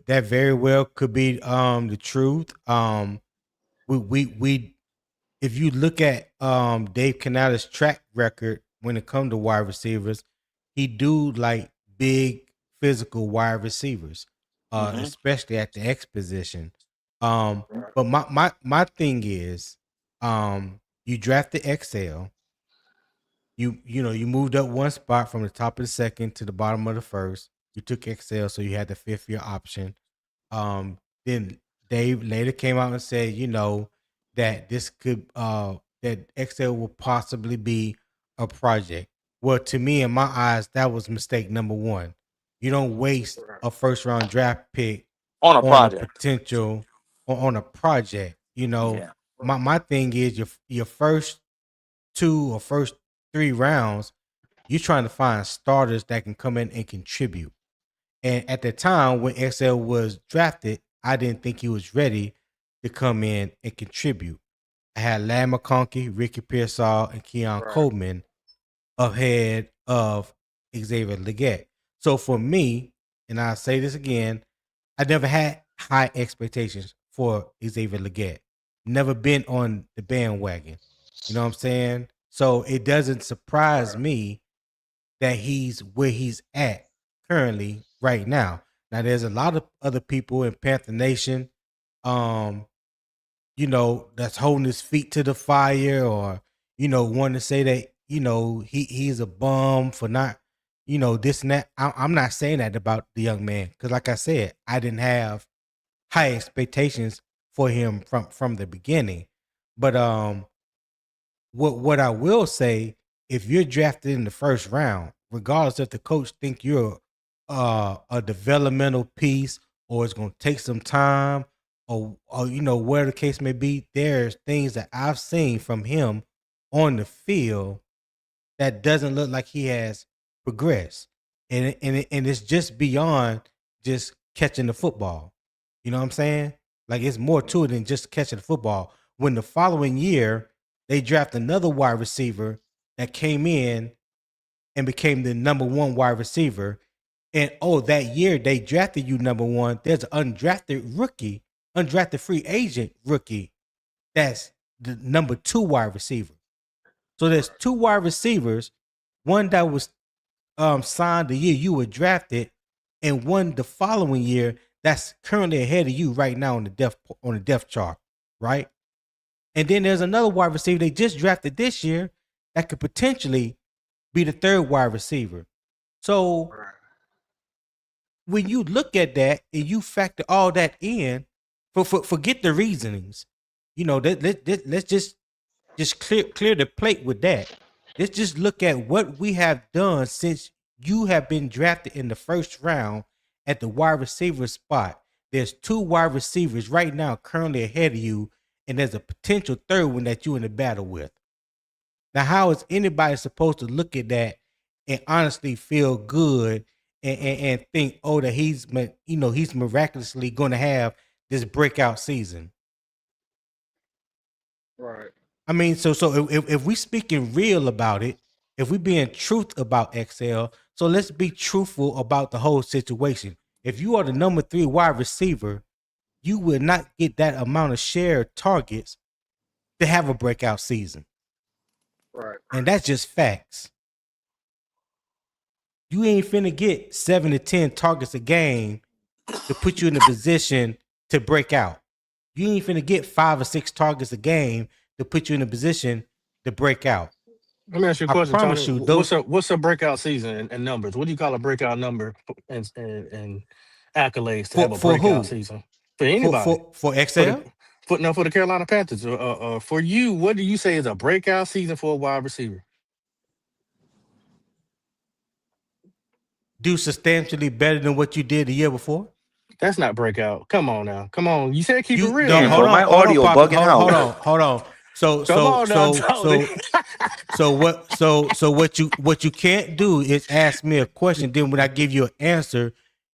be the truth. We if you look at Dave Canales' track record when it comes to wide receivers, he do like big physical wide receivers, especially at the X position. But my thing is, you drafted XL. You moved up one spot from the top of the second to the bottom of the first. You took XL, so you had the 5th-year option. Then Dave later came out and said, that this could that XL will possibly be a project. Well, to me, in my eyes, that was mistake number one. You don't waste a first round draft pick On a on a project. potential on a project. Yeah. My thing is your first 2 or first 3 rounds, you're trying to find starters that can come in and contribute. And at the time when XL was drafted, I didn't think he was ready to come in and contribute. I had Lamb McConkey, Ricky Pearsall, and Keon Coleman ahead of Xavier Legette. So for me, and I'll say this again, I never had high expectations for Xavier Legette. Never been on the bandwagon. You know what I'm saying? So it doesn't surprise me that he's where he's at currently right now. Now there's a lot of other people in Panther Nation, that's holding his feet to the fire, or wanting to say that he's a bum for not this and that. I'm not saying that about the young man, because like I said, I didn't have high expectations for him from the beginning. But what I will say, if you're drafted in the first round, regardless if the coach think you're a developmental piece, or it's going to take some time, or where the case may be, there's things that I've seen from him on the field that doesn't look like he has progressed, and it's just beyond just catching the football. You know what I'm saying? Like, it's more to it than just catching the football. When the following year they draft another wide receiver that came in and became the number 1 wide receiver, and that year they drafted you number 1, there's an undrafted free agent rookie that's the number 2 wide receiver. So there's 2 wide receivers, one that was signed the year you were drafted, and one the following year that's currently ahead of you right now on the depth chart, right? And then there's another wide receiver they just drafted this year that could potentially be the 3rd wide receiver. So when you look at that and you factor all that in, forget the reasonings. Let's just clear the plate with that. Let's just look at what we have done since you have been drafted in the first round at the wide receiver spot. There's 2 wide receivers right now currently ahead of you, and there's a potential third one that you're in a battle with. Now, how is anybody supposed to look at that and honestly feel good and think, oh, that he's miraculously going to have this breakout season? Right. I mean, so if we speaking real about it, if we being truth about XL, so let's be truthful about the whole situation. If you are the number 3 wide receiver, you will not get that amount of share targets to have a breakout season. Right. And that's just facts. You ain't finna get 7 to 10 targets a game to put you in a position to break out. You ain't finna get 5 or 6 targets a game to put you in a position to break out. Let me ask you a I question, promise Tony. you, those What's a breakout season in numbers? What do you call a breakout number and accolades to have a for breakout who? season for anybody? For For XL? for the Carolina Panthers. For you, what do you say is a breakout season for a wide receiver? Do substantially better than what you did the year before? That's not breakout. Come on now. Come on. You said keep it You real. no, Damn, Now. hold bro, my on, hold on, audio Papa, bugging out. hold on. Come on now, Tony. So what you can't do is ask me a question. Then when I give you an answer,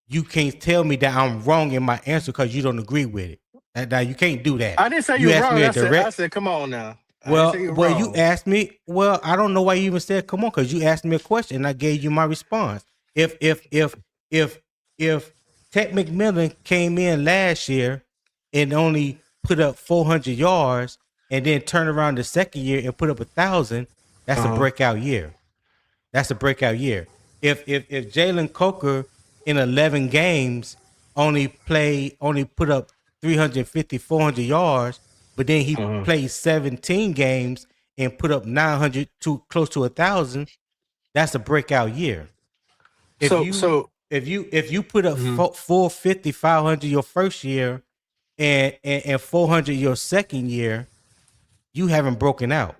you can't tell me that I'm wrong in my answer because you don't agree with it. Now you can't do that. I didn't say you You were asked wrong. me a I direct. said, come on now. I didn't say you Well, were you wrong. asked me. Well, I don't know why you even said come on because you asked me a question and I gave you my response. If Ted McMillan came in last year and only put up 400 yards and then turned around the second year and put up 1,000, that's a Uh-huh. breakout year. That's a breakout year. If Jalen Coker in 11 games only put up 350, 400 yards, but then he Uh-huh. played 17 games and put up 900 to close to 1,000, that's a breakout year. If So you so if you put up mhm. 450, 500 your first year and 400 your second year, you haven't broken out.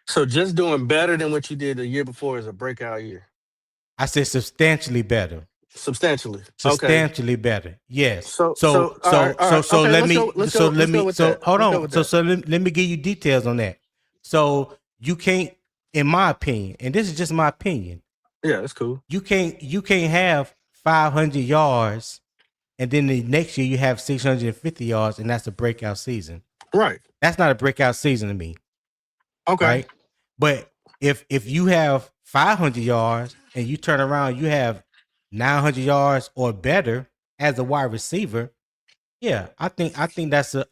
So just doing better than what you did the year before is a breakout year. I said substantially better. Substantially. Okay. Substantially better. Yes. So all right. Okay, Let let's go. me Let's go. Let's go with that. hold Let's go on. with that. Let me give you details on that. So you can't, in my opinion, and this is just my opinion, Yeah, that's cool. you can't have 500 yards and then the next year you have 650 yards and that's a breakout season. Right. That's not a breakout season to me. Okay. Right. But if you have 500 yards and you turn around, you have 900 yards or better as a wide receiver, yeah, I think that's a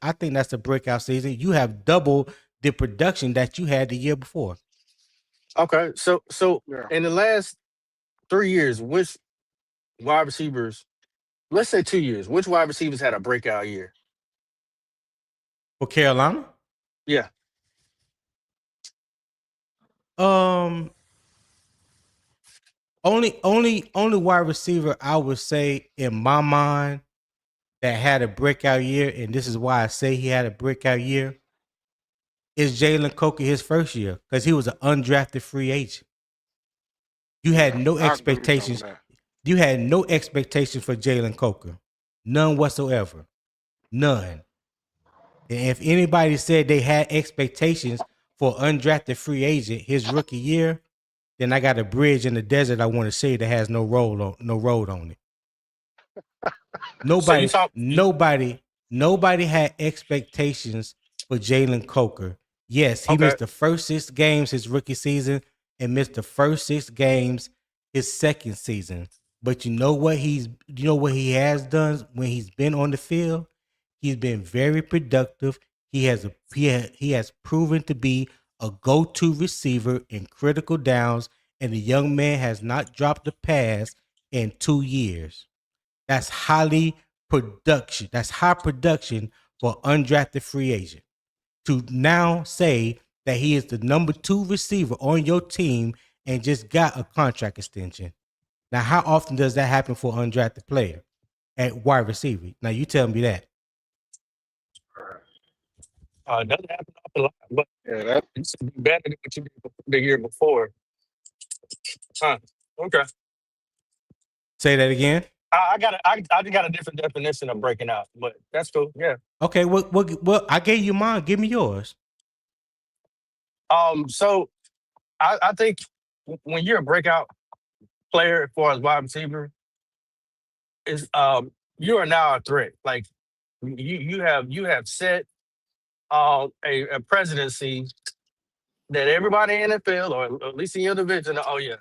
breakout season. You have double the production that you had the year before. Okay. So Yeah. in the last 3 years, which wide receivers, let's say 2 years, which wide receivers had a breakout year? For Carolina? Yeah. Only wide receiver I would say in my mind that had a breakout year, and this is why I say he had a breakout year, is Jalen Coker his first year because he was an undrafted free agent. You had no I agree with you on expectations. that. You had no expectations for Jalen Coker, none whatsoever, none. And if anybody said they had expectations for undrafted free agent his rookie year, then I got a bridge in the desert I want to say that has no road on it. So you talk Nobody had expectations for Jalen Coker. Yes, he okay. missed the first 6 games his rookie season and missed the first 6 games his second season. But you know what he has done when he's been on the field? He's been very productive. He has proven to be a go-to receiver in critical downs, and the young man has not dropped a pass in 2 years. That's high production for undrafted free agent. To now say that he is the number 2 receiver on your team and just got a contract extension. Now, how often does that happen for an undrafted player at wide receiver? Now, you tell me that. It doesn't happen a lot, but Yeah, that it's better than what you did the year before. Huh. Okay. Say that again. I got a different definition of breaking out, but that's cool. Yeah. Okay, what? I gave you mine. Give me yours. So I think when you're a breakout player as far as wide receiver, is you are now a threat. Like you have set a presidency that everybody in the field, or at least in your division, oh yeah,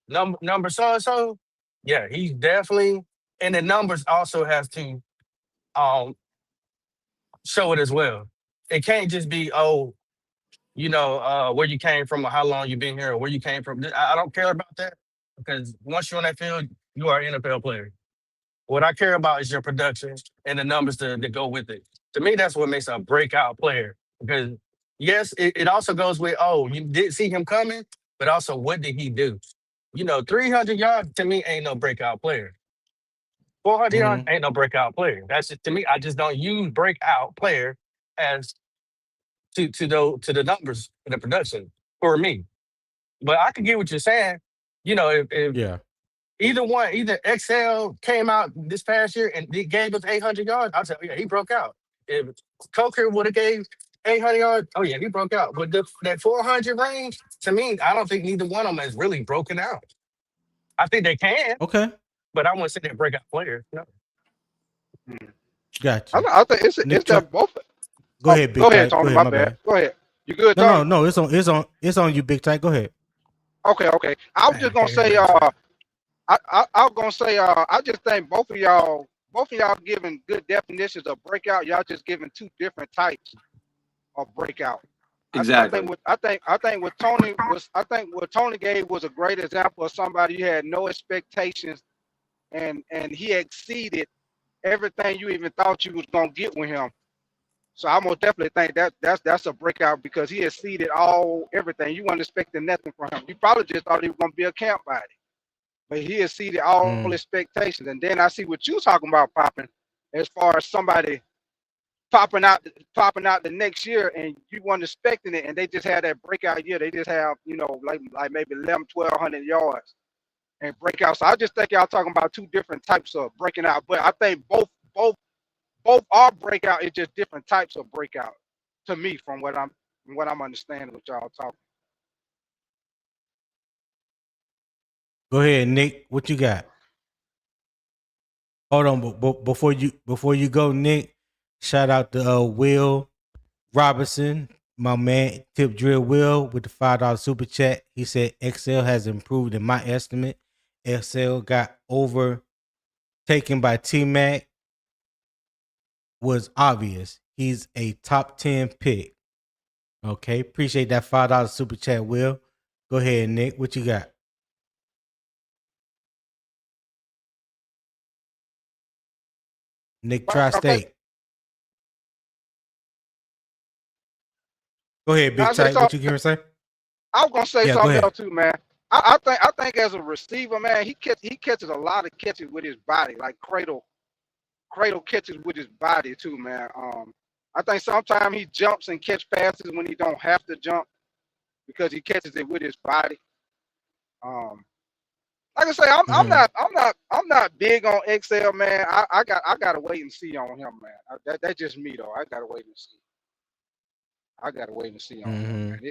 number so and so, yeah, he's definitely, and the numbers also has to um show it as well. It can't just be, oh, where you came from or how long you've been here or where you came from. I don't care about that, because once you're on that field, you are an NFL player. What I care about is your production and the numbers that go with it. To me, that's what makes a breakout player. Because yes, it also goes with, oh, you did see him coming, but also what did he do? 300 yards to me ain't no breakout player. 400 yards ain't no breakout player. That's just, to me, I just don't use breakout player as to the numbers and the production for me. But I can get what you're saying. If Yeah. either XL came out this past year and he gave us 800 yards, I'll tell you, yeah, he broke out. If Coker would have gave 800 yards, oh yeah, he broke out. But that 400 range, to me, I don't think neither one of them has really broken out. I think they can, Okay. but I wouldn't say they're breakout players. No. Gotcha. I think it's Nick, that both. go ahead, Big Go ahead, Tight. Go Tony. ahead, My my bad. bad. Go ahead. You good, No, Tony? no, it's on you, Big Tight. Go ahead. Okay. I was just gonna say, I was gonna say, I just think both of y'all giving good definitions of breakout. Y'all just giving two different types of breakout. Exactly. I think what Tony gave was a great example of somebody who had no expectations, and he exceeded everything you even thought you was gonna get with him. So I most definitely think that's a breakout, because he exceeded everything. You weren't expecting nothing from him. You probably just thought he was gonna be a camp body, but he exceeded all expectations. And then I see what you talking about, popping, as far as somebody popping out the next year, and you weren't expecting it, and they just had that breakout year. They just have, like maybe 1,100-1,200 yards and breakout. So I just think y'all talking about two different types of breaking out. But I think both are breakout. It's just different types of breakout to me, from what I'm understanding what y'all talking. Go ahead, Nick. What you got? Hold on, but before you go, Nick, shout out to Will Robinson, my man, Tip Drill Will, with the $5 super chat. He said XL has improved in my estimate. XL got overtaken by T-Mac. Was obvious. He's a top 10 pick. Okay, appreciate that $5 super chat, Will. Go ahead, Nick. What you got? Nick Tri-State. Go ahead, Big Tight. What you gonna say? I was gonna say something else too, man. I think as a receiver, man, he catches a lot of catches with his body, like cradle catches with his body too, man. I think sometimes he jumps and catch passes when he don't have to jump, because he catches it with his body. Like I say, I'm not big on XL, man. I gotta wait and see on him, man. That's just me though. I gotta wait and see on him, man.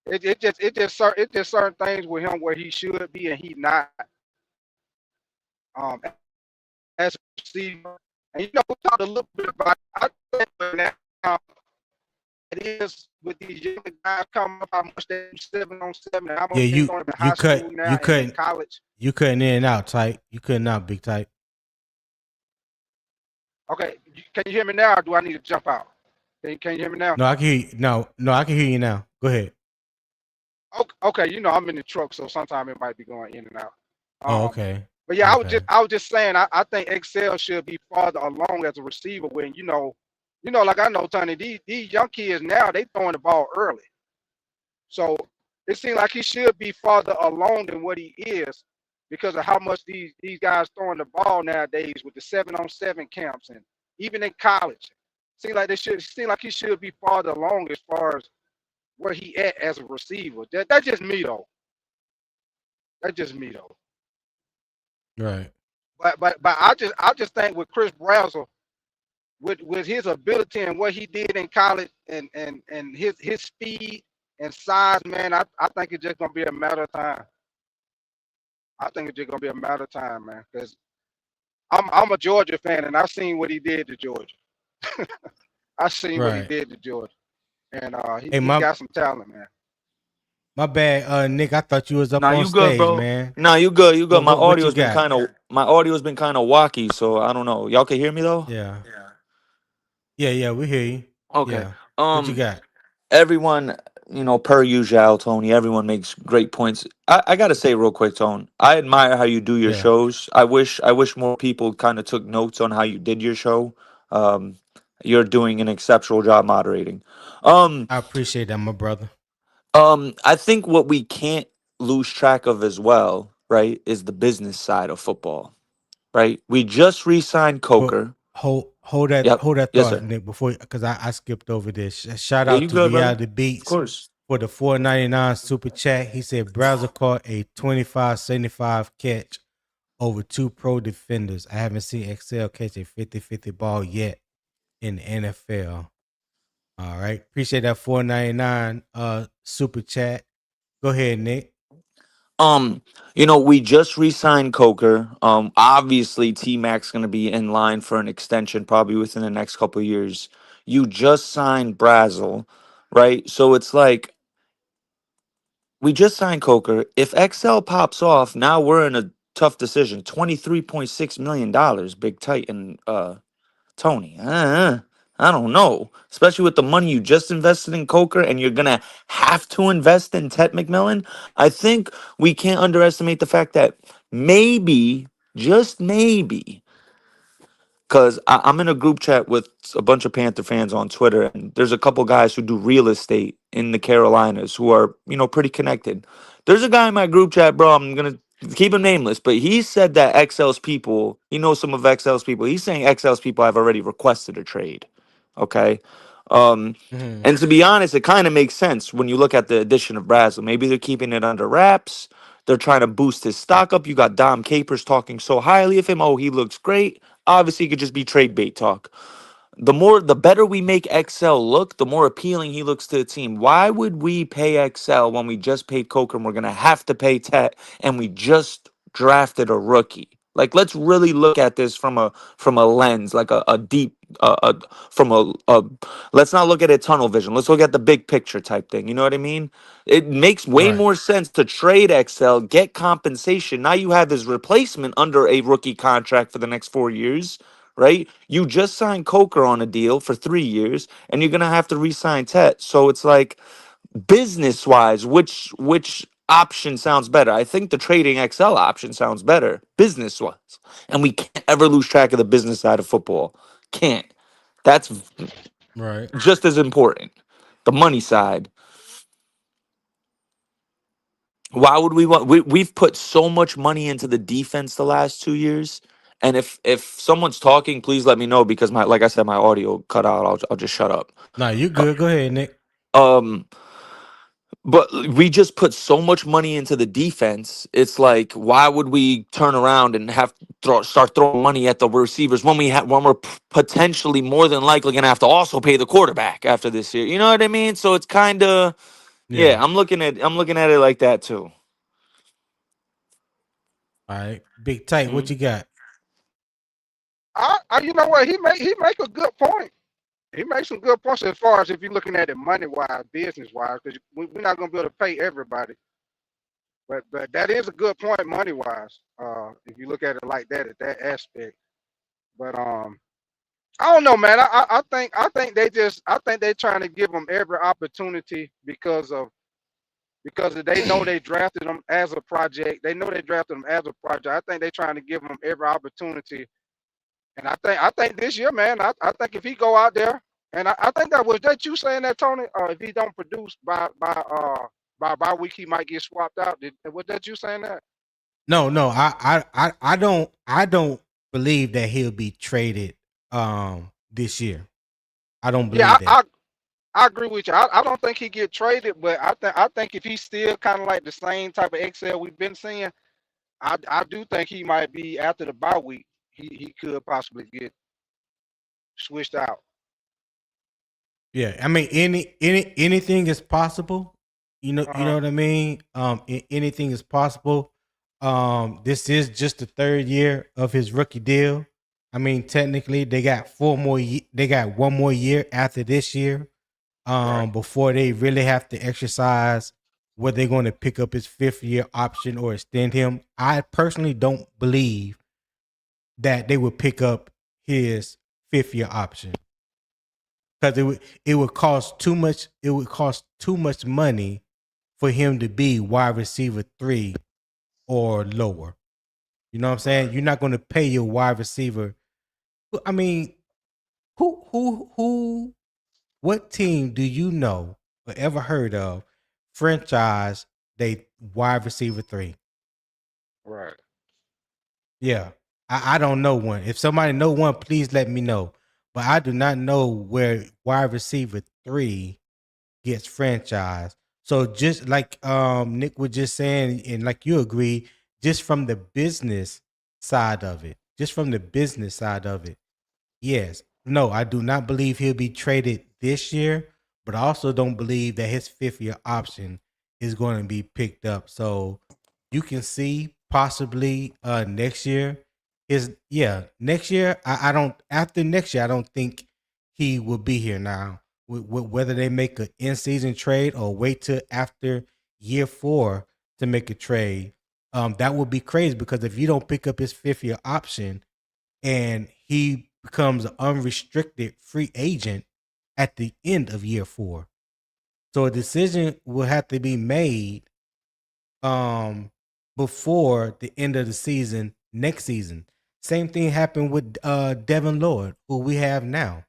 It just certain things with him where he should be and he not. As a receiver, and we talked a little bit about. I think now it is with these young guys coming up, how much they 7-on-7. How much you going to high school now you and in college. You cutting in and out, Tight. You cutting out, Big Tight. Okay, can you hear me now, or do I need to jump out? Can you hear me now? No, I can hear you. No, I can hear you now. Go ahead. Okay, I'm in the truck, so sometimes it might be going in and out. Okay. But yeah, I was just saying, I think XL should be farther along as a receiver. When like I know, Tony, these young kids now, they throwing the ball early, so it seems like he should be farther along than what he is, because of how much these guys throwing the ball nowadays with the 7-on-7 camps, and even in college. Seem like he should be farther along as far as where he at as a receiver. That's just me though. Right. but I just think with Chris Brazzell, with his ability and what he did in college and his speed and size, man, I think it's just gonna be a matter of time. I think it's just gonna be a matter of time, man. Because I'm a Georgia fan and I've seen what he did to Georgia. I seen what he Right. did to Georgia, and Hey, he got some talent, man. my bad, Nick. I thought you was up Nah, on you good, stage, bro. man. Nah, you good. You good. What you got? My audio's been kind of wacky, so I don't know. Y'all can hear me though. Yeah. Yeah, we hear you. Okay. Yeah. What you got? Everyone, per usual, Tony. Everyone makes great points. I gotta say real quick, Tone. I admire how you do your Yeah. shows. I wish more people kind of took notes on how you did your show. Um, you're doing an exceptional job moderating. Um, I appreciate that, my brother. I think what we can't lose track of as well, right, is the business side of football. Right. We just re-signed But Coker. hold Yep. that Yes, thought, sir. Nick, before because I skipped over this. Shout Yeah, out you to good, brother? Reality Of Beats course. for the $4.99 super chat. He said Browser caught a 25-75 catch over two pro defenders. I haven't seen Excel catch a 50-50 ball yet in the NFL. All right. Appreciate that $4.99 super chat. Go ahead, Nick. We just re-signed Coker. Obviously T Mac's gonna be in line for an extension probably within the next couple of years. You just signed Brazel, right? So it's like we just signed Coker. If XL pops off, now we're in a tough decision. $23.6 million, Big Titan Tony. I don't know. Especially with the money you just invested in Coker and you're going to have to invest in Ted McMillan. I think we can't underestimate the fact that maybe, just maybe, because I'm in a group chat with a bunch of Panther fans on Twitter, and there's a couple guys who do real estate in the Carolinas who are, pretty connected. There's a guy in my group chat, bro. I'm gonna keep him nameless, but he said that XL's people, he knows some of XL's people. He's saying XL's people have already requested a trade. Okay. Um, Mm-hmm. and to be honest, it kind of makes sense when you look at the addition of Brazel. Maybe they're keeping it under wraps. They're trying to boost his stock up. You got Dom Capers talking so highly of him. Oh, he looks great. Obviously, it could just be trade bait talk. The better we make XL look, the more appealing he looks to the team. Why would we pay XL when we just paid Coker and we're gonna have to pay Tet and we just drafted a rookie? Like, let's really look at this from a lens, like a deep from a let's not look at it tunnel vision. Let's look at the big picture type thing. You know what I mean? It makes way Right. more sense to trade XL, get compensation. Now you have his replacement under a rookie contract for the next 4 years, right? You just signed Coker on a deal for 3 years, and you're gonna have to re-sign Tet. So it's like, business wise, which option sounds better? I think the trading XL option sounds better business wise, and we can't ever lose track of the business side of football. Can't. That's Right. just as important. The money side. Why would we want? We've put so much money into the defense the last 2 years. And if someone's talking, please let me know because like I said, my audio cut out. I'll just shut up. Nah, you good. Go ahead, Nick. Um, But we just put so much money into the defense. It's like, why would we turn around and start throwing money at the receivers when when we're potentially more than likely gonna have to also pay the quarterback after this year? You know what I mean? So it's kind of, Yeah. I'm looking at it like that too. All right. Big Tight, what you got? You know what? He make a good point. He makes some good points as far as if you're looking at it money wise, business wise, because we're not gonna be able to pay everybody. But that is a good point money wise. If you look at it like that, at that aspect. But I don't know, man. I think they're trying to give them every opportunity because they know they drafted them as a project. They know they drafted them as a project. I think they're trying to give them every opportunity. And I think this year, man, I think if he go out there, and I think that you saying that, Tony, if he don't produce by week, he might get swapped out. Was that you saying that? No, I don't believe that he'll be traded this year. I don't Yeah, believe that. I agree with you. I don't think he get traded, but I think if he's still kind of like the same type of XL we've been seeing, I do think he might be after the bye week. He could possibly get switched out. Yeah, I mean, anything is possible. You know what I mean. Anything is possible. This is just the third year of his rookie deal. I mean, technically, they got they got one more year after this year. Right. Before they really have to exercise whether they're going to pick up his 5th-year option or extend him. I personally don't believe that they would pick up his 5th-year option because it would cost too much. It would cost too much money for him to be wide receiver 3 or lower. You know what I'm saying? Right. You're not going to pay your wide receiver. I mean, who what team do you know or ever heard of franchise they wide receiver 3? Right. Yeah. I don't know one. If somebody know one, please let me know. But I do not know where wide receiver 3 gets franchised. So just like Nick was just saying, and like you agree, just from the business side of it, yes. No, I do not believe he'll be traded this year, but I also don't believe that his 5th-year option is going to be picked up. So you can see possibly next year next year I don't after next year I don't think he will be here now. Whether they make an in-season trade or wait till after year 4 to make a trade, that would be crazy because if you don't pick up his 5th-year option and he becomes an unrestricted free agent at the end of year 4. So a decision will have to be made before the end of the season next season. Same thing happened with Devin Lloyd, who we have now.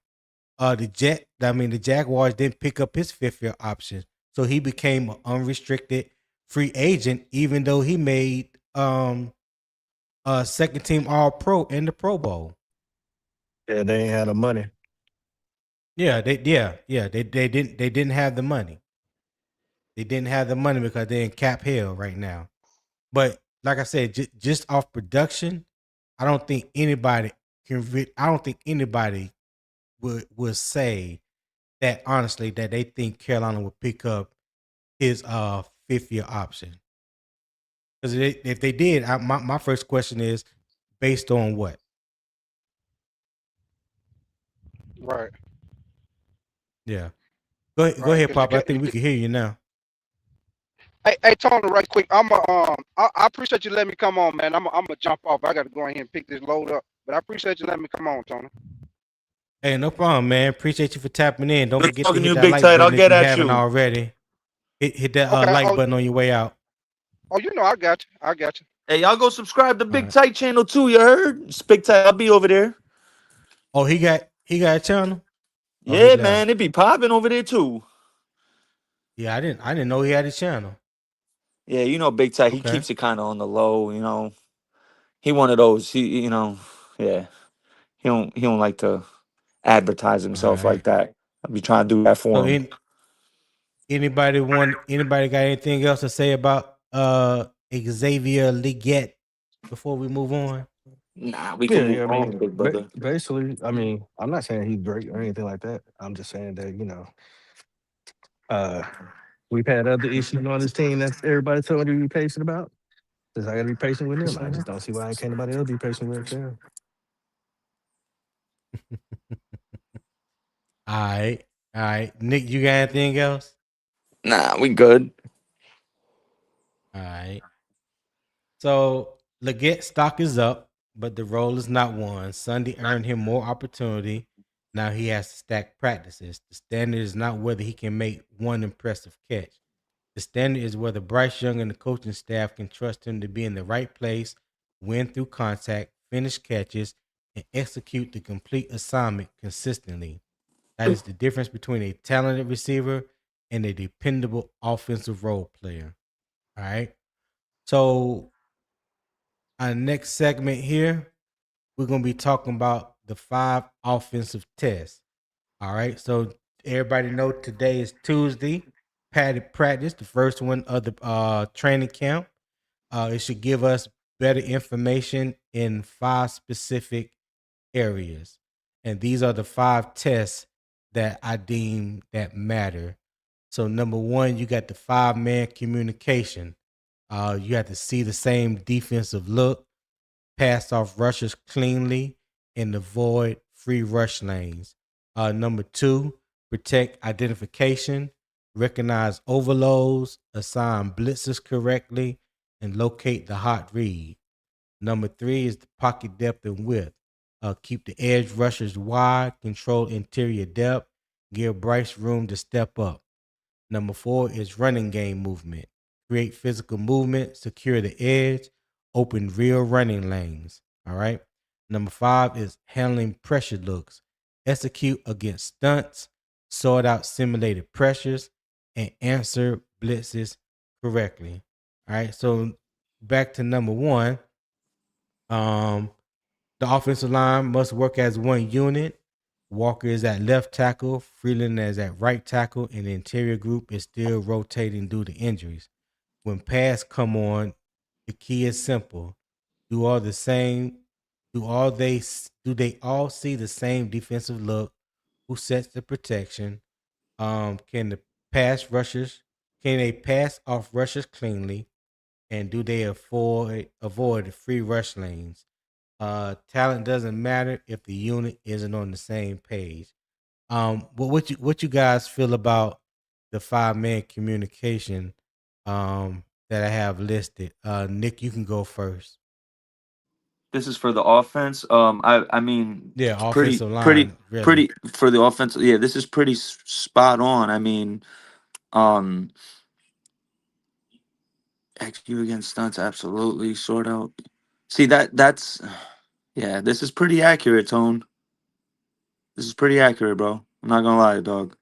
The Jaguars didn't pick up his 5th-year option. So he became an unrestricted free agent, even though he made second team all pro in the Pro Bowl. Yeah, they ain't had the money. They didn't have the money. They didn't have the money because they're in cap hell right now. But like I said, just off production, I don't think anybody would say that honestly that they think Carolina would pick up his 5th-year option. Because if they did, my first question is based on what? Right. Yeah. Go Right. ahead, Because you Papa. I get. think we can hear you now. Hey, Tony, right quick. I appreciate you letting me come on, man. I'm gonna jump off. I got to go in here and pick this load up. But I appreciate you letting me come on, Tony. Hey, no problem, man. Appreciate you for tapping in. Don't Good forget to talking to hit you, that Big like Tight. I'll button if get you at haven't you. already. Hit that Okay. like button on your way out. Oh, you know, I got you. I got you. Hey, y'all go subscribe to All Big right. Tight channel too. You heard? It's Big Tight. I'll be over there. Oh, he got a channel? Oh, he Yeah, left. man, it be popping over there too. Yeah, I didn't know he had a channel. Yeah, you know, Big Tight. He Okay. keeps it kind of on the low. You know, he one of those. Yeah, he don't like to advertise All himself right. like that. I'll be trying to do that So for him. anybody got anything else to say about Xavier Legette before we move on? Nah, we can Yeah, move yeah. I mean, on, big brother. basically, I mean, I'm not saying he's great or anything like that. I'm just saying that uh, we've had other issues on this team that everybody told me to be patient about. Since I got to be patient with him, I just don't see why can't nobody else be patient with him. All right. All right. Nick, you got anything else? Nah, we good. All right. So Legette stock is up, but the role is not won. Sunday earned him more opportunity. Now he has to stack practices. The standard is not whether he can make one impressive catch. The standard is whether Bryce Young and the coaching staff can trust him to be in the right place, win through contact, finish catches, and execute the complete assignment consistently. That is the difference between a talented receiver and a dependable offensive role player. All right. So our next segment here, we're going to be talking about the 5 offensive tests. All right. So everybody know today is Tuesday, padded practice, the first one of the training camp. It should give us better information in 5 specific areas. And these are the 5 tests that I deem that matter. So number 1, you got the 5-man communication. You have to see the same defensive look, pass off rushers cleanly, and avoid free rush lanes. Number 2, protect identification, recognize overloads, assign blitzes correctly, and locate the hot read. Number 3 is the pocket depth and width. Keep the edge rushers wide, control interior depth, give Bryce room to step up. Number 4 is running game movement. Create physical movement, secure the edge, open real running lanes. All right. Number 5 is handling pressure looks. Execute against stunts, sort out simulated pressures, and answer blitzes correctly. All right. So back to number 1. The offensive line must work as one unit. Walker is at left tackle, Freeland is at right tackle, and the interior group is still rotating due to injuries. When pass come on, the key is simple. Do all the same? Do they all see the same defensive look? Who sets the protection? Can the pass rushers can they pass off rushers cleanly? And do they avoid free rush lanes? Talent doesn't matter if the unit isn't on the same page. What you guys feel about the 5-man communication that I have listed? Nick, you can go first. This is for the offense. I mean, Yeah, pretty, offensive line, really. pretty for the offense. Yeah, this is pretty spot on. I mean, um, execute against stunts, absolutely. Sort out. See that's yeah. This is pretty accurate, Tone. This is pretty accurate, bro. I'm not gonna lie, dog.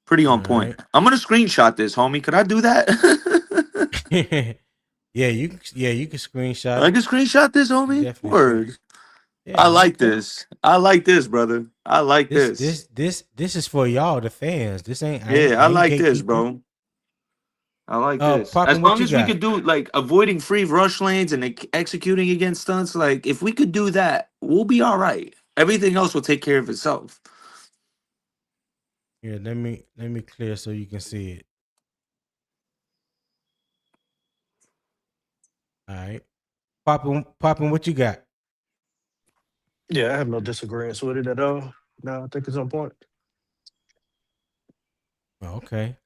Pretty All on point. right. I'm gonna screenshot this, homie. Could I do that? Yeah, you can screenshot I it. can screenshot this, You homie. definitely can. Word. I Yeah, like okay. this. I like this, brother. I like this. This is for y'all, the fans. This ain't Yeah, I I ain't like this, gatekeeping. bro. I like this. As Poppin', what long you as we got? could do like avoiding free rush lanes and executing against stunts, like if we could do that, we'll be all right. Everything else will take care of itself. Here, let me clear so you can see it. All right. Poppin', what you got? Yeah, I have no disagreements with it at all. No, I think it's on point. Okay.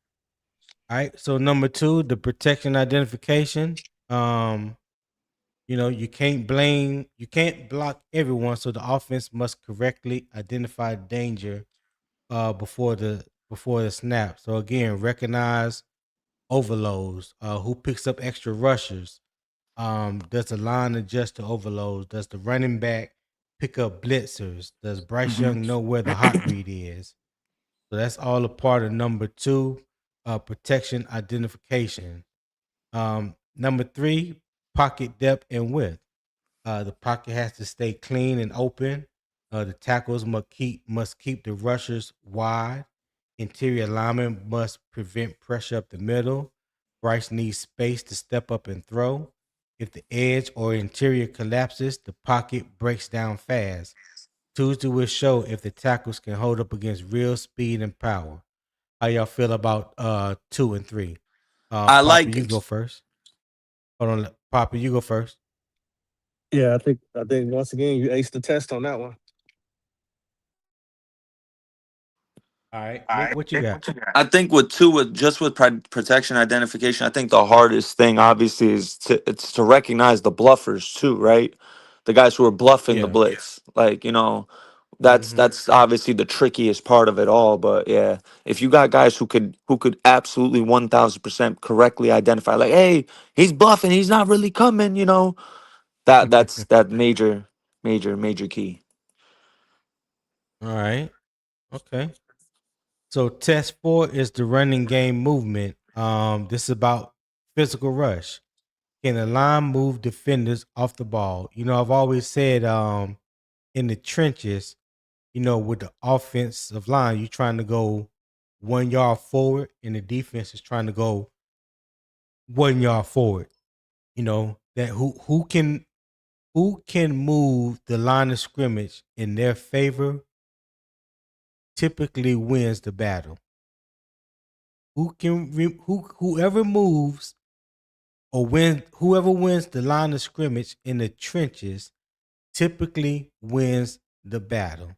All right. So number 2, the protection identification. You can't block everyone, so the offense must correctly identify danger before the snap. So again, recognize overloads. Who picks up extra rushers? Does the line adjust to overloads? Does the running back pick up blitzers? Does Bryce Mhm. Young know where the hot read is? So that's all a part of number 2, protection identification. Number 3, pocket depth and width. The pocket has to stay clean and open. The tackles must keep the rushers wide. Interior alignment must prevent pressure up the middle. Bryce needs space to step up and throw. If the edge or interior collapses, the pocket breaks down fast. Tuesday will show if the tackles can hold up against real speed and power. How y'all feel about 2 and 3? I Papa, like you go it. first. Hold on, Papa, you go first. Yeah, I think once again you aced the test on that one. All right, Nick, what you got? I think with protection identification, I think the hardest thing obviously is to recognize the bluffers too, right? The guys who are bluffing the Yeah. blitz. Like, Mm-hmm. that's obviously the trickiest part of it all. But yeah, if you got guys who could absolutely 1000% correctly identify, like, hey, he's bluffing, he's not really coming, that's that major key. All right. Okay. So test 4 is the running game movement. This is about physical rush. Can the line move defenders off the ball? I've always said in the trenches, with the offensive line, you're trying to go 1 yard forward and the defense is trying to go 1 yard forward. The that who can move the line of scrimmage in their favor typically wins the battle. Whoever moves whoever wins the line of scrimmage in the trenches typically wins the battle.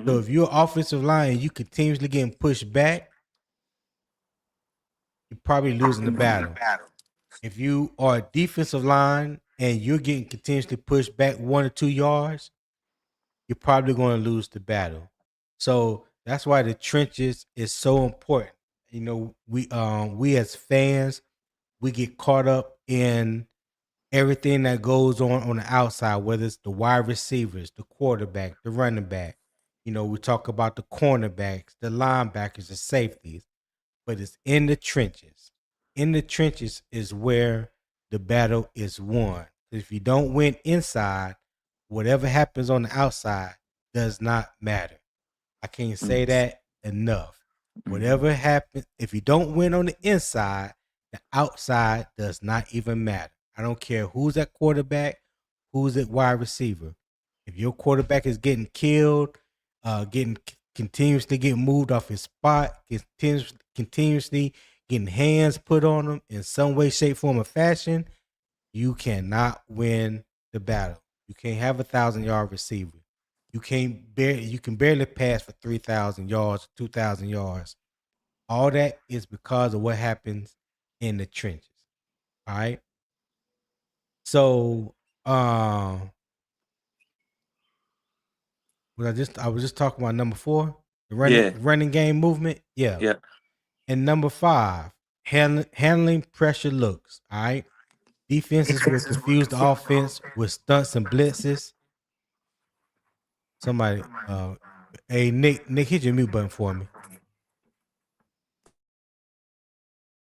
So if you're offensive line and you continuously getting pushed back, you're probably losing the battle. If you are a defensive line and you're getting continuously pushed back 1 or 2 yards, you're probably going to lose the battle. So that's why the trenches is so important. You know, we as fans, we get caught up in everything that goes on the outside, whether it's the wide receivers, the quarterback, the running back. You know, we talk about the cornerbacks, the linebackers, the safeties, but it's in the trenches. In the trenches is where the battle is won. If you don't win inside, whatever happens on the outside does not matter. I can't say that enough. Whatever happens, if you don't win on the inside, the outside does not even matter. I don't care who's at quarterback, who's at wide receiver. If your quarterback is getting killed, continuously getting moved off his spot, continuously getting hands put on him in some way, shape, form, or fashion, you cannot win the battle. You can't have 1,000-yard receiver. You can barely pass for 3,000 yards, 2,000 yards. All that is because of what happens in the trenches. All right. So, I was just talking about number 4, the running game movement. Yeah. Yeah. And number 5, handling pressure looks. All right. Defenses will confuse the offense with stunts and blitzes. Somebody, hey Nick, hit your mute button for me.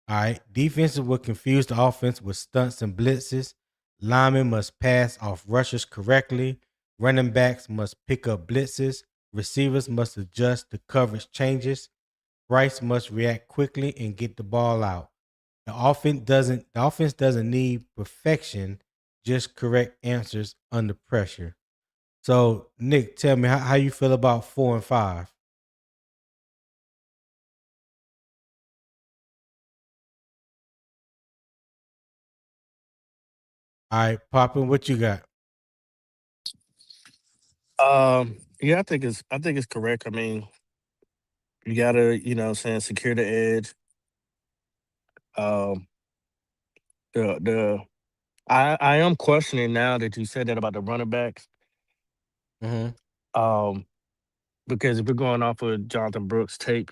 All right. Defenses will confuse the offense with stunts and blitzes. Linemen must pass off rushers correctly. Running backs must pick up blitzes. Receivers must adjust to coverage changes. Bryce must react quickly and get the ball out. The offense doesn't need perfection, just correct answers under pressure. So, Nick, tell me how you feel about 4 and 5. All right, Poppin, what you got? Yeah, I think it's correct. I mean, you gotta, secure the edge. Um, the I am questioning now that you said that about the running backs. Um, because if we're going off of Jonathan Brooks' tape,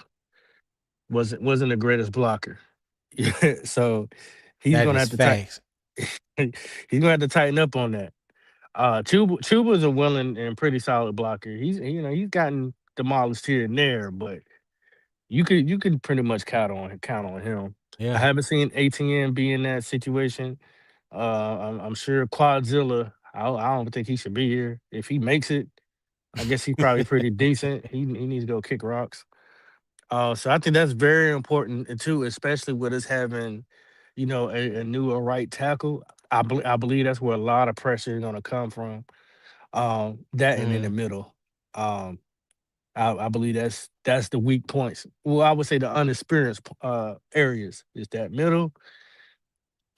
wasn't the greatest blocker. So he's That gonna is have to tighten. facts. He's gonna have to tighten up on that. Chuba's a willing and pretty solid blocker. He's gotten demolished here and there, but you could pretty much count on him. I Yeah. haven't seen ATN be in that situation. I'm sure Quadzilla. I don't think he should be here. If he makes it, I guess he's probably pretty decent. He needs to go kick rocks. So I think that's very important too, especially with us having, a newer right tackle. I believe that's where a lot of pressure is going to come from. That and in the middle. Um, I believe that's the weak points. Well, I would say the unexperienced areas is that middle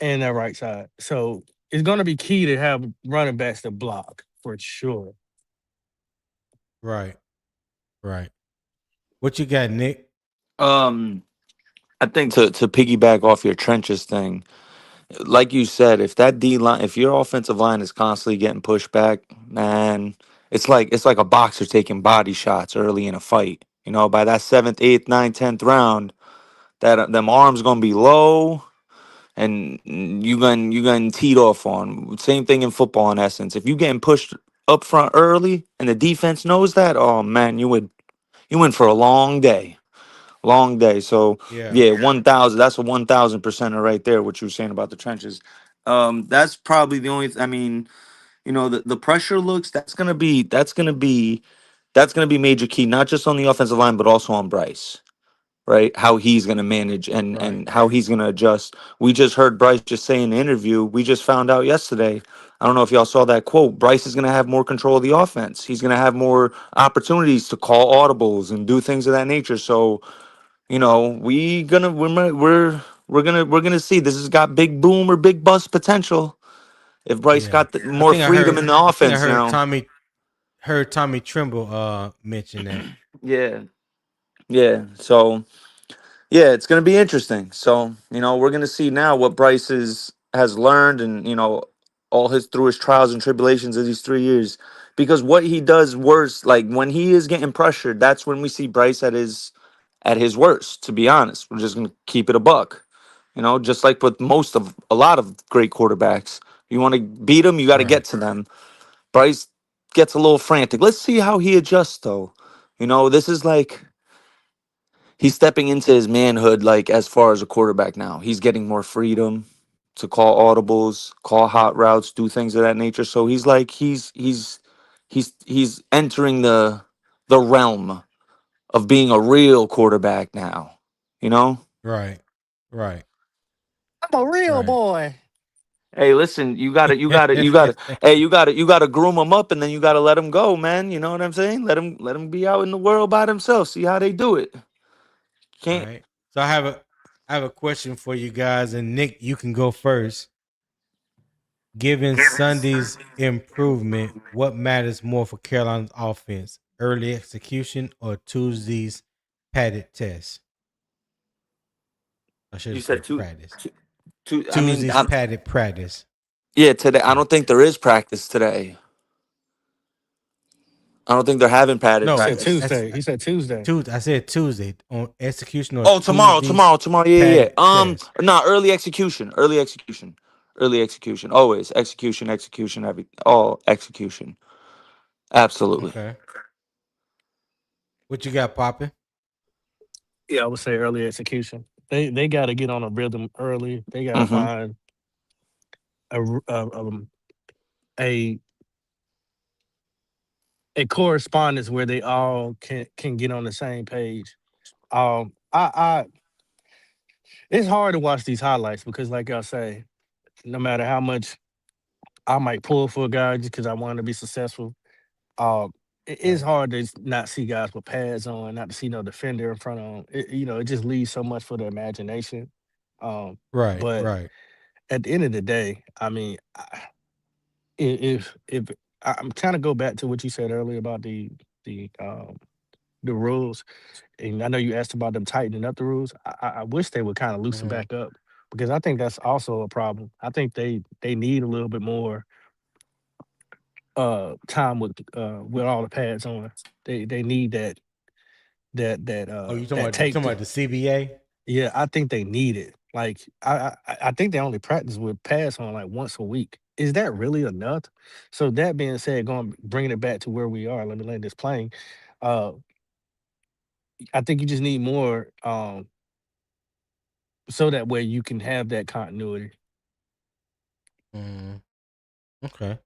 and that right side. So it's going to be key to have running backs to block for sure. Right. Right. What you got, Nick? I think to piggyback off your trenches thing, like you said, if that D line, if your offensive line is constantly getting pushed back, man, it's like a boxer taking body shots early in a fight. You know, by that 7th, 8th, 9th, 10th round, that them arms gonna be low, and you gonna teed off on. Same thing in football, in essence. If you getting pushed up front early, and the defense knows that, oh man, you win for a long day. Long day. So Yeah. yeah, 1,000. That's a 1,000% right there. What you were saying about the trenches. That's probably the only. I mean, the pressure looks. That's gonna be major key, not just on the offensive line, but also on Bryce. right? How he's going to manage and how he's going to adjust. We just heard Bryce just say in the interview, we just found out yesterday. I don't know if y'all saw that quote. Bryce is going to have more control of the offense. He's going to have more opportunities to call audibles and do things of that nature. So, you know, we're gonna see. This has got big boom or big bust potential if Bryce Yeah. got more freedom in the I think I offense heard now. Tommy Trimble mention that. Yeah, yeah. So yeah, it's gonna be interesting. So you know, we're gonna see now what Bryce has learned, and you know, all his through his trials and tribulations of these 3 years. Because what he does worse, like when he is getting pressured, that's when we see Bryce at his worst. To be honest, we're just gonna keep it a buck. You know, just like with a lot of great quarterbacks, you want to beat them, you got to get Right. to them. Bryce gets a little frantic. Let's see how he adjusts, though. You know, this is like he's stepping into his manhood, like as far as a quarterback now. He's getting more freedom to call audibles, call hot routes, do things of that nature. So he's like he's entering the realm of being a real quarterback now. You know. Right. Right. I'm a real Right. boy. Hey, listen, you gotta groom them up, and then you gotta let them go, man. You know what I'm saying? Let him be out in the world by themselves. See how they do it. All Can't right. So I have a question for you guys, and Nick, you can go first. Given Sunday's improvement, what matters more for Carolina's offense? Early execution or Tuesday's padded test? I should you have said said two, practice. two, two I mean, Tuesday's padded practice. yeah, today. I don't think there is practice today. I don't think they're having padded He No, said practice. Tuesday. He said Tuesday. Tuesday. I said Tuesday on execution or Oh, Tuesday's tomorrow. Yeah, yeah. padded Yeah. test. No, early execution. Always execution. All execution. Absolutely. Okay. What you got popping? Yeah, I would say early execution. They got to get on a rhythm early. They got to Mm-hmm. find a r- a a correspondence where they all can get on the same page. I it's hard to watch these highlights because, like I say, no matter how much I might pull for a guy just because I want to be successful, it is Right. hard to not see guys with pads on, not to see no defender in front of them. It just leaves so much for the imagination. Right. But Right. at the end of the day, I mean, if I'm kind of go back to what you said earlier about the um, the rules, and I know you asked about them tightening up the rules. I wish they would kind of loosen Mhm. back up because I think that's also a problem. I think they need a little bit more time with all the pads on. They need Oh, that you tape. talking about the CBA? Yeah, I think they need it. Like I think they only practice with pads on like once a week. Is that really enough? So that being said, going bringing it back to where we are. Let me land this plane. Uh, I think you just need more, so that way you can have that continuity. Mm, okay.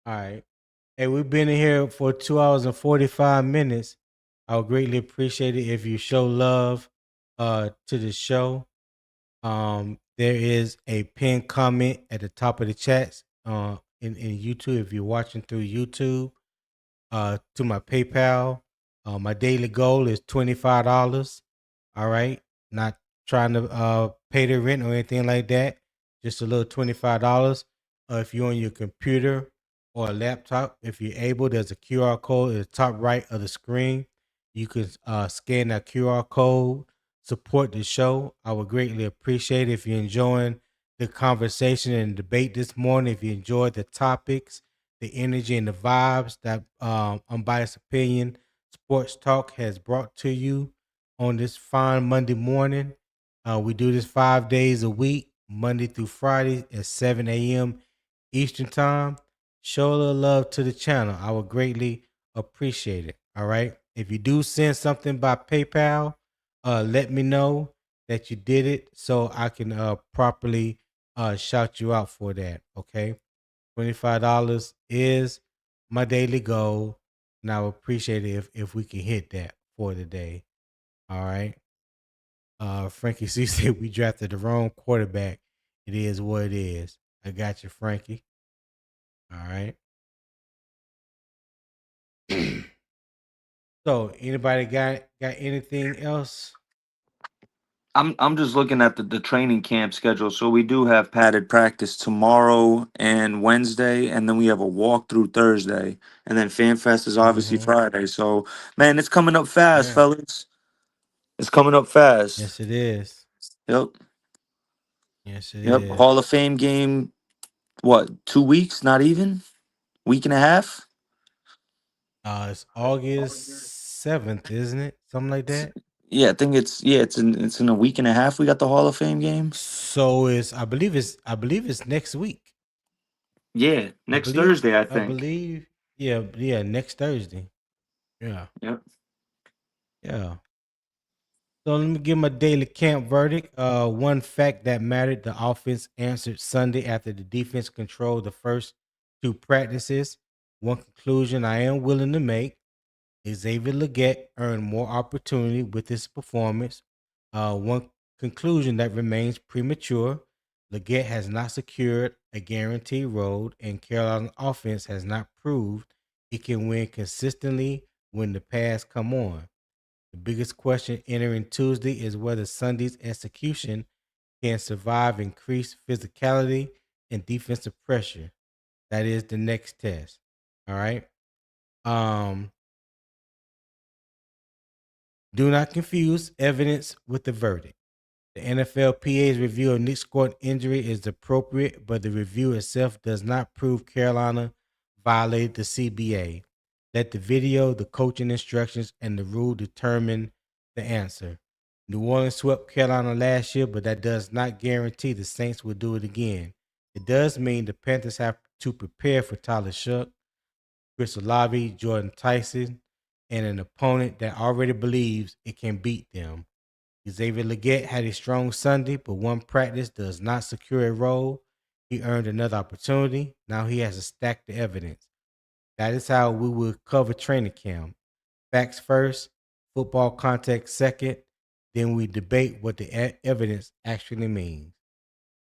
All right. Hey, we've been in here for 2 hours and 45 minutes. I would greatly appreciate it if you show love to the show. There is a pinned comment at the top of the chats in YouTube if you're watching through YouTube. To my PayPal. My daily goal is $25. All right. Not trying to pay the rent or anything like that. Just a little $25. If you're on your computer or a laptop, if you're able, there's a QR code at the top right of the screen. You can scan that QR code, support the show. I would greatly appreciate it if you're enjoying the conversation and debate this morning. If you enjoyed the topics, the energy and the vibes that Unbiased Opinion Sports Talk has brought to you on this fine Monday morning. We do this 5 days a week, Monday through Friday at 7 a.m. Eastern Time. Show a little love to the channel. I would greatly appreciate it. All right. If you do send something by PayPal, let me know that you did it so I can properly shout you out for that. Okay. $25 is my daily goal, and I would appreciate it if we can hit that for the day. All right. Frankie C said we drafted the wrong quarterback. It is what it is. I got you, Frankie. All right. So, anybody got anything else? I'm just looking at the training camp schedule. So we do have padded practice tomorrow and Wednesday, and then we have a walkthrough Thursday, and then Fan Fest is obviously Mm-hmm. Friday. So man, it's coming up fast, Yeah. fellas. It's coming up fast. Yes, it is. Yep. Yes, it Yep. is. Hall of Fame game. What? 2 weeks? Not even. Week and a half. It's August 7th, isn't it? Something like that. Yeah, I think it's in a week and a half. We got the Hall of Fame game. So I believe it's next week. Yeah, I next believe Thursday, I I think. believe yeah, next Thursday. Yeah. Yep. Yeah. So let me give my daily camp verdict. One fact that mattered: the offense answered Sunday after the defense controlled the first two practices. One conclusion I am willing to make: Xavier Legette earned more opportunity with his performance. One conclusion that remains premature: Legette has not secured a guaranteed role, and Carolina's offense has not proved it can win consistently when the pass come on. The biggest question entering Tuesday is whether Sunday's execution can survive increased physicality and defensive pressure. That is the next test. All right. Um, do not confuse evidence with the verdict. The NFLPA's review of Nic Scourton injury is appropriate, but the review itself does not prove Carolina violated the CBA. Let the video, the coaching instructions, and the rule determine the answer. New Orleans swept Carolina last year, but that does not guarantee the Saints will do it again. It does mean the Panthers have to prepare for Tyler Shuck, Chris Olave, Jordan Tyson, and an opponent that already believes it can beat them. Xavier Legette had a strong Sunday, but one practice does not secure a role. He earned another opportunity. Now he has to stack the evidence. That is how we will cover training camp. Facts first, football context second. Then we debate what the evidence actually means.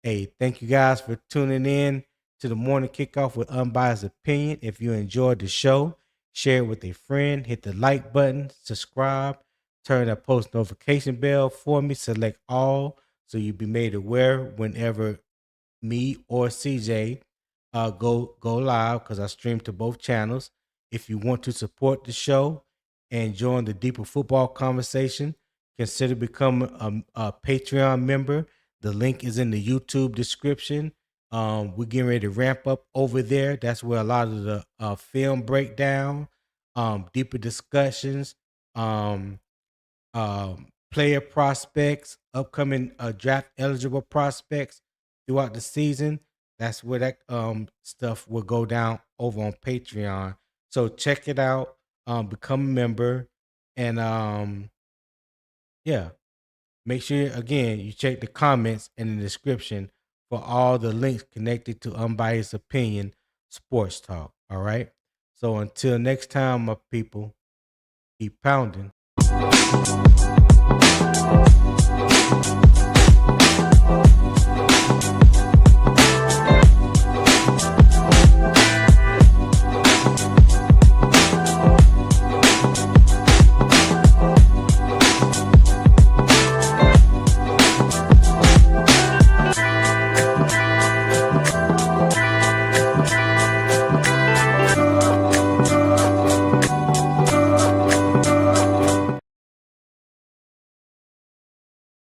Hey, thank you guys for tuning in to the morning kickoff with Unbiased Opinion. If you enjoyed the show, share it with a friend, hit the like button, subscribe, turn that post notification bell for me, select all so you'll be made aware whenever me or CJ go live, because I stream to both channels. If you want to support the show and join the deeper football conversation, consider becoming a Patreon member. The link is in the YouTube description. We're getting ready to ramp up over there. That's where a lot of the film breakdown, deeper discussions, um, player prospects, upcoming draft eligible prospects throughout the season. That's where that stuff will go down over on Patreon. So check it out, become a member, and yeah, make sure again you check the comments and the description for all the links connected to Unbiased Opinion Sports Talk. All right. So until next time, my people, keep pounding.